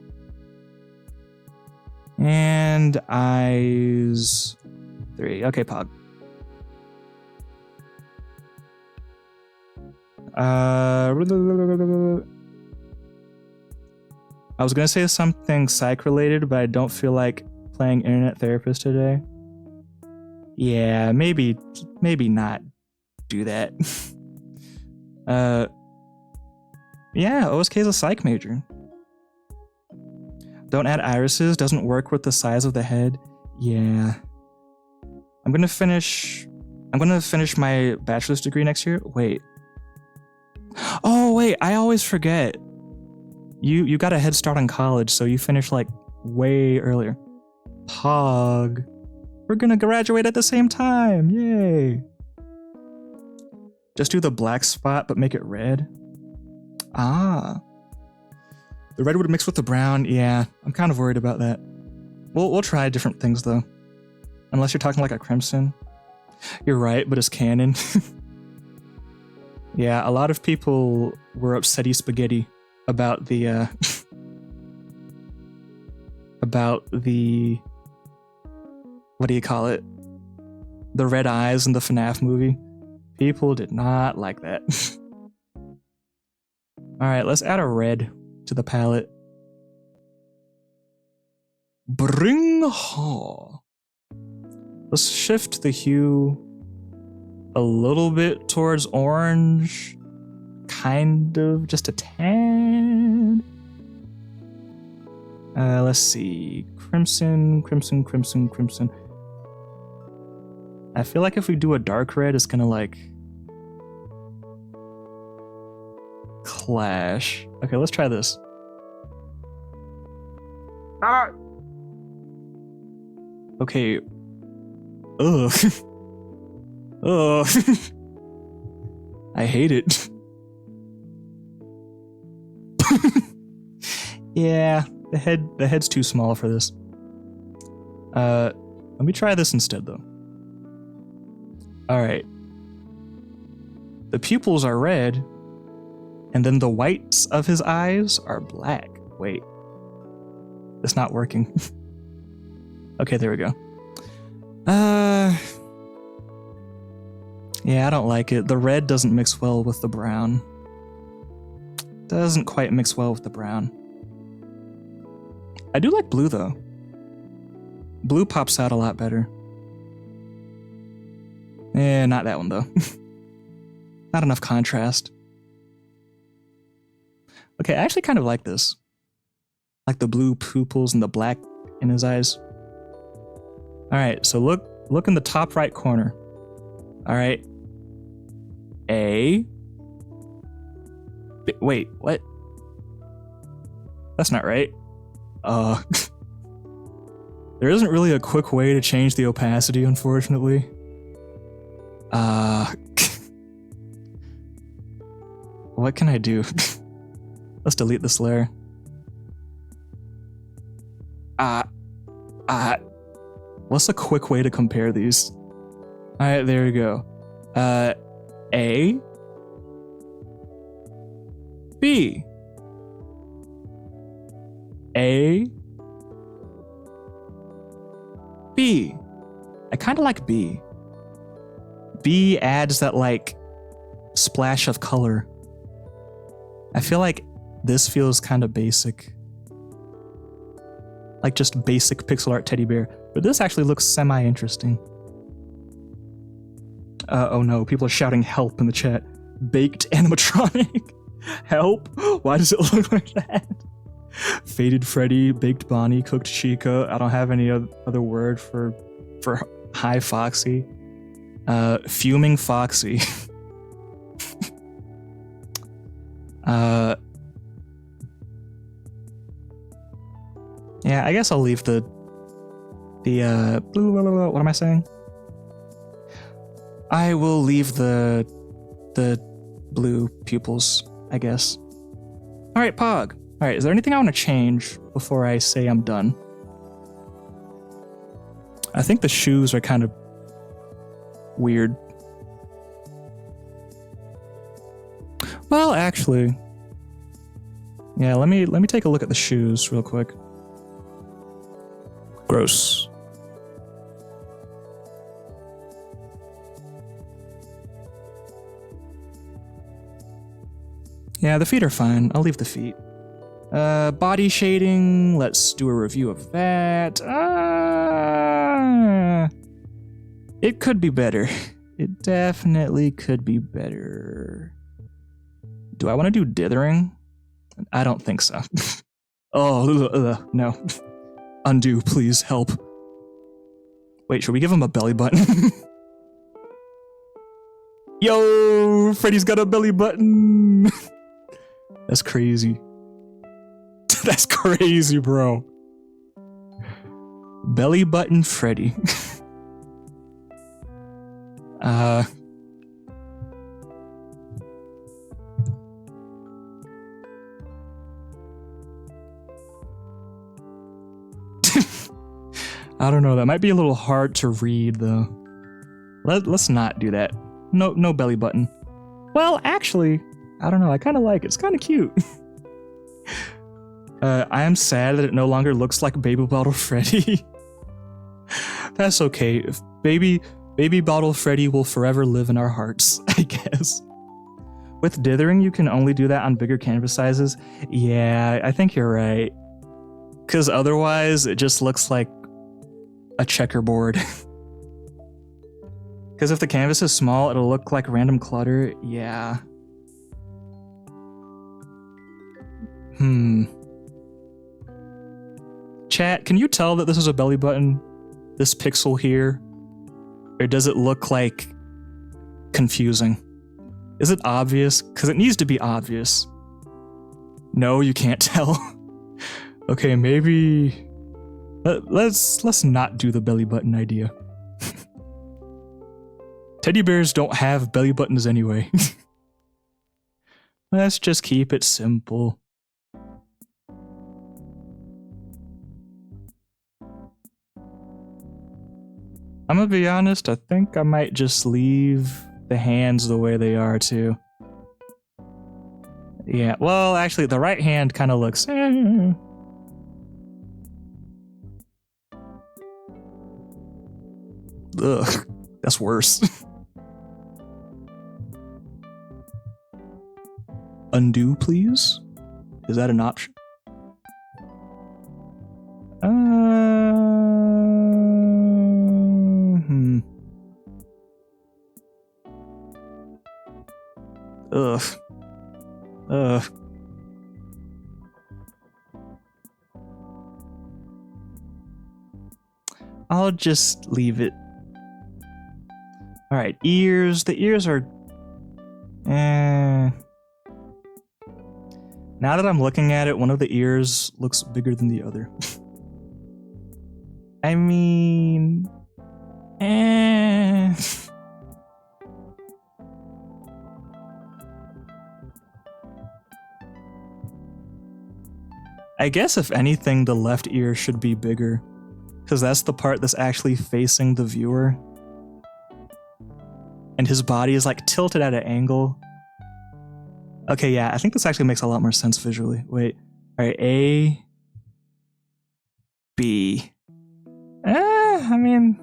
And eyes 3. Okay, Pog. I was gonna say something psych related, but I don't feel like playing internet therapist today. Yeah, maybe not do that. Yeah, OSK is a psych major. Don't add irises, doesn't work with the size of the head. Yeah. I'm gonna finish my bachelor's degree next year. Wait. Oh wait, I always forget. You got a head start on college, so you finished like way earlier. Pog. We're gonna graduate at the same time. Yay. Just do the black spot, but make it red. Ah. The red would mix with the brown. Yeah, I'm kind of worried about that. We'll try different things though. Unless you're talking like a crimson. You're right, but it's canon. Yeah, a lot of people were upsetty spaghetti about the about the, what do you call it? The red eyes in the FNAF movie. People did not like that. Alright, let's add a red to the palette. Bring ha. Let's shift the hue a little bit towards orange. Kind of, just a tad. Let's see. Crimson, crimson, crimson, crimson. I feel like if we do a dark red, it's gonna like clash. Okay, let's try this. Ah! Okay. Ugh. Ugh. I hate it. Yeah, the head's too small for this. Let me try this instead though. Alright. The pupils are red, and then the whites of his eyes are black. Wait. It's not working. Okay, there we go. Yeah, I don't like it. The red doesn't mix well with the brown. Doesn't quite mix well with the brown. I do like blue though. Blue pops out a lot better. Eh, not that one though. Not enough contrast. Okay, I actually kind of like this. Like the blue pupils and the black in his eyes. Alright, so look in the top right corner. Alright. Wait, what? That's not right. There isn't really a quick way to change the opacity, unfortunately. What can I do? Let's delete this layer. What's a quick way to compare these? Alright, there we go. A. B. A. B. I kind of like B. B adds that, like, splash of color. I feel like this feels kind of basic. Like just basic pixel art teddy bear. But this actually looks semi-interesting. Oh no, people are shouting help in the chat. Baked animatronic. Help? Why does it look like that? Faded Freddy, baked Bonnie, cooked Chica. I don't have any other word for high Foxy. Fuming Foxy. Yeah, I guess I'll leave the blue. What am I saying? I will leave the blue pupils, I guess. All right, Pog. All right, is there anything I want to change before I say I'm done? I think the shoes are kind of weird. Well, actually, yeah. Let me take a look at the shoes real quick. Gross. Yeah, the feet are fine. I'll leave the feet. Body shading. Let's do a review of that. It could be better. It definitely could be better. Do I want to do dithering? I don't think so. Oh, no. Undo, please, help. Wait, should we give him a belly button? Yo, Freddy's got a belly button. That's crazy. That's crazy, bro. Belly button Freddy. I don't know, that might be a little hard to read though. Let's not do that. No belly button. Well, actually, I don't know, I kind of like it. It's kind of cute. I am sad that it no longer looks like Baby Bottle Freddy. That's okay. If Baby Bottle Freddy will forever live in our hearts, I guess. With dithering, you can only do that on bigger canvas sizes. Yeah, I think you're right. Because otherwise, it just looks like a checkerboard. Because if the canvas is small, it'll look like random clutter. Yeah. Chat, can you tell that this is a belly button? This pixel here? Or does it look like confusing? Is it obvious? Because it needs to be obvious. No, you can't tell. Okay, maybe... Let's not do the belly button idea. Teddy bears don't have belly buttons anyway. Let's just keep it simple. I'm gonna be honest, I think I might just leave the hands the way they are too. Yeah, well, actually, the right hand kind of looks... Ugh, that's worse. Undo, please? Is that an option? Ugh. I'll just leave it. Alright, ears. The ears are... Now that I'm looking at it, one of the ears looks bigger than the other. I mean... I guess if anything, the left ear should be bigger, because that's the part that's actually facing the viewer. And his body is like tilted at an angle. Okay, yeah, I think this actually makes a lot more sense visually. Wait, alright, A, B. I mean,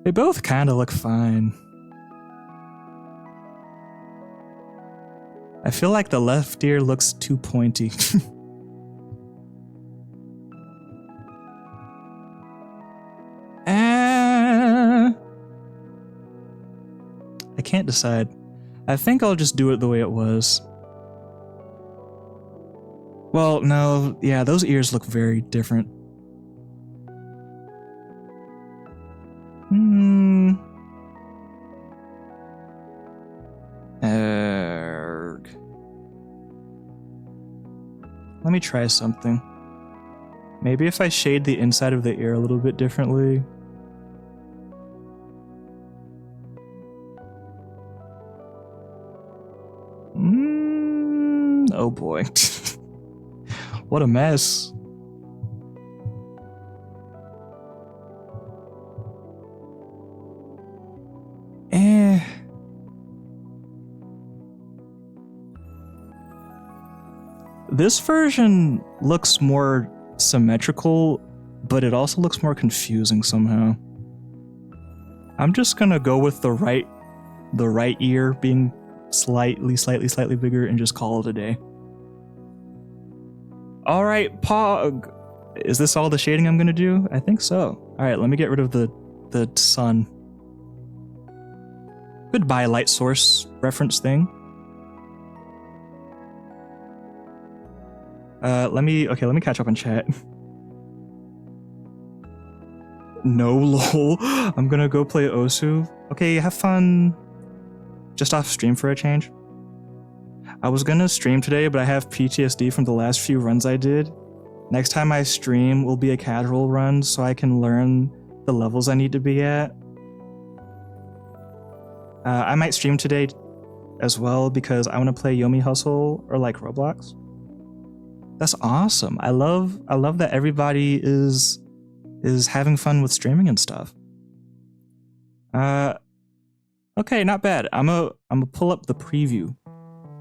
they both kind of look fine. I feel like the left ear looks too pointy. I can't decide. I think I'll just do it the way it was. Well, no, yeah, those ears look very different. Let me try something. Maybe if I shade the inside of the ear a little bit differently. Oh boy. What a mess. This version looks more symmetrical, but it also looks more confusing somehow. I'm just gonna go with the right ear being slightly bigger and just call it a day. All right, Pog. Is this all the shading I'm gonna do? I think so. All right, let me get rid of the sun. Goodbye, light source reference thing. Let me catch up on chat. No, lol. I'm gonna go play Osu. Okay, have fun. Just off stream for a change. I was gonna stream today, but I have PTSD from the last few runs I did. Next time I stream will be a casual run, so I can learn the levels I need to be at. I might stream today as well because I want to play Yomi Hustle or like Roblox. That's awesome. I love that everybody is having fun with streaming and stuff. Okay, not bad. I'm gonna pull up the preview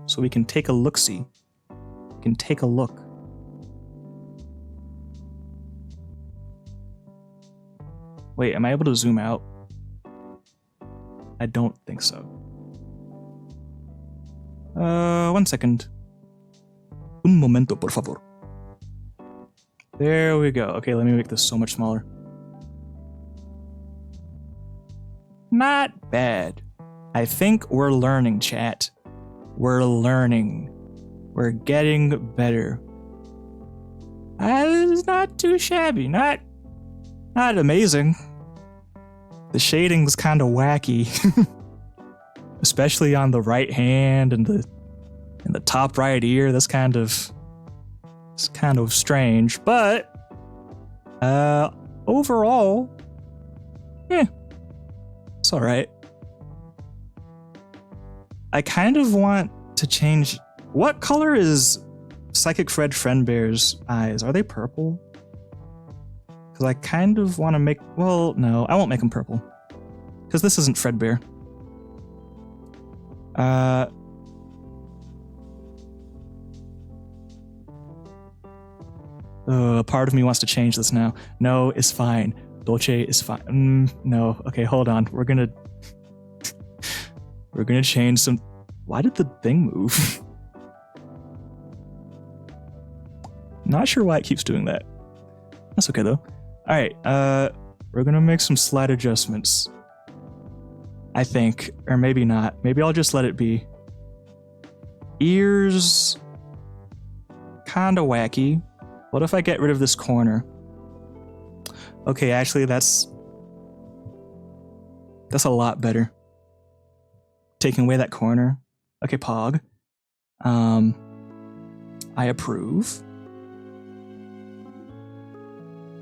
so we can take a look-see. We can take a look. Wait, am I able to zoom out? I don't think so. 1 second. Un momento, por favor. There we go. Okay, let me make this so much smaller. Not bad. I think we're learning, chat. We're learning. We're getting better. It's not too shabby. Not amazing. The shading's kind of wacky. Especially on the right hand and the top right ear. It's kind of strange, but overall, yeah, it's all right. I kind of want to change. What color is Psychic Fred Friendbear's eyes? Are they purple? Because I kind of want to make. Well, no, I won't make them purple. Because this isn't Fredbear. Part of me wants to change this now. No, it's fine. Dolce is fine. No. Okay, hold on. We're gonna change some. Why did the thing move? Not sure why it keeps doing that. That's okay though. All right. We're gonna make some slight adjustments. I think, or maybe not. Maybe I'll just let it be. Ears, kinda wacky. What if I get rid of this corner? Okay, actually, that's a lot better. Taking away that corner. Okay, Pog. I approve.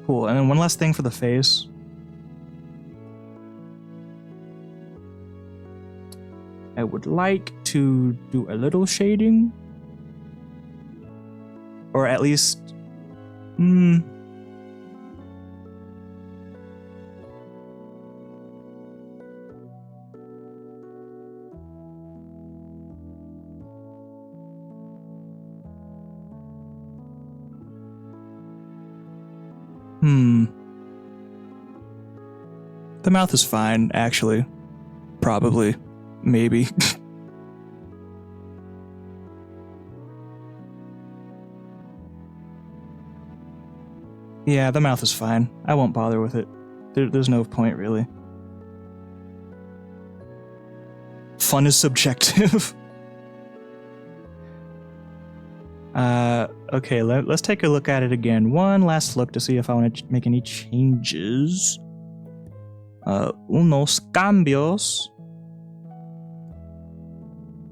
Cool, and then one last thing for the face. I would like to do a little shading. Or at least... The mouth is fine, actually. Probably. Maybe. Yeah, the mouth is fine. I won't bother with it. There's no point, really. Fun is subjective. Okay, let's take a look at it again. One last look to see if I want to make any changes. Unos cambios.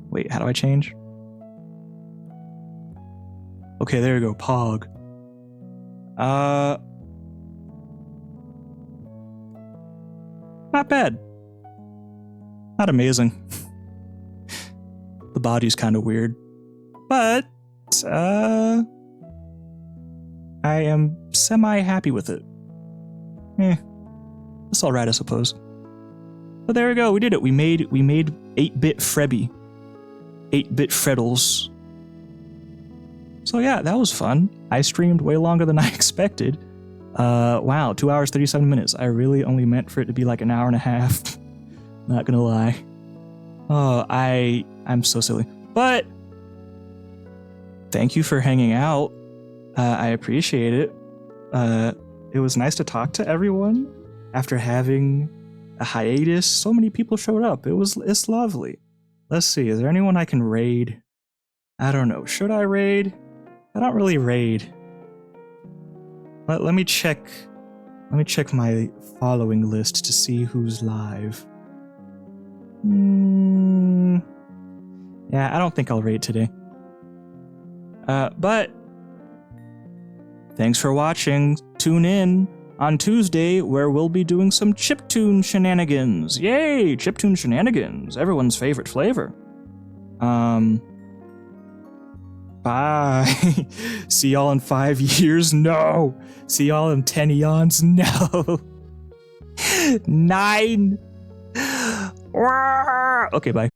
Wait, how do I change? Okay, there we go, Pog. Not bad. Not amazing. The body's kind of weird. But, I am semi-happy with it. It's alright, I suppose. But there we go, we did it. We made 8-bit frebby. 8-bit freddles. So yeah, that was fun. I streamed way longer than I expected. Wow, 2 hours, 37 minutes. I really only meant for it to be like an hour and a half. Not gonna lie. Oh, I I'm so silly. But thank you for hanging out. I appreciate it. It was nice to talk to everyone after having a hiatus. So many people showed up. It's lovely. Let's see. Is there anyone I can raid? I don't know. Should I raid? I don't really raid. Let me check. Let me check my following list to see who's live. Yeah, I don't think I'll raid today. But thanks for watching. Tune in on Tuesday where we'll be doing some chiptune shenanigans. Yay, chiptune shenanigans. Everyone's favorite flavor. Bye. See y'all in 5 years? No. See y'all in 10 eons? No. 9. Okay, bye.